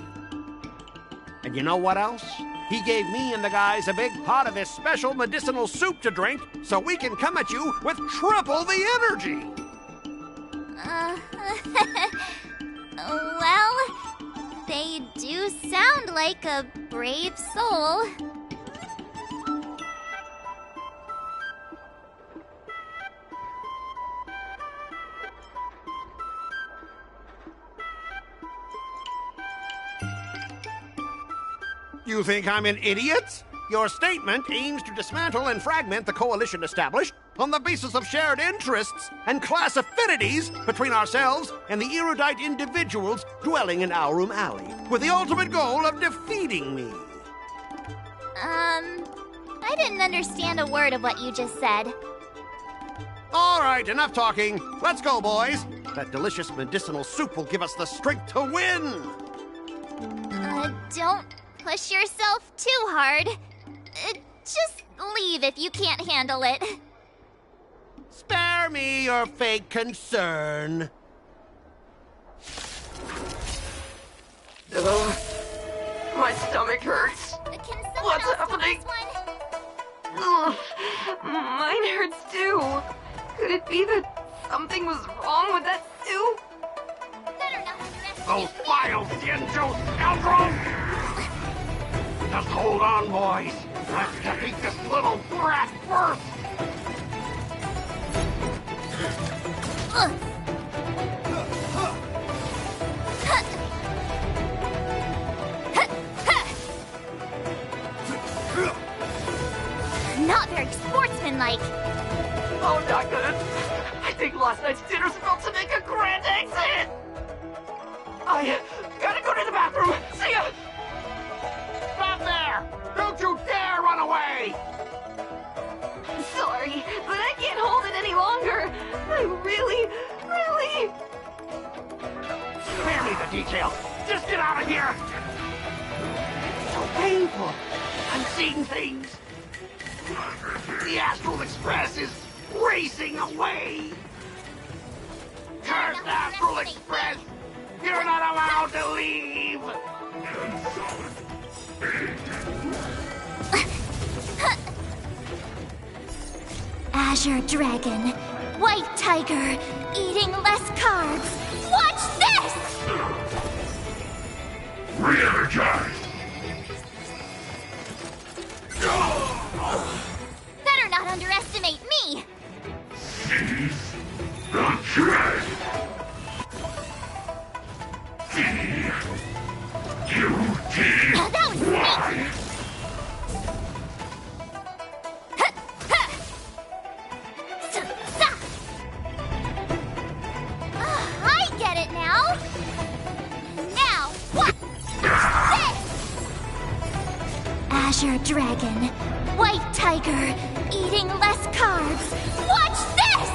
And you know what else? He gave me and the guys a big pot of his special medicinal soup to drink so we can come at you with triple the energy. Well, they do sound like a brave soul. You think I'm an idiot? Your statement aims to dismantle and fragment the coalition established on the basis of shared interests and class affinities between ourselves and the erudite individuals dwelling in Aurum Alley, with the ultimate goal of defeating me. I didn't understand a word of what you just said. All right, enough talking. Let's go, boys. That delicious medicinal soup will give us the strength to win. Don't push yourself too hard. Just leave if you can't handle it. Spare me your fake concern. My stomach hurts. What's happening? Ugh, mine hurts too. Could it be that something was wrong with that soup? Those vile Dianzhou scoundrels! Just hold on, boys. Let's defeat this little brat first. Not very sportsmanlike. Oh, not good. I think last night's dinner's about to make a grand exit. Gotta go to the bathroom! See ya! Stop there! Don't you dare run away! Sorry, but I can't hold it any longer. I really... Spare me the details! Just get out of here! It's so painful! I'm seeing things! The Astral Express is racing away! Curse the Astral Express! You're not allowed to leave! Azure Dragon, White Tiger, eating less carbs. Watch this! Re-energize! Better not underestimate me! Seize the dread! That was sneaky! I get it now! Now, what? This! Azure Dragon, White Tiger, eating less carbs. Watch this!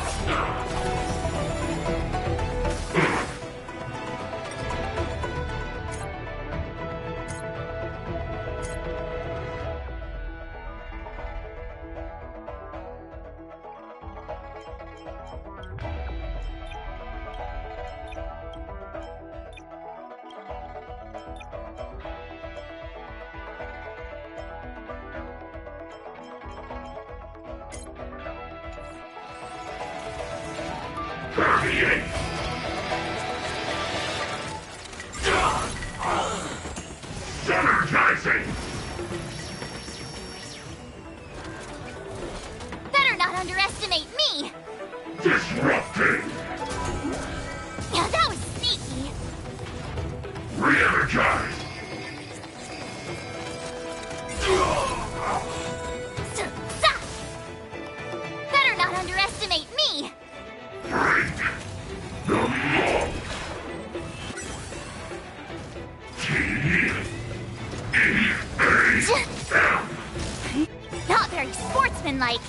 Energizing! Better not underestimate me! Disrupting! Yeah, that was sneaky! Re-energize! Better not underestimate me! Break the mold! Not very sportsmanlike.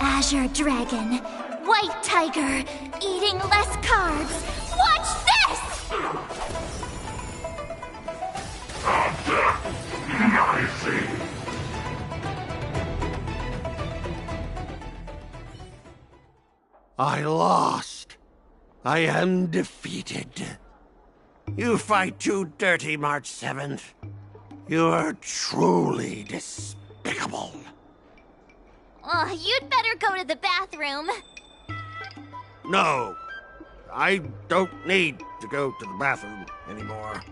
Azure Dragon, White Tiger, eating less carbs. Watch this! I lost. I am defeated. You fight too dirty, March 7th. You are truly despicable. You'd better go to the bathroom. No, I don't need to go to the bathroom anymore.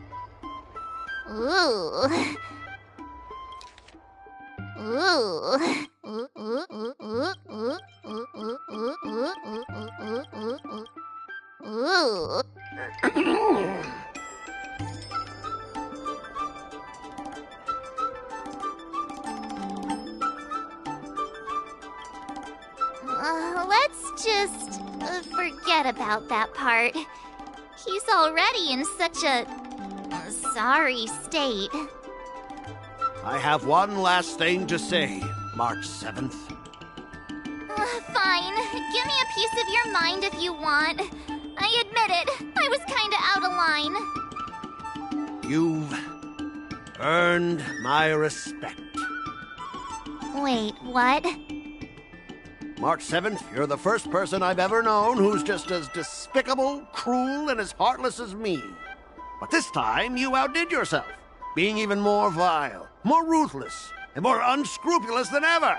Ooh. Let's just forget about that part. He's already in such a sorry state. I have one last thing to say, March 7th. Fine. Give me a piece of your mind if you want. I admit it. I was kinda out of line. You've earned my respect. Wait, what? March 7th, you're the first person I've ever known who's just as despicable, cruel, and as heartless as me. But this time, you outdid yourself, being even more vile, more ruthless, and more unscrupulous than ever.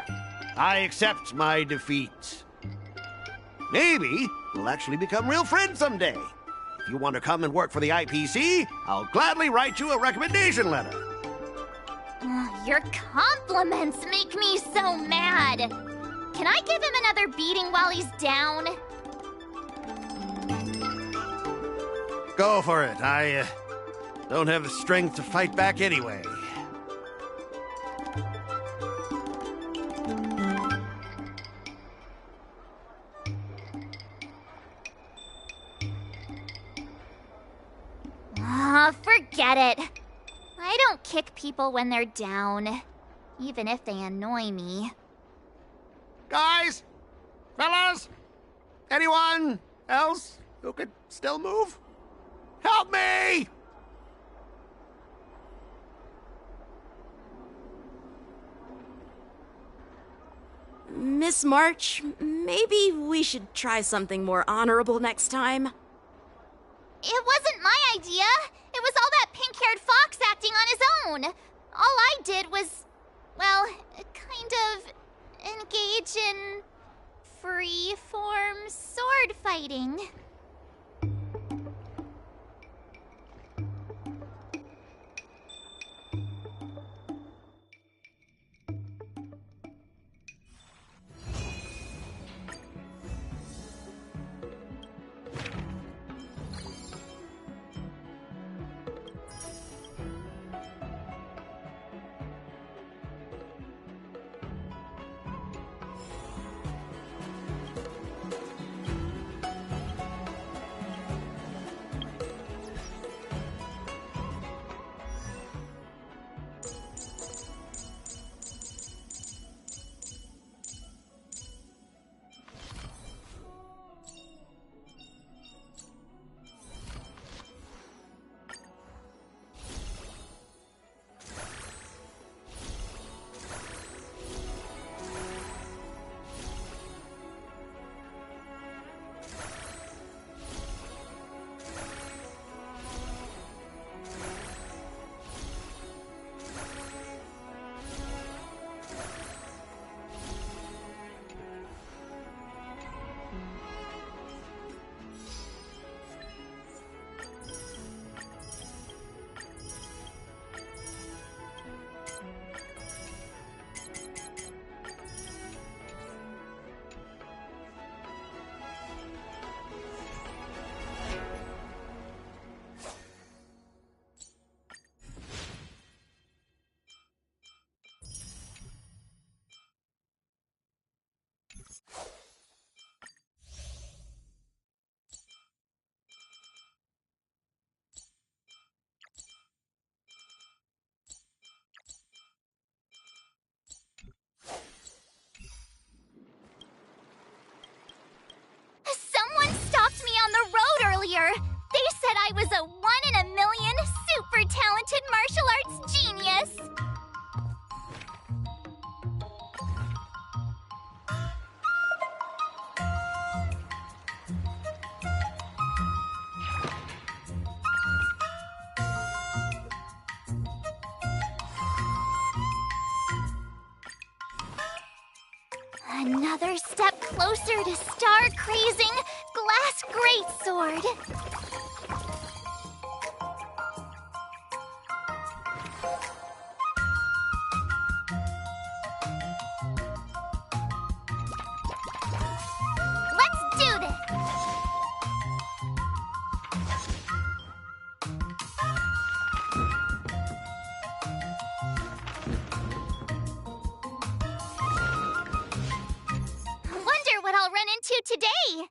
I accept my defeat. Maybe we'll actually become real friends someday. If you want to come and work for the IPC, I'll gladly write you a recommendation letter. Your compliments make me so mad. Can I give him another beating while he's down? Go for it. I don't have the strength to fight back anyway. Forget it. I don't kick people when they're down, even if they annoy me. Guys? Fellas? Anyone else who could still move? Help me! Miss March, maybe we should try something more honorable next time. It wasn't my idea. It was all that pink-haired fox acting on his own. All I did was, well, kind of engage in free-form sword fighting. Someone stopped me on the road earlier. They said I was a 1-in-a-million super talented martial arts genius. Another step closer to star-crazing glass greatsword. Let's do this! Wonder what I'll run into today!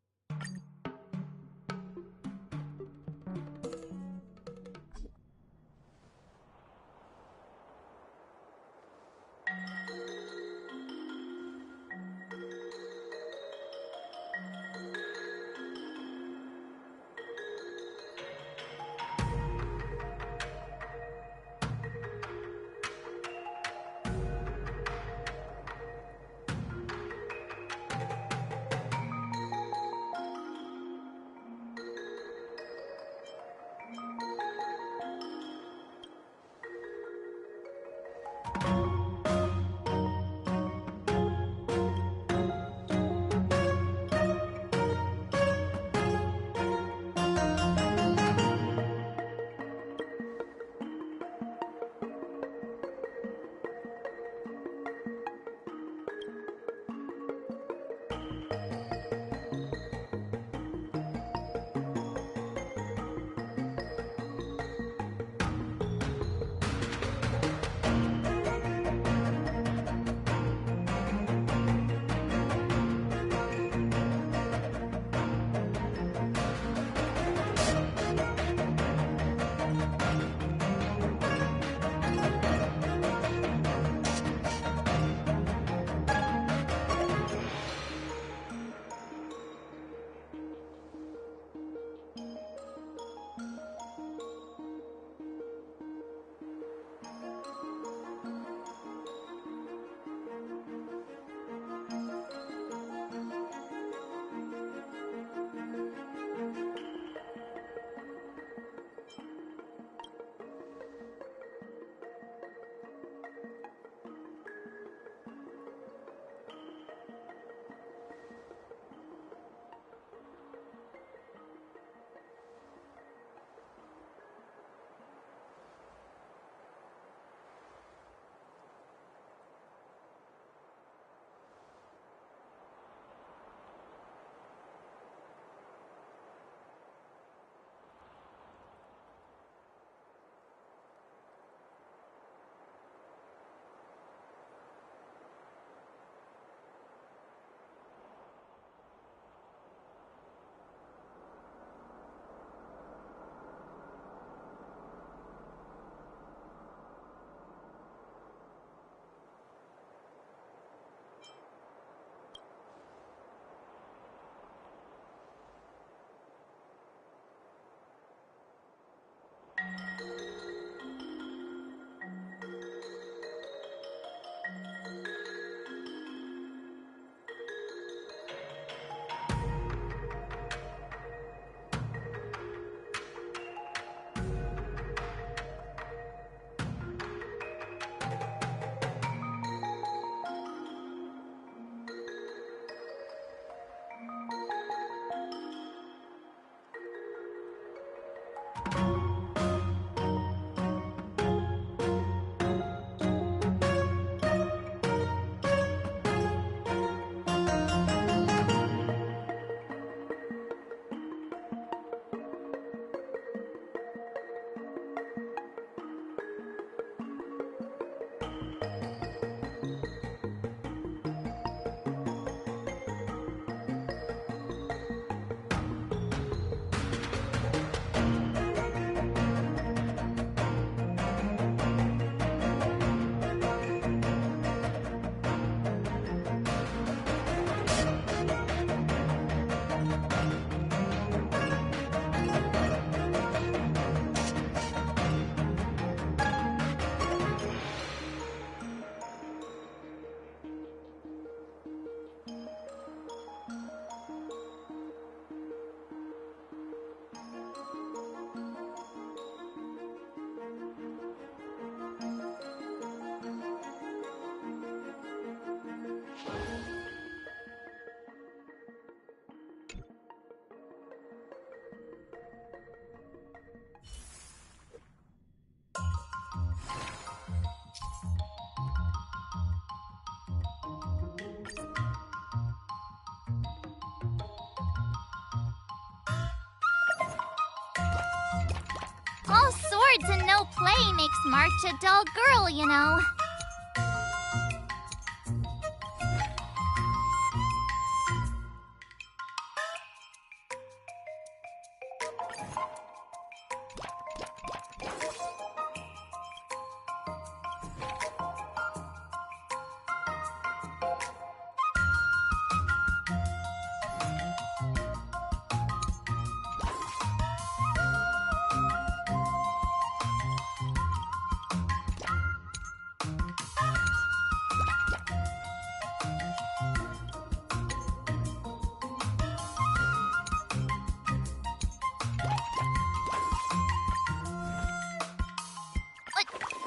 swords and no play makes March a dull girl, you know.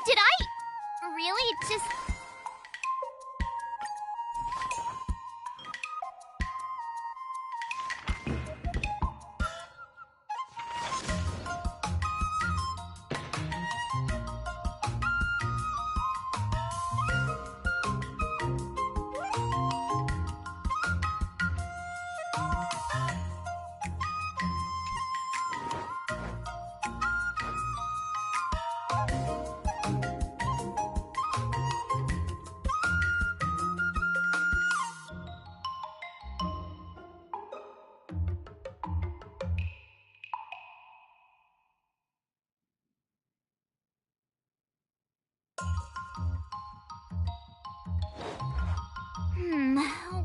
Did I really just...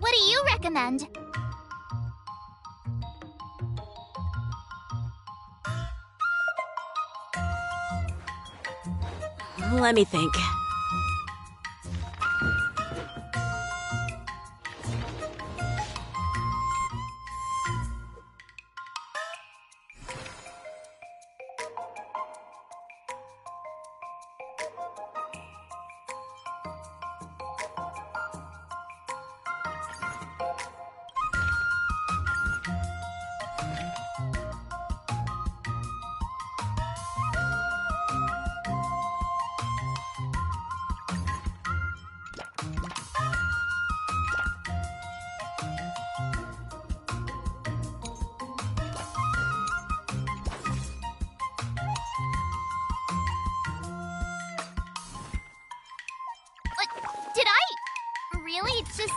What do you recommend? Let me think. Did I really just...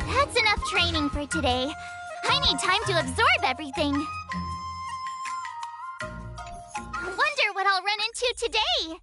That's enough training for today. I need time to absorb everything. Wonder what I'll run into today.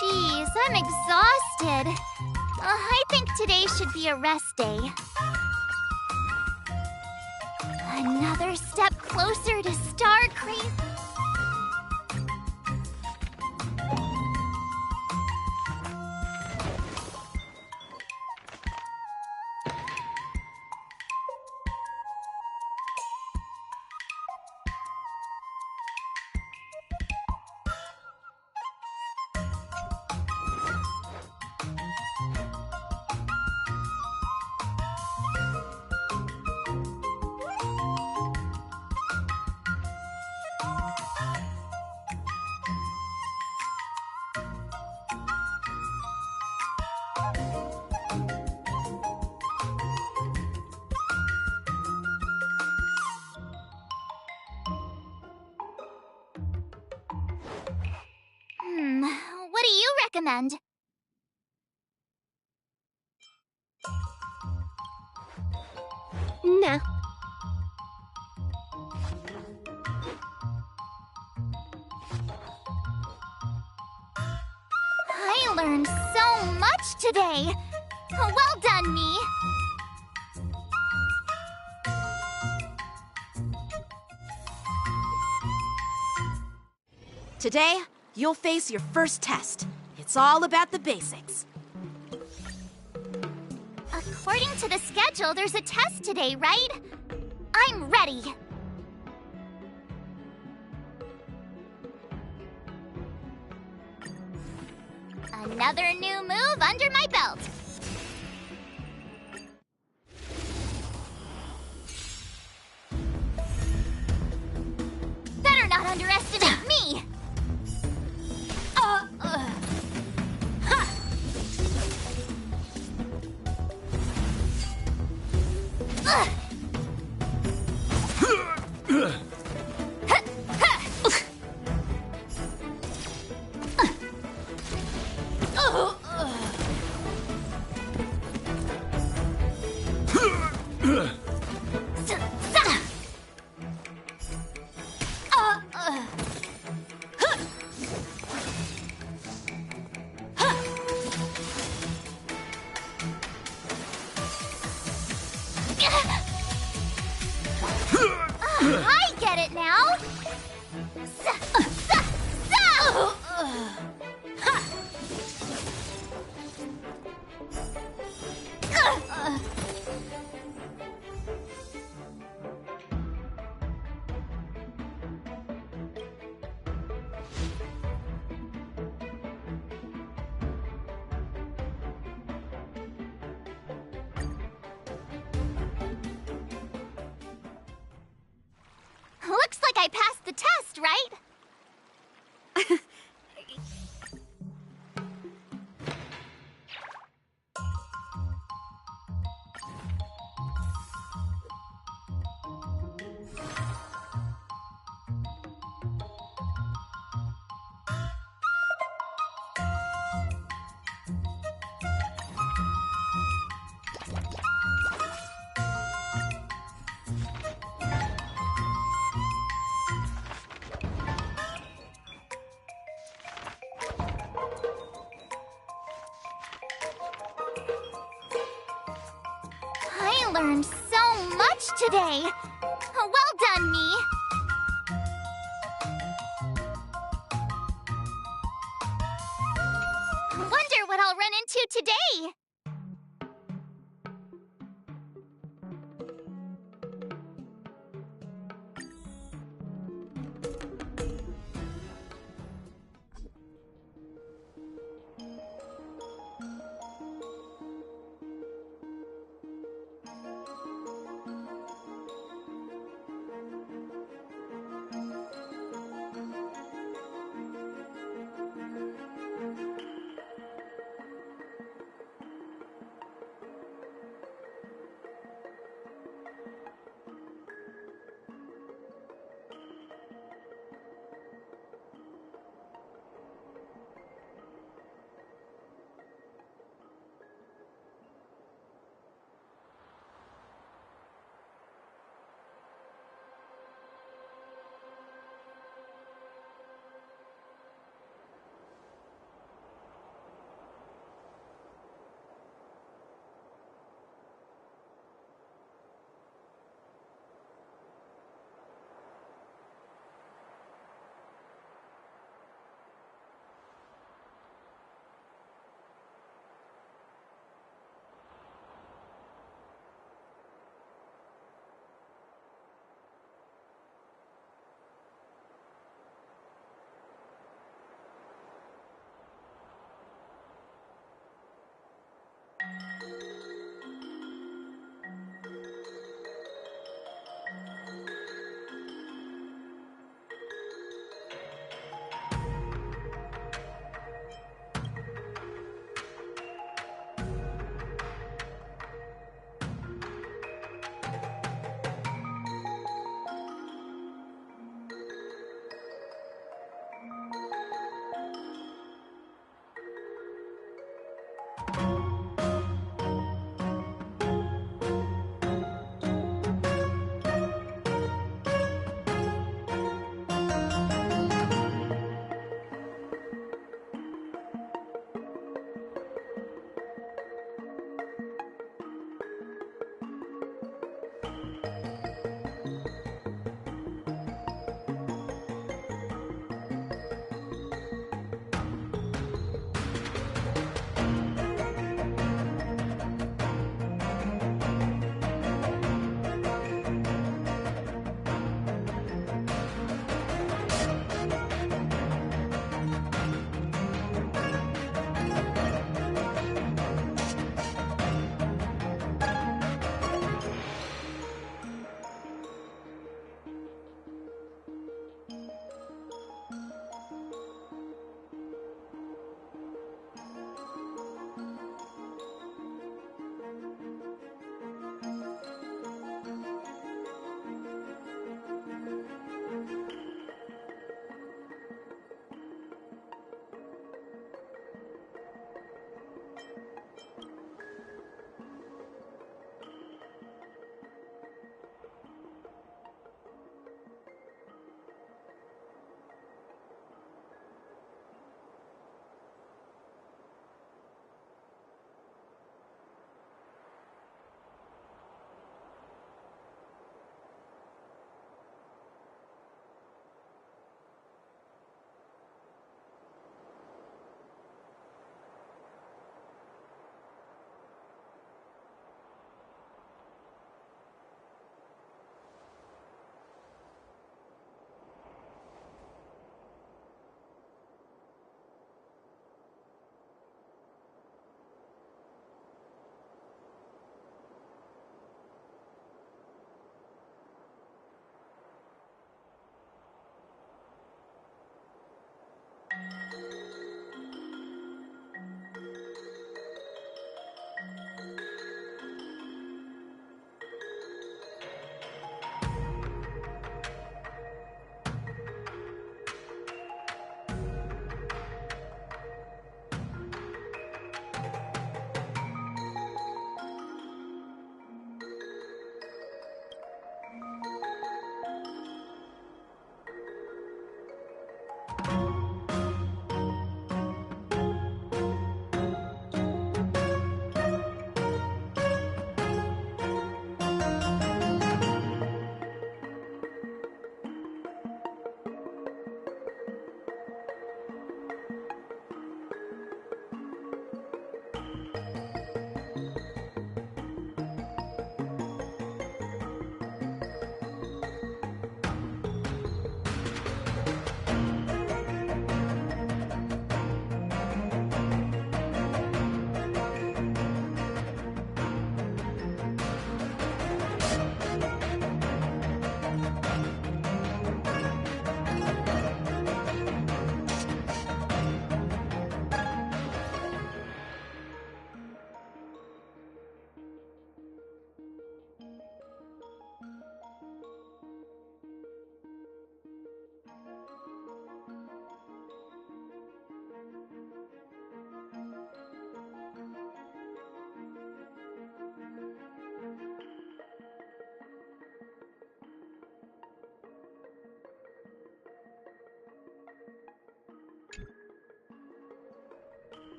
Jeez, I'm exhausted. I think today should be a rest day. Another step closer to Star Crazy. What do you recommend? Nah. I learned so much today. Well done, me. Today, you'll face your first test. It's all about the basics. According to the schedule, there's a test today, right? I'm ready. Another new move under my belt. Better not underestimate me. I get it now. Looks like I passed the test, right? I learned so much today. Well done, me. Wonder what I'll run into today.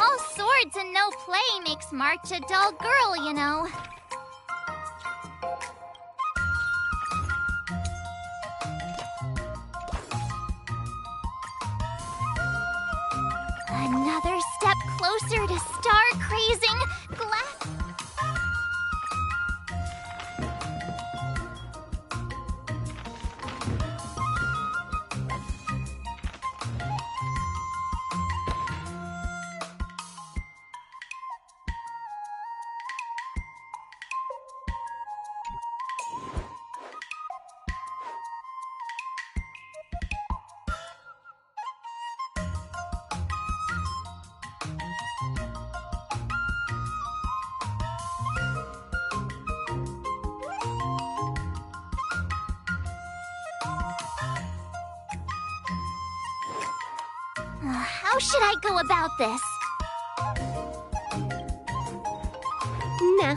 All swords and no play makes March a dull girl, you know. Another step closer to star-crazing glass... How should I go about this? Nah.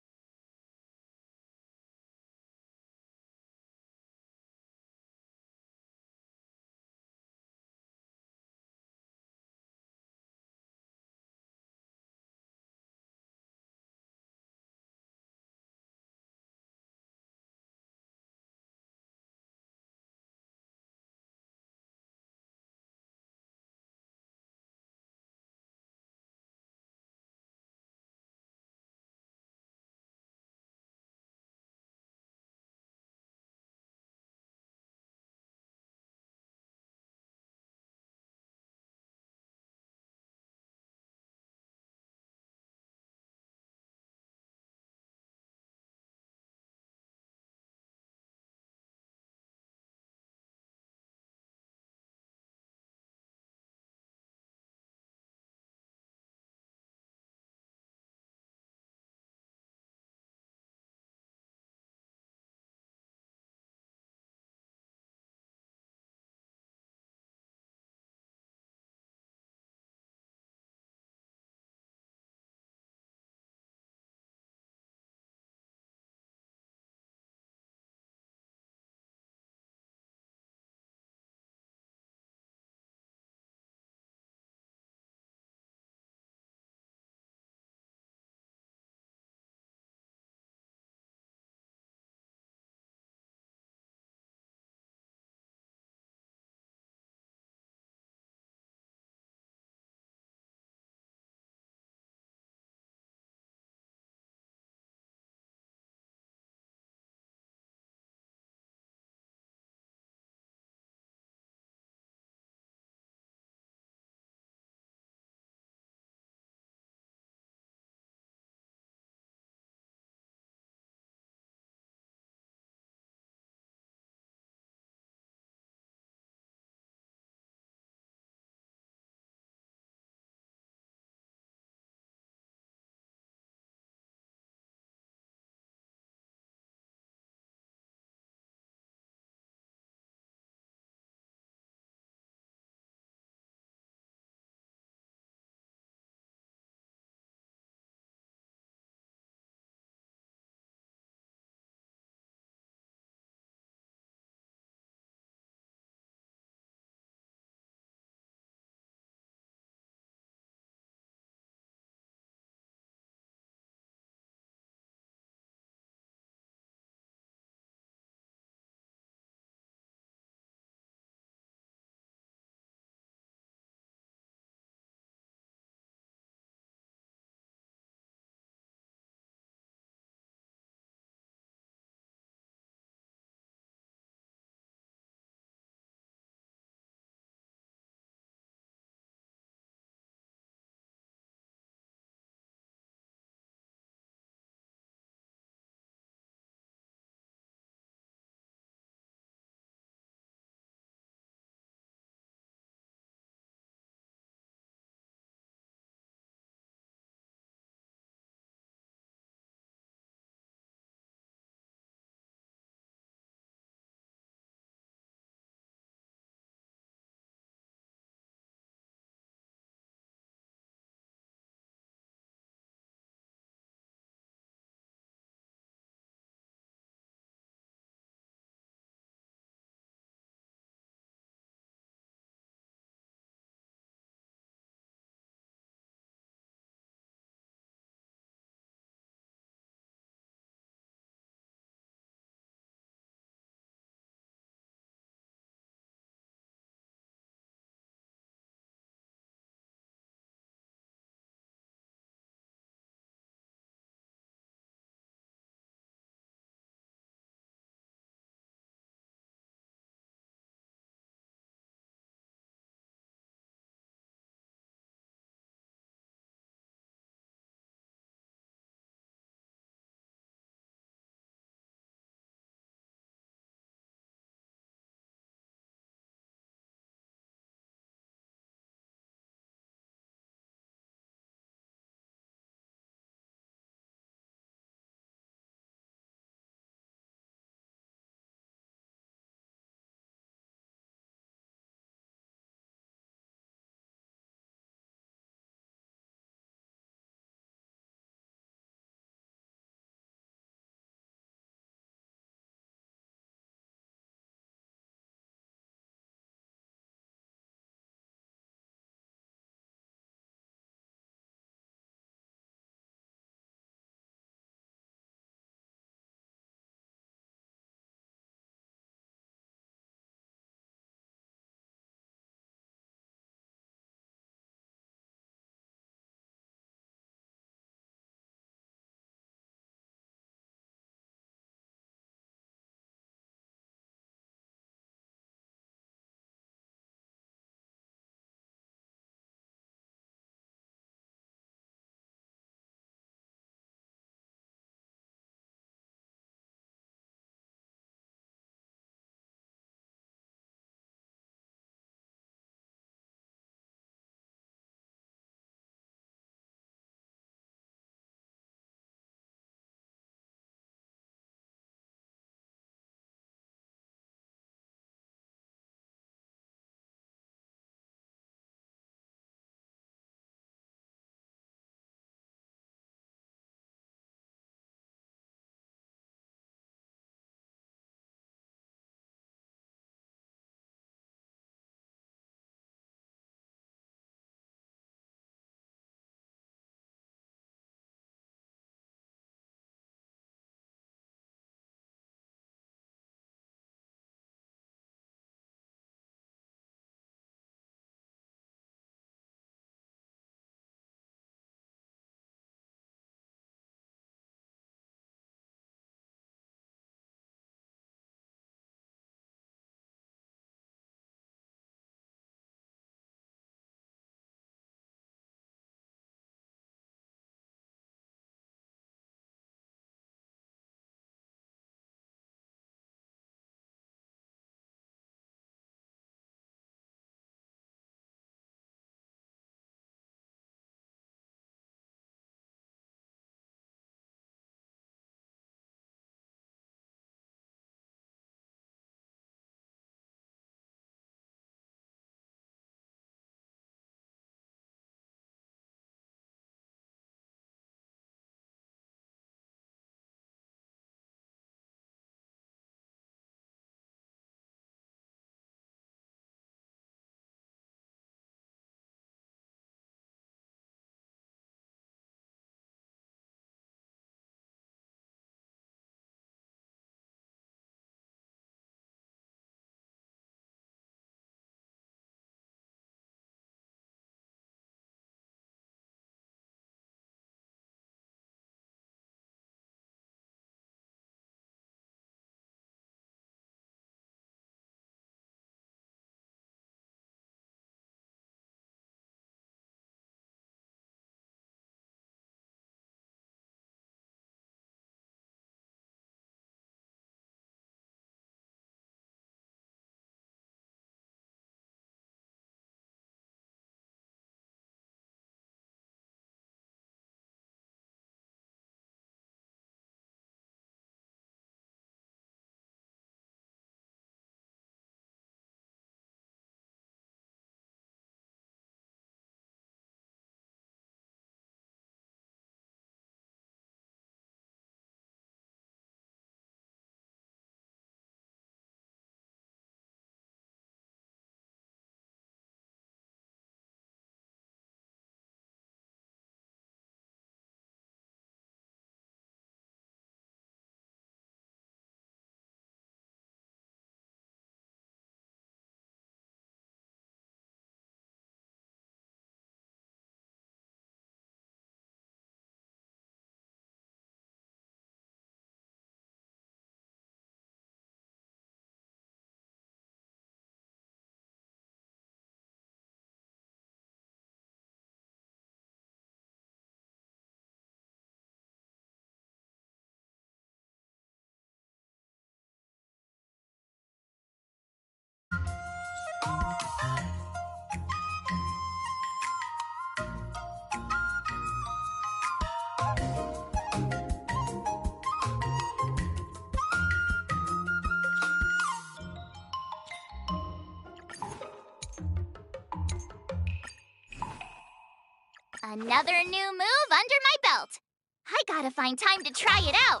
Another new move under my belt. I gotta find time to try it out.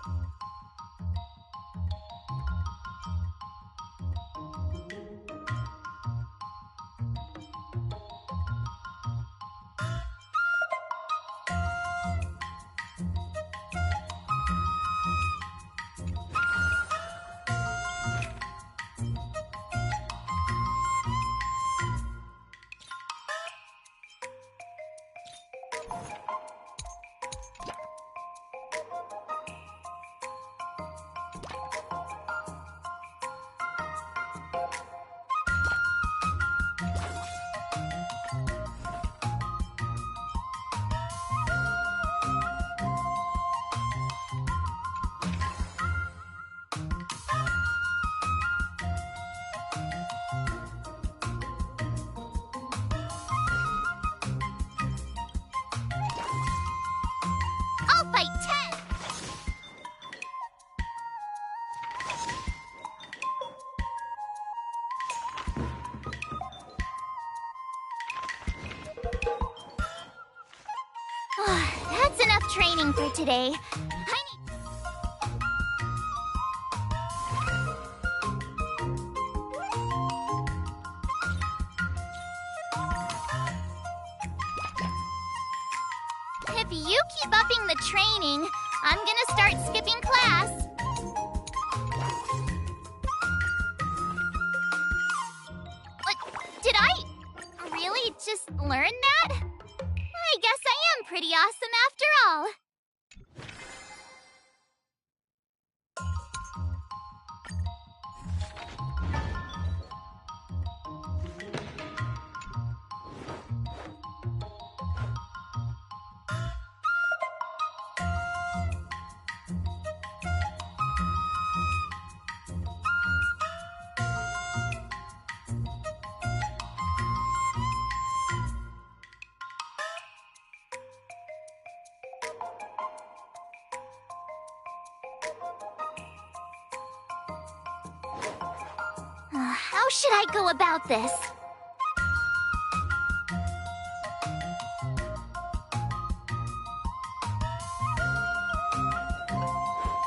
I'll fight 10! That's enough training for today. If you keep upping the training, I'm gonna start skipping class. What? Did I really just learn that? I guess I am pretty awesome after all. How should I go about this?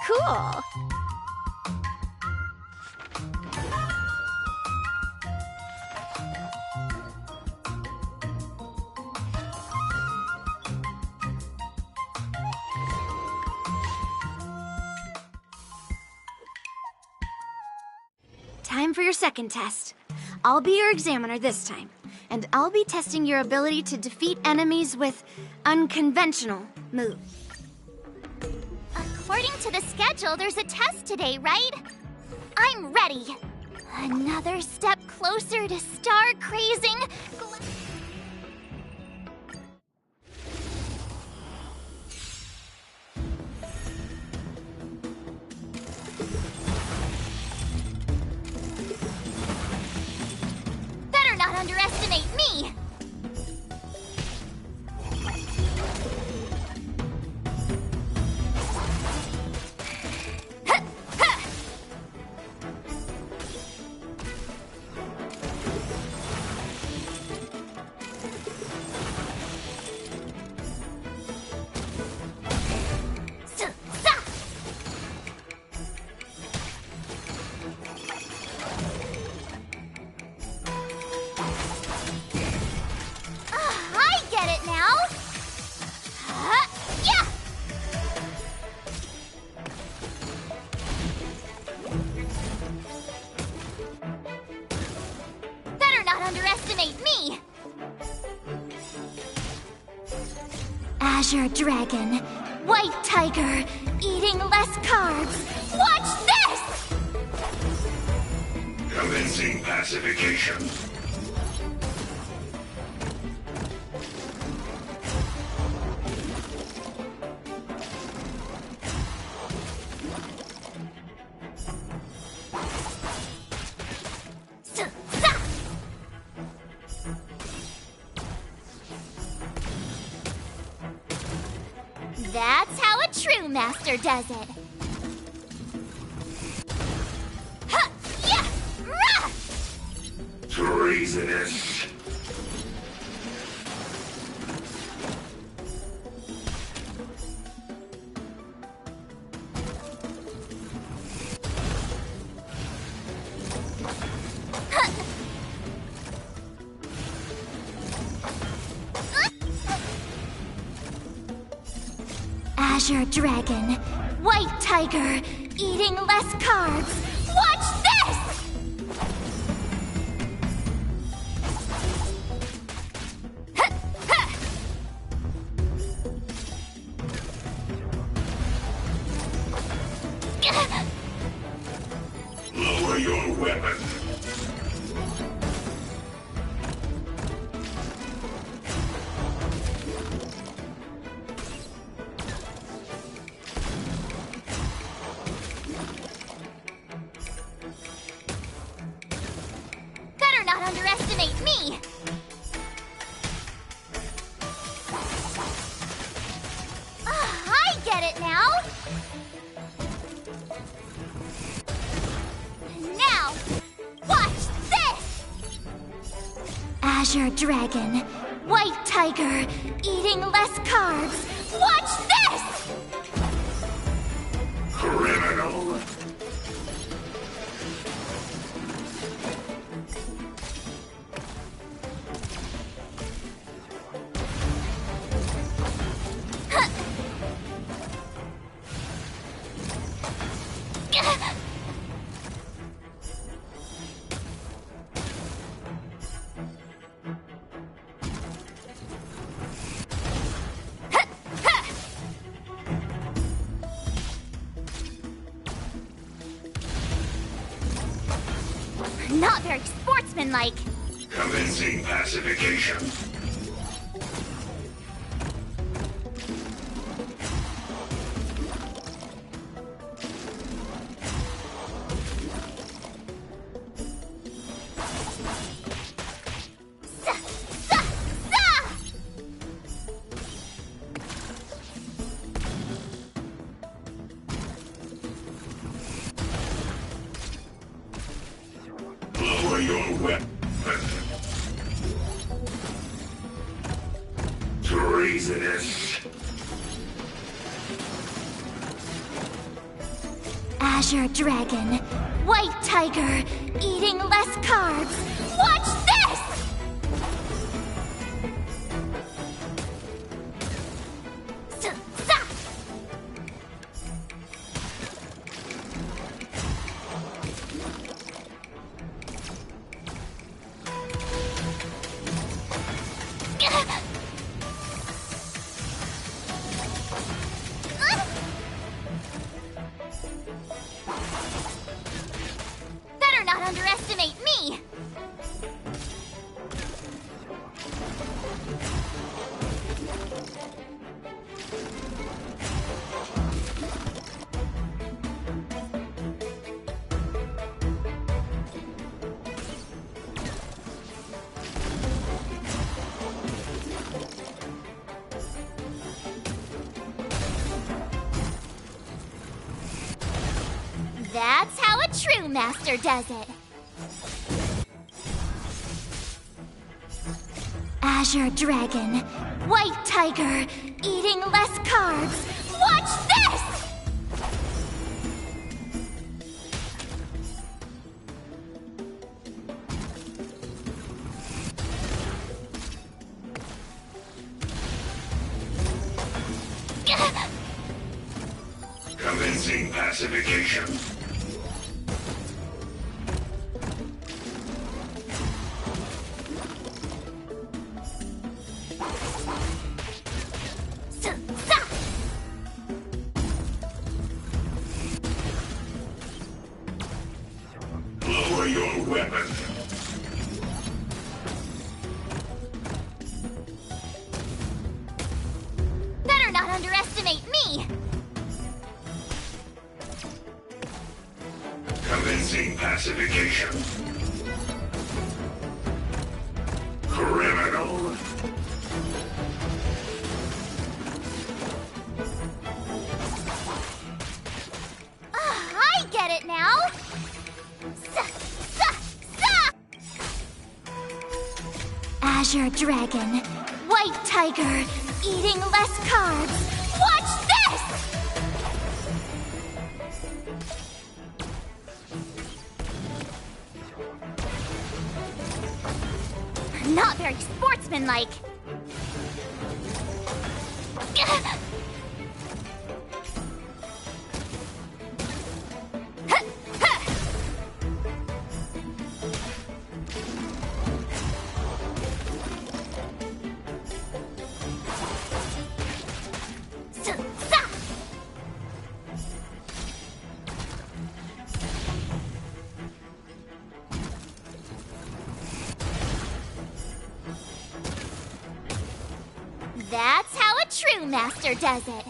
Cool. Time for your second test. I'll be your examiner this time, and I'll be testing your ability to defeat enemies with unconventional moves. According to the schedule, there's a test today, right? I'm ready. Another step closer to star-crazing... Better not underestimate me! I get it now! Yeah! Better not underestimate me! Azure Dragon, White Tiger, eating less carbs. Watch this! Commencing pacification. That's how a true master does it. Huh, yeah, rah! Treasonous. Azure Dragon, White Tiger, eating less carbs. Watch this! Lower your weapon. Better not underestimate me! I get it now! Now, watch this! Azure Dragon, White Tiger, eating less carbs. Watch this! Criminal. Not very sportsmanlike. Commencing pacification. Lower your weapon. Treasonous. Azure Dragon, White Tiger, eating less carbs. Watch this! Better not underestimate me! That's how a true master does it. Azure Dragon, White Tiger, eating less carbs. Watch this! Commencing pacification. Lower your weapon. Better not underestimate me! Commencing pacification. Criminal. I get it now! Azure Dragon, White Tiger, eating less carbs. Watch this! Not very sportsmanlike. master does it.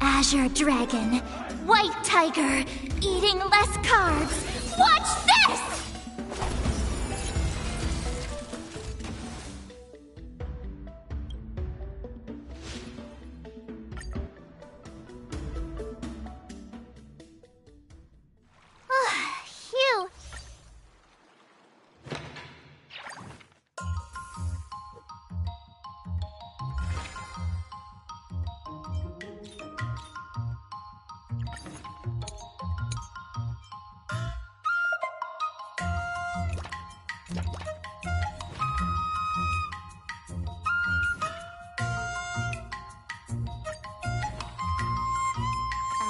Azure Dragon, White Tiger, eating less carbs. Watch this! Phew.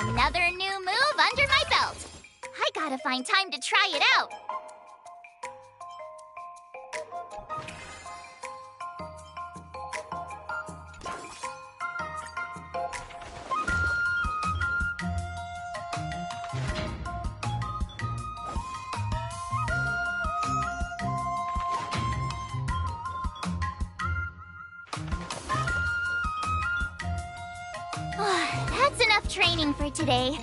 Another new move under my belt. I gotta find time to try it out. That's enough training for today.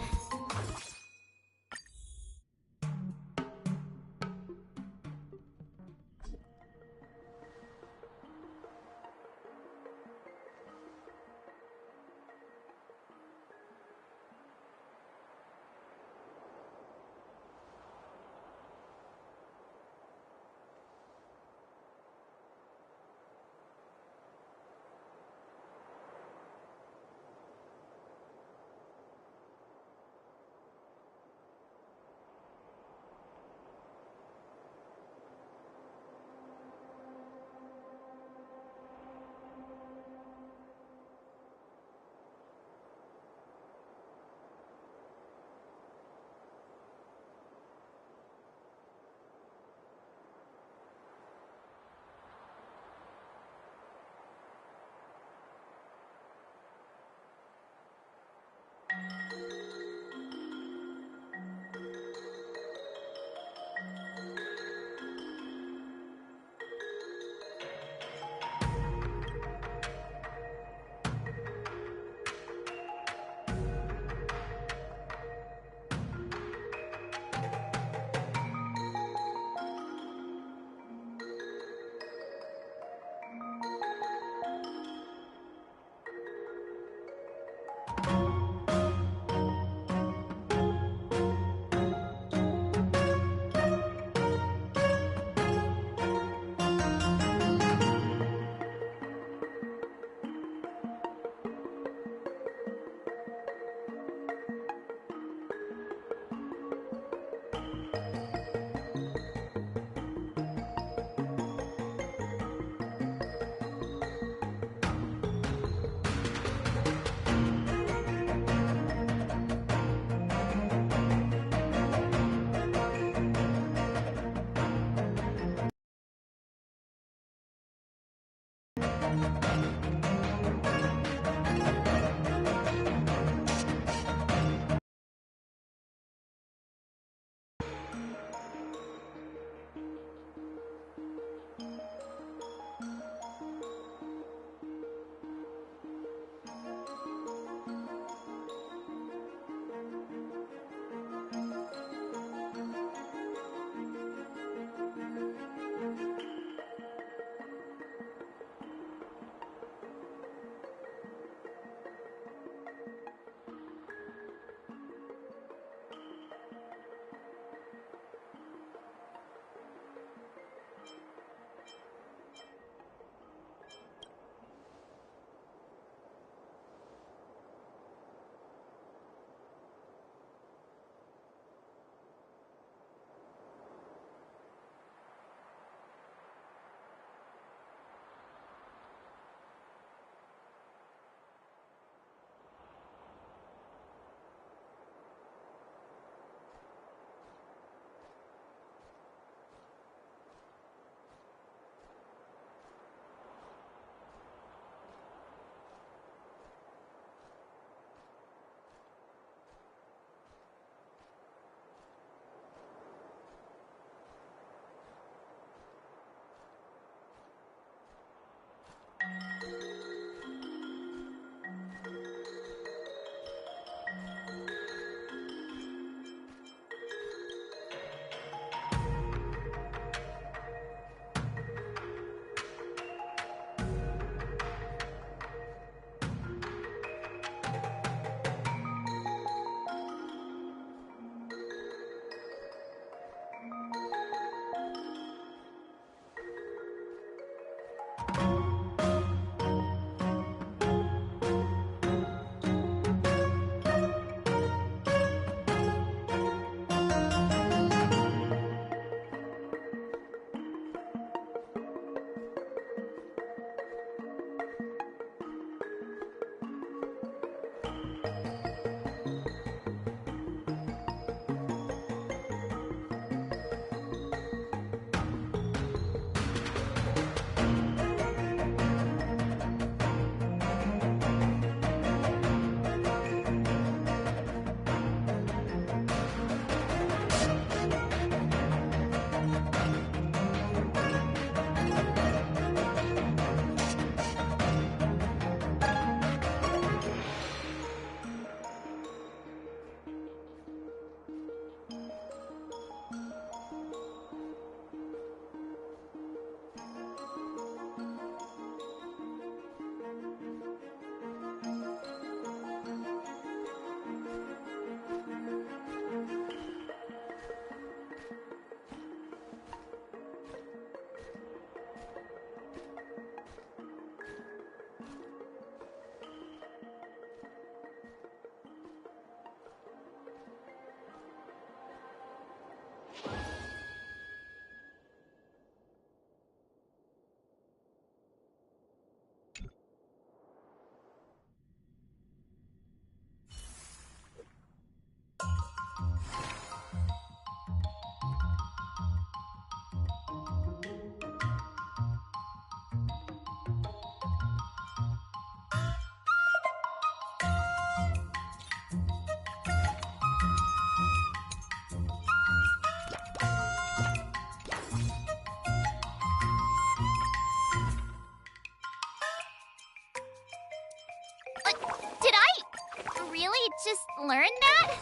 just learn that?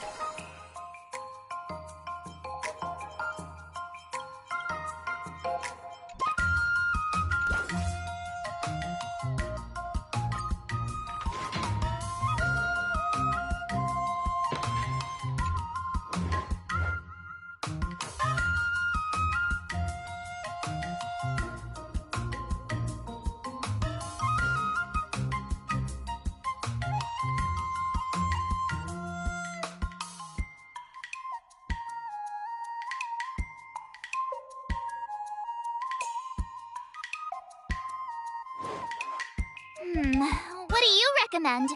What do you recommend?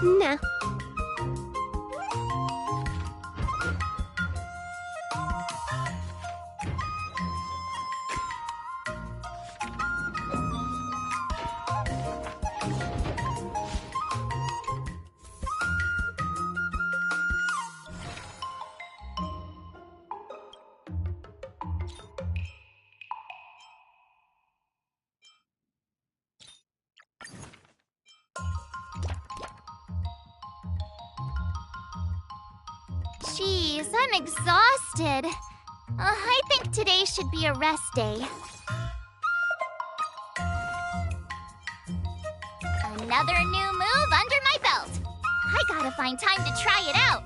Nah. Jeez, I'm exhausted. I think today should be a rest day. Another new move under my belt. I gotta find time to try it out.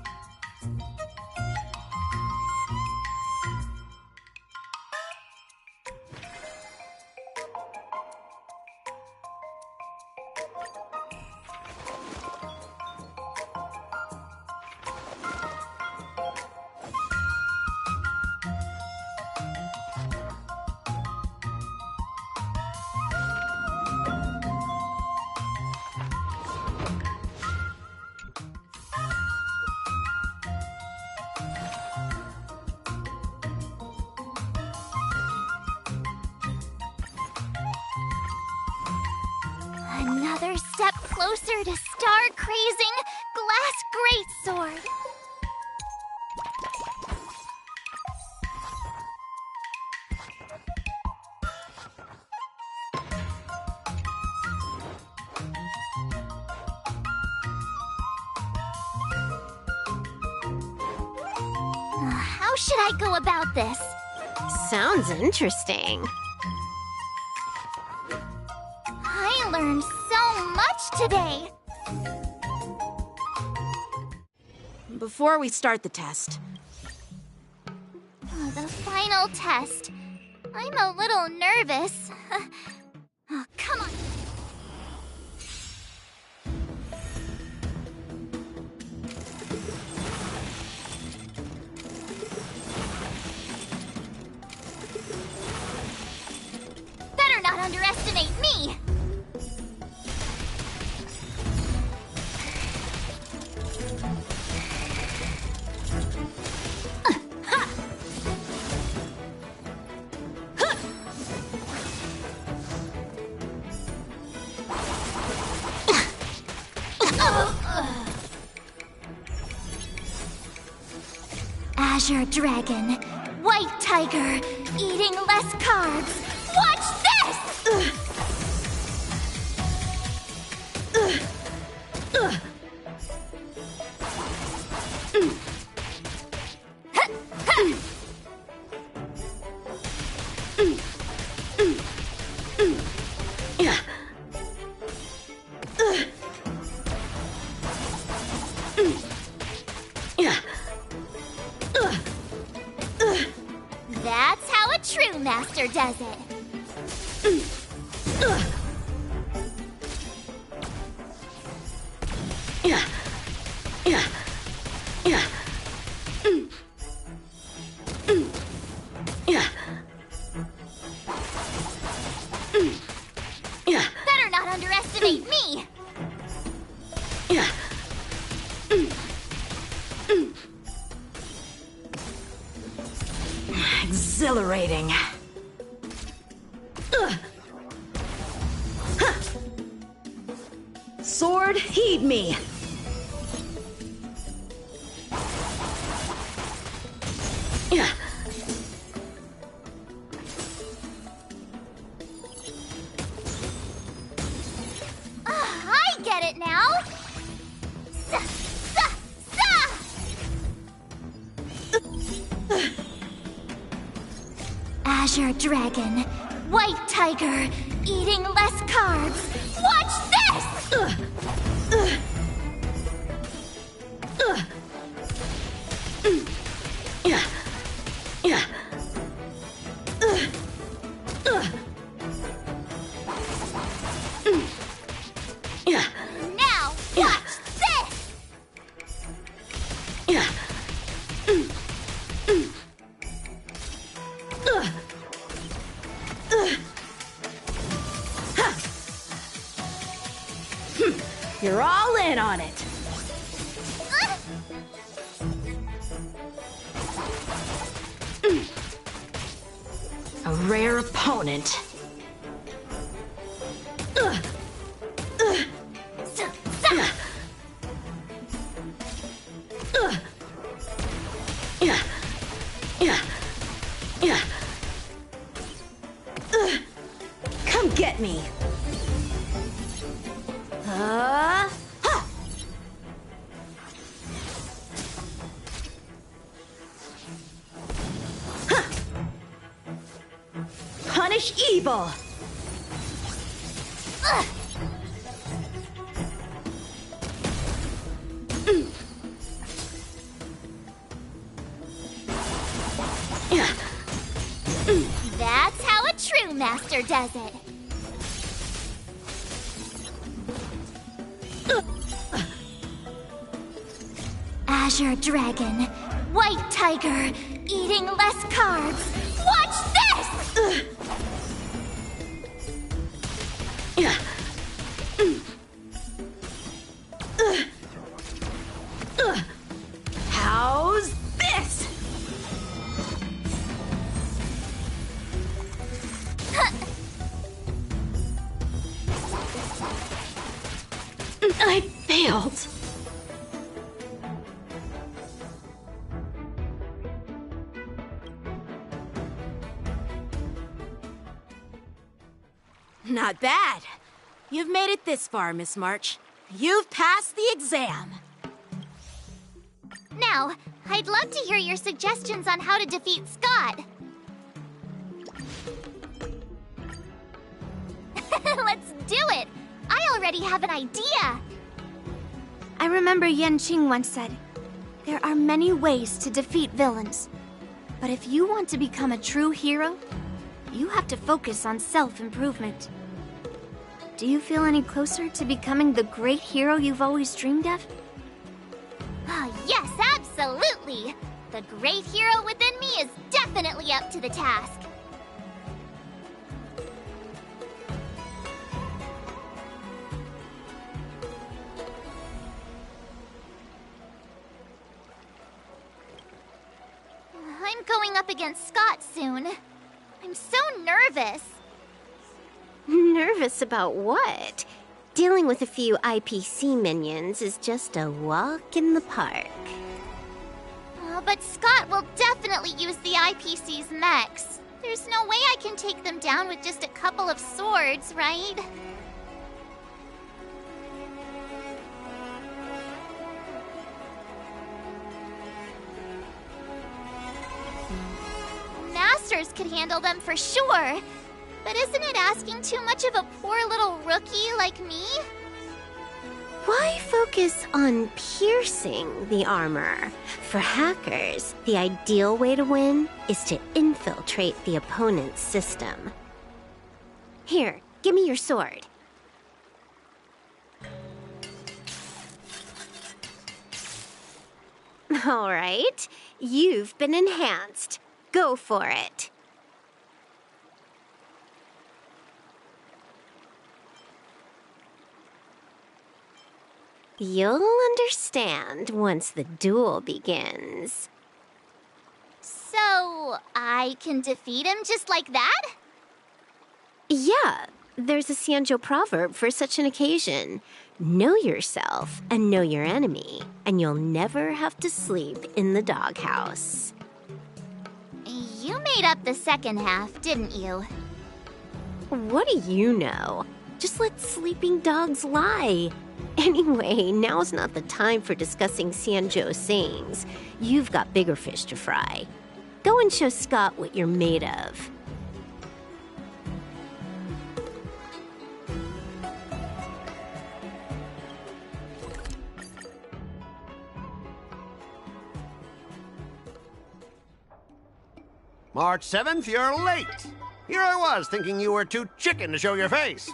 Another step closer to star-crazing glass greatsword. How should I go about this? Sounds interesting. I learned so much today. Before we start the test, The final test. I'm a little nervous. Oh, come on. Better not underestimate me. Azure Dragon, White Tiger, eating less carbs. Watch this! That's how a true master does it. Better not underestimate me. exhilarating. Sword, heed me. Azure Dragon, White Tiger, eating less carbs. Watch this! Now, watch this! You're all in on it. A rare opponent. Come get me. Punish evil. That's how a true master does it. Azure Dragon, White Tiger, eating less carbs. Watch this! How's this? I failed. Not bad. You've made it this far, Miss March. You've passed the exam. Now, I'd love to hear your suggestions on how to defeat Scott. Let's do it! I already have an idea! I remember Yen Qing once said, there are many ways to defeat villains. But if you want to become a true hero, you have to focus on self-improvement. Do you feel any closer to becoming the great hero you've always dreamed of? Yes, absolutely! The great hero within me is definitely up to the task. I'm going up against Scott soon. I'm so nervous. Nervous about what? Dealing with a few IPC minions is just a walk in the park. But Scott will definitely use the IPC's mechs. There's no way I can take them down with just a couple of swords, right? Masters could handle them for sure. But isn't it asking too much of a poor little rookie like me? Why focus on piercing the armor? For hackers, the ideal way to win is to infiltrate the opponent's system. Here, give me your sword. All right, you've been enhanced. Go for it. You'll understand once the duel begins. So, I can defeat him just like that? Yeah, there's a Xianzhou proverb for such an occasion. Know yourself and know your enemy, and you'll never have to sleep in the doghouse. You made up the second half, didn't you? What do you know? Just let sleeping dogs lie. Anyway, now's not the time for discussing Xianzhou sayings. You've got bigger fish to fry. Go and show Scott what you're made of. March 7th, you're late. Here I was, thinking you were too chicken to show your face.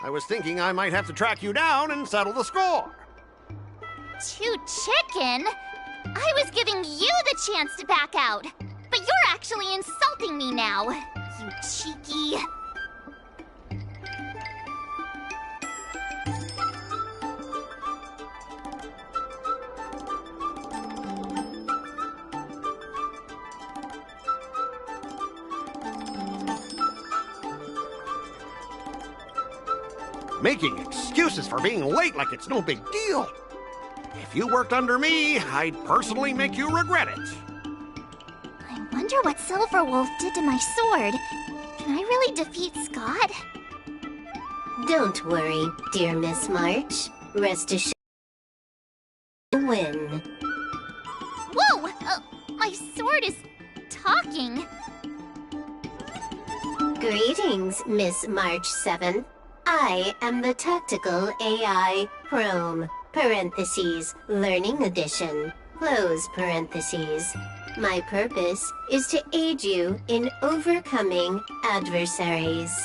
I was thinking I might have to track you down and settle the score. Too chicken? I was giving you the chance to back out. But you're actually insulting me now, you cheeky... Making excuses for being late like it's no big deal. If you worked under me, I'd personally make you regret it. I wonder what Silverwolf did to my sword. Can I really defeat Scott? Don't worry, dear Miss March. Rest assured you'll win. Whoa! My sword is talking. Greetings, Miss March 7th. I am the Tactical AI Chrome, parentheses, Learning Edition, close parentheses. My purpose is to aid you in overcoming adversaries.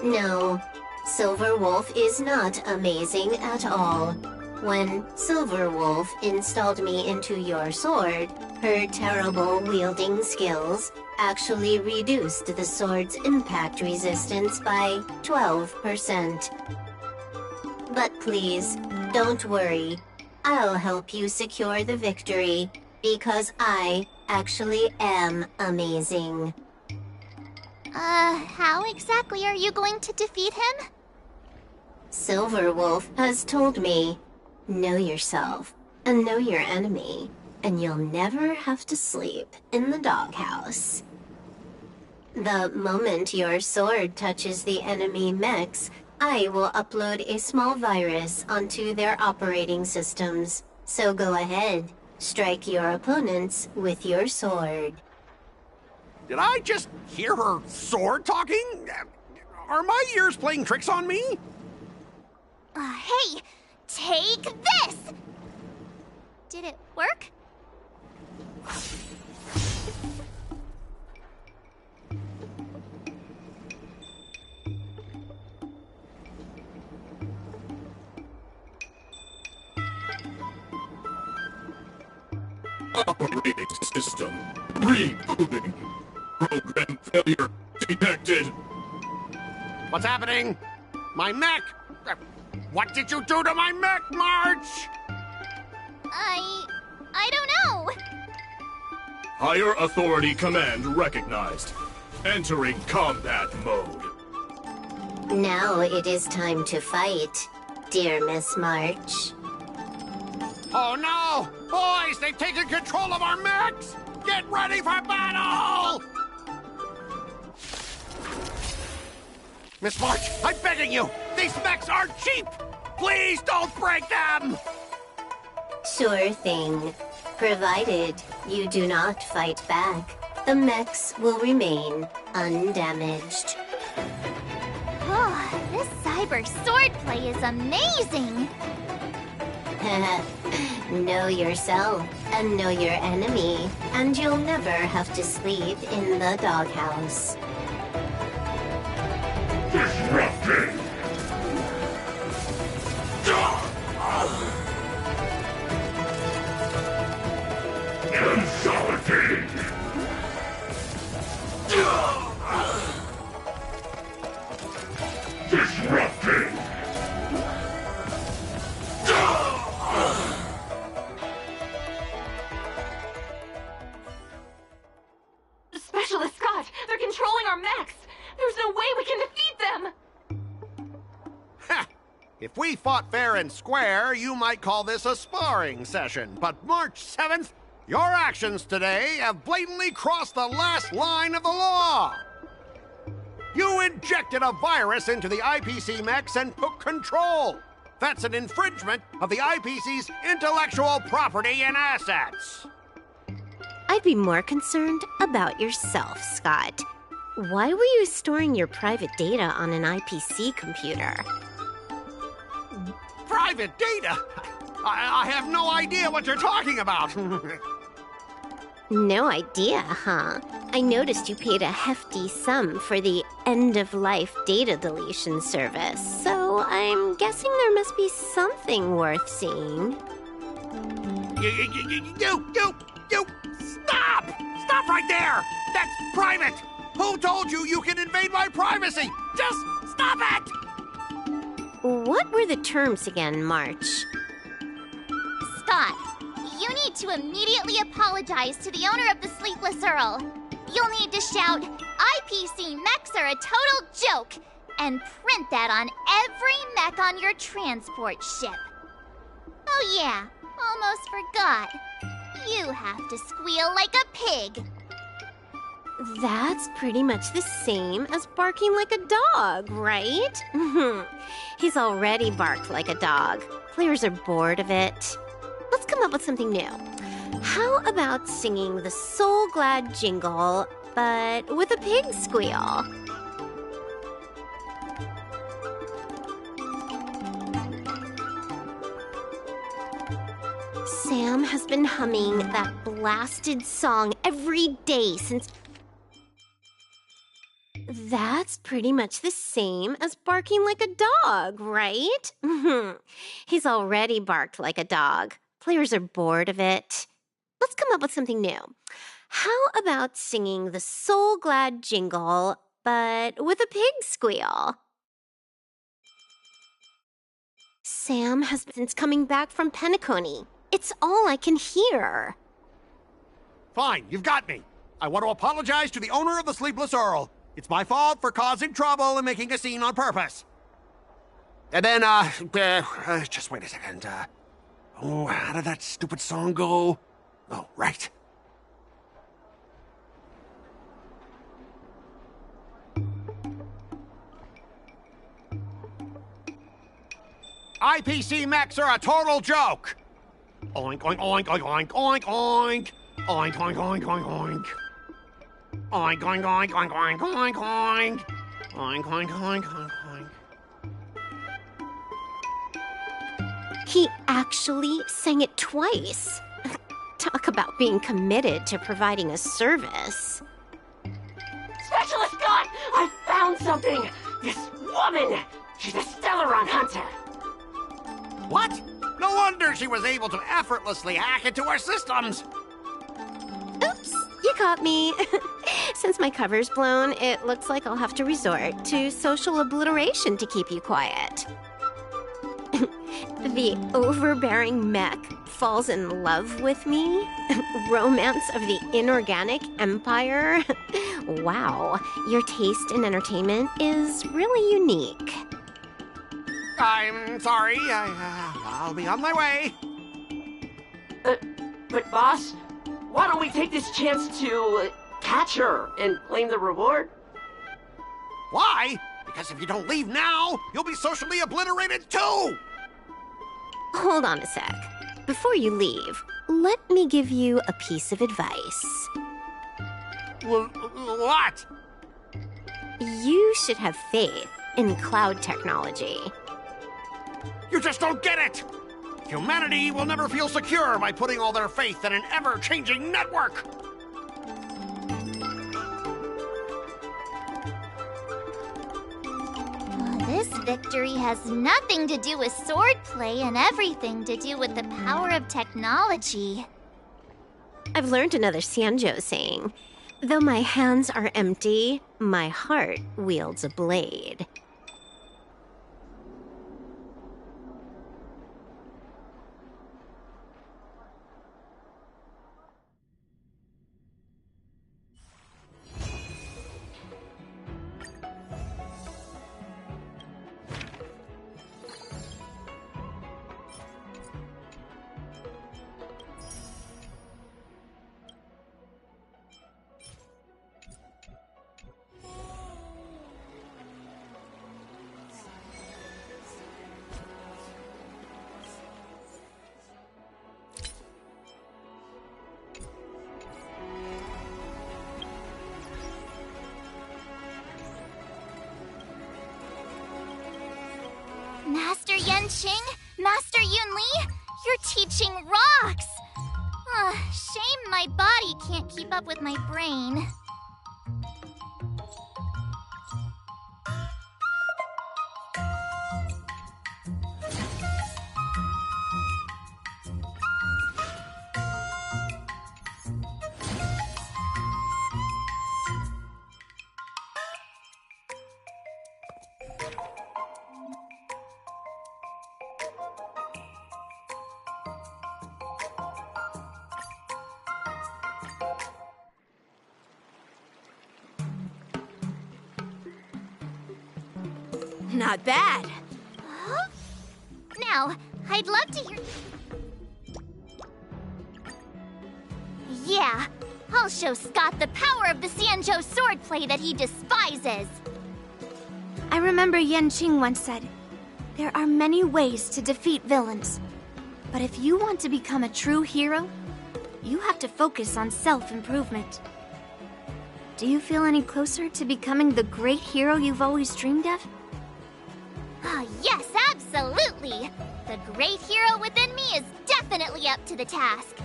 No, Silverwolf is not amazing at all. When Silverwolf installed me into your sword, her terrible wielding skills actually reduced the sword's impact resistance by 12%. But please, don't worry. I'll help you secure the victory, because I actually am amazing. How exactly are you going to defeat him? Silverwolf has told me, know yourself and know your enemy, and you'll never have to sleep in the doghouse. The moment your sword touches the enemy mechs, I will upload a small virus onto their operating systems. So go ahead, strike your opponents with your sword. Did I just hear her sword talking? Are my ears playing tricks on me? Hey, take this! Did it work? Operating system rebooting. Program failure detected. What's happening? My mech! What did you do to my mech, March? I don't know. Higher authority command recognized. Entering combat mode. Now it is time to fight, dear Miss March. Oh no! Boys, they've taken control of our mechs! Get ready for battle! Miss March, I'm begging you! These mechs aren't cheap! Please don't break them! Sure thing. Provided you do not fight back, the mechs will remain undamaged. Oh, this cyber swordplay is amazing! Know yourself and know your enemy, and you'll never have to sleep in the doghouse. Disrupting! Consolidating! Disrupting! Specialist Scott, they're controlling our mechs! There's no way we can defeat them! Ha! If we fought fair and square, you might call this a sparring session. But March 7th, your actions today have blatantly crossed the last line of the law. You injected a virus into the IPC mechs and took control. That's an infringement of the IPC's intellectual property and assets. I'd be more concerned about yourself, Scott. Why were you storing your private data on an IPC computer? Private data? I have no idea what you're talking about. No idea, huh? I noticed you paid a hefty sum for the end-of-life data deletion service, so I'm guessing there must be something worth seeing. You! Stop! Stop right there! That's private! Who told you you can invade my privacy? Just stop it! What were the terms again, March? Scott, you need to immediately apologize to the owner of the Sleepless Earl. You'll need to shout, IPC mechs are a total joke, and print that on every mech on your transport ship. Oh yeah, almost forgot. You have to squeal like a pig. That's pretty much the same as barking like a dog, right? He's already barked like a dog. Players are bored of it. Let's come up with something new. How about singing the Soul Glad jingle, but with a pig squeal? Sam has been humming that blasted song every day since... That's pretty much the same as barking like a dog, right? He's already barked like a dog. Players are bored of it. Let's come up with something new. How about singing the Soul Glad jingle, but with a pig squeal? Sam has been since coming back from Penacony. It's all I can hear. Fine, you've got me. I want to apologize to the owner of the Sleepless Earl. It's my fault for causing trouble and making a scene on purpose. And then, just wait a second. How did that stupid song go? Oh, right. IPC mechs are a total joke. Oink, oink, oink, oink, oink, oink, oink. Oink, oink, oink, oink, oink. Oink, oink, oink, oink, oink, oink, oink. Oink, oink, oink, oink, oink. He actually sang it twice. Talk about being committed to providing a service. Specialist God! I found something! This woman! She's a Stellaron hunter! What? No wonder she was able to effortlessly hack into our systems! Oops, you caught me. Since my cover's blown, it looks like I'll have to resort to social obliteration to keep you quiet. The overbearing mech falls in love with me? Romance of the inorganic empire? Wow, your taste in entertainment is really unique. I'm sorry, I'll be on my way. But boss, why don't we take this chance to catch her and claim the reward? Why? Because if you don't leave now, you'll be socially obliterated too! Hold on a sec. Before you leave, let me give you a piece of advice. What? You should have faith in cloud technology. You just don't get it! Humanity will never feel secure by putting all their faith in an ever-changing network! This victory has nothing to do with swordplay and everything to do with the power of technology. I've learned another Sanjo saying, though my hands are empty, my heart wields a blade. Master Yenqing, Master Yunli, You're teaching rocks! Shame my body can't keep up with my brain. Not bad. Huh? Now, I'd love to hear... Yeah, I'll show Scott the power of the Sanjo swordplay that he despises. I remember Yan Qing once said, there are many ways to defeat villains. But if you want to become a true hero, you have to focus on self-improvement. Do you feel any closer to becoming the great hero you've always dreamed of? Yes, absolutely! The great hero within me is definitely up to the task.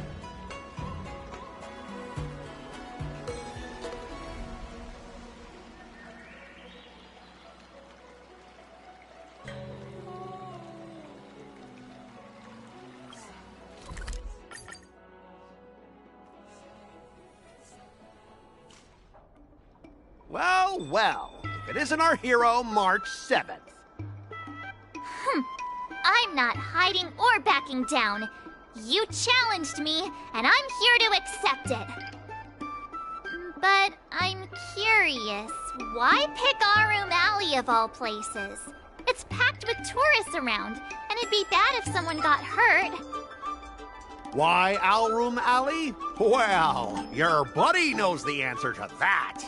Well, well, if it isn't our hero, March 7th. I'm not hiding or backing down. You challenged me, and I'm here to accept it. But I'm curious, why pick Arum Alley of all places? It's packed with tourists around, and it'd be bad if someone got hurt. Why Alroom Alley? Well, your buddy knows the answer to that.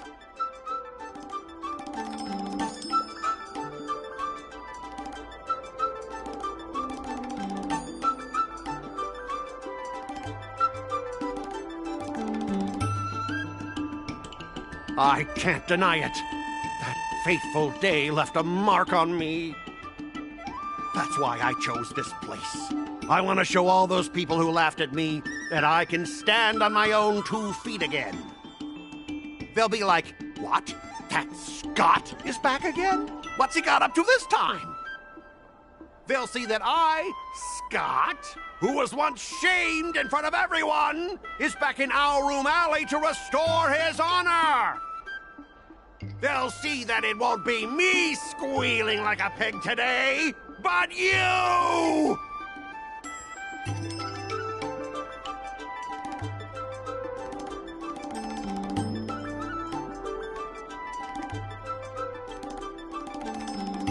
I can't deny it. That fateful day left a mark on me. That's why I chose this place. I want to show all those people who laughed at me that I can stand on my own 2 feet again. They'll be like, what? That Scott is back again? What's he got up to this time? They'll see that I, Scott, who was once shamed in front of everyone, is back in Alroom Alley to restore his honor. They'll see that it won't be me squealing like a pig today, but you!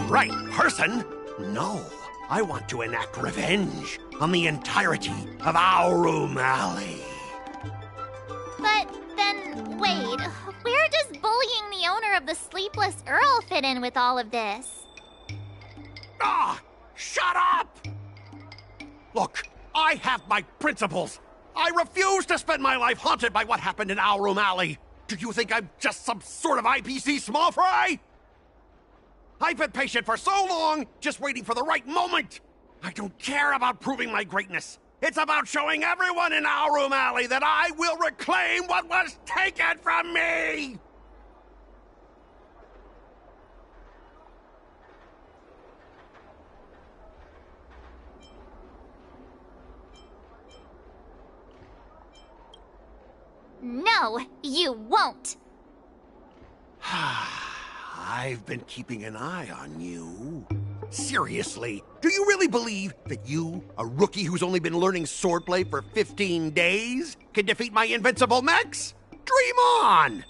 Right person? No. I want to enact revenge on the entirety of Alroom Alley. But then, wait, where does bullying the owner of the Sleepless Earl fit in with all of this? Shut up! Look, I have my principles. I refuse to spend my life haunted by what happened in Alroom Alley. Do you think I'm just some sort of IPC small fry? I've been patient for so long, just waiting for the right moment. I don't care about proving my greatness. It's about showing everyone in Alroom Alley that I will reclaim what was taken from me! No, you won't! I've been keeping an eye on you. Seriously, do you really believe that you, a rookie who's only been learning swordplay for 15 days, can defeat my invincible mechs? Dream on!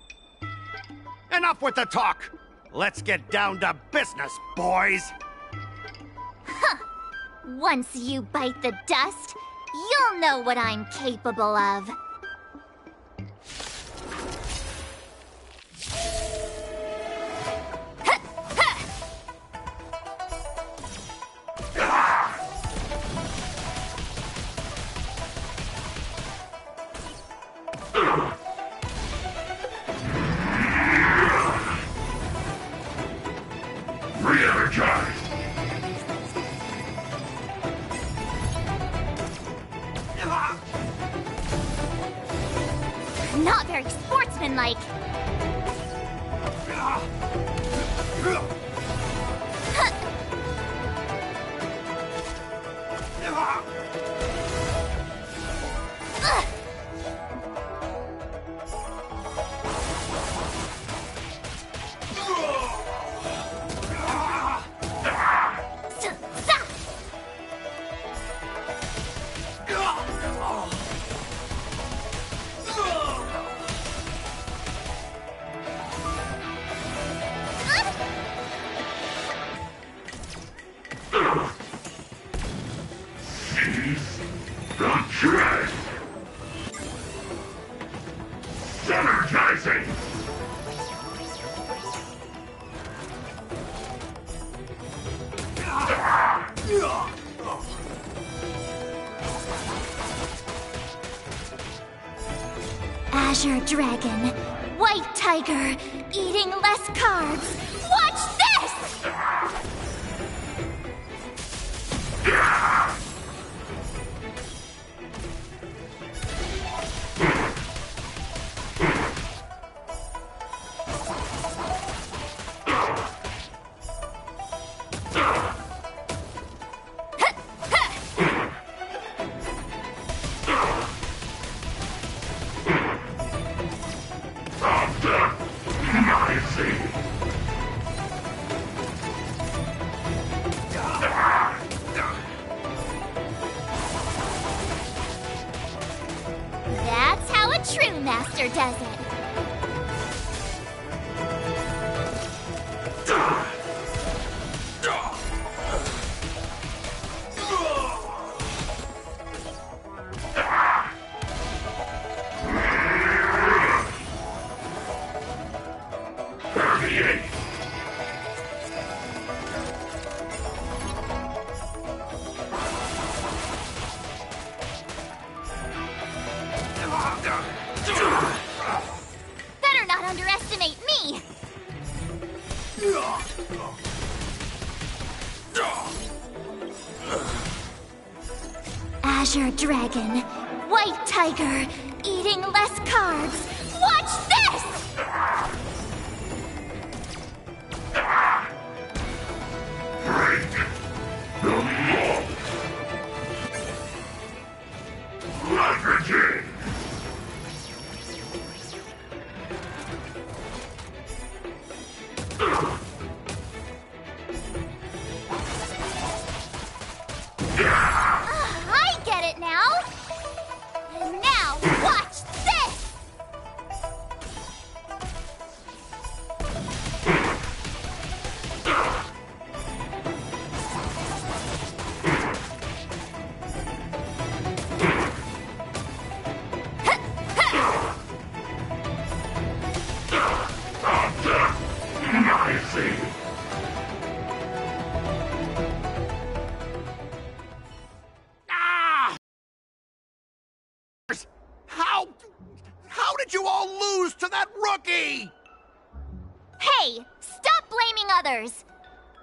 Enough with the talk. Let's get down to business, boys. Huh. Once you bite the dust, you'll know what I'm capable of. Re-energized. not very sportsmanlike. Seize the dread. Synergizing. Azure Dragon, White Tiger, eating less carbs. Watch this! That's how a true master does it. Better not underestimate me! Azure Dragon, White Tiger, eating less carbs. Watch this! Break the mold. Leveraging. I get it now! And now, watch this! Nicely. How did you all lose to that rookie? Hey, stop blaming others!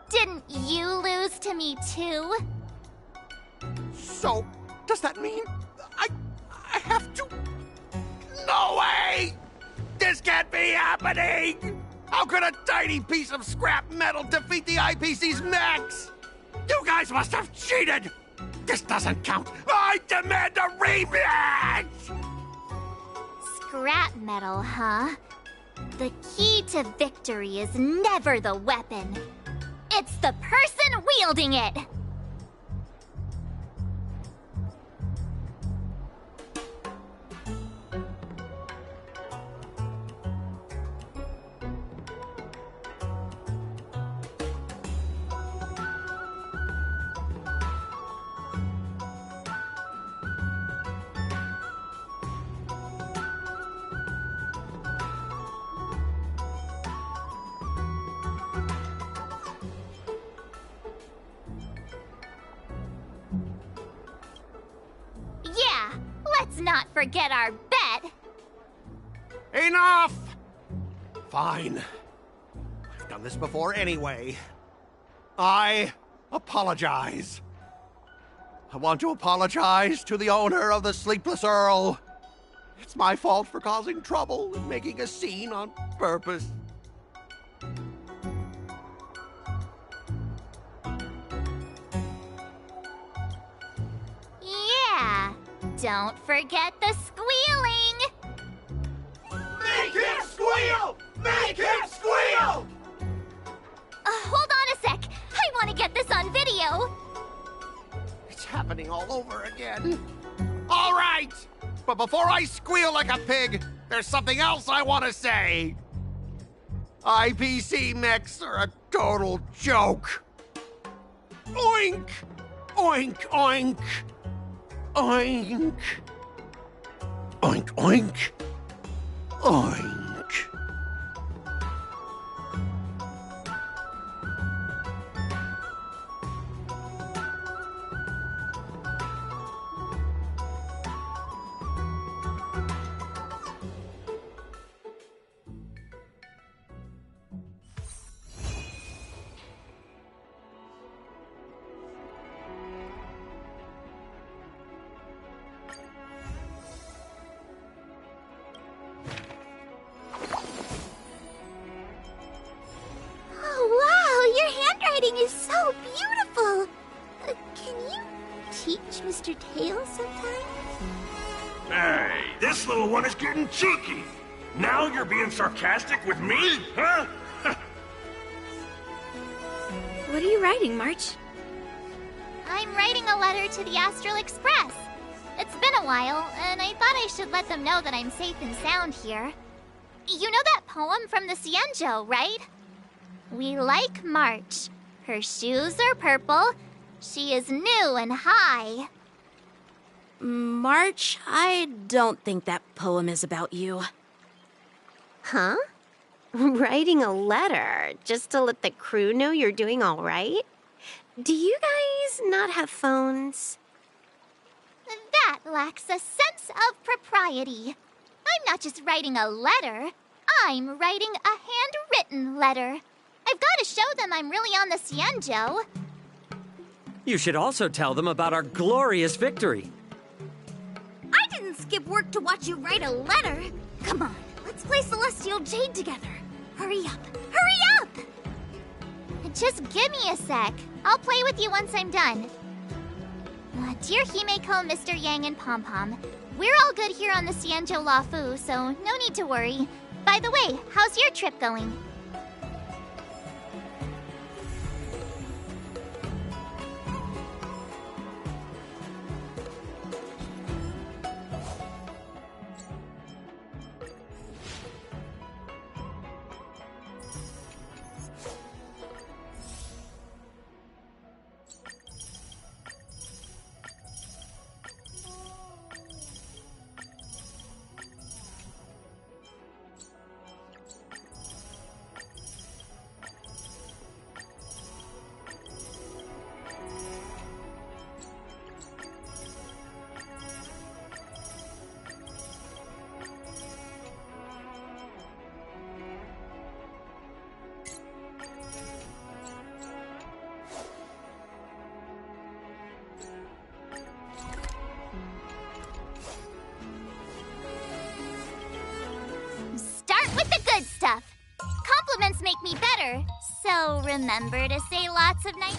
Didn't you lose to me too? So, does that mean I have to... No way! This can't be happening! How could a tiny piece of scrap metal defeat the IPC's max? You guys must have cheated! This doesn't count! I demand a rematch! Scrap metal, huh? The key to victory is never the weapon. It's the person wielding it! Yeah, let's not forget our bet. Enough! Fine. I've done this before anyway. I apologize. I want to apologize to the owner of the Sleepless Earl. It's my fault for causing trouble and making a scene on purpose. Yeah, don't forget the squealing! Make him squeal! Make him squeal! Hold on a sec. I want to get this on video. It's happening all over again. All right! But before I squeal like a pig, there's something else I want to say. IPC mechs are a total joke. Oink! Oink, oink! Oink! Oink, oink! Oink! Is so beautiful. Can you teach Mr. Tails sometime? Hey, this little one is getting cheeky. Now you're being sarcastic with me, huh? What are you writing, March? I'm writing a letter to the Astral Express. It's been a while, and I thought I should let them know that I'm safe and sound here. You know that poem from the Cienjo, right? We like March. Her shoes are purple. She is new and high. March, I don't think that poem is about you. Huh? Writing a letter just to let the crew know you're doing all right? Do you guys not have phones? That lacks a sense of propriety. I'm not just writing a letter. I'm writing a handwritten letter. I've got to show them I'm really on the Cienjo. You should also tell them about our glorious victory. I didn't skip work to watch you write a letter. Come on, let's play Celestial Jade together. Hurry up, hurry up! Just give me a sec. I'll play with you once I'm done. Dear Himeko, Mr. Yang, and Pom Pom, we're all good here on the Cienjo Lafu, so no need to worry. By the way, how's your trip going? Compliments make me better, so remember to say lots of nice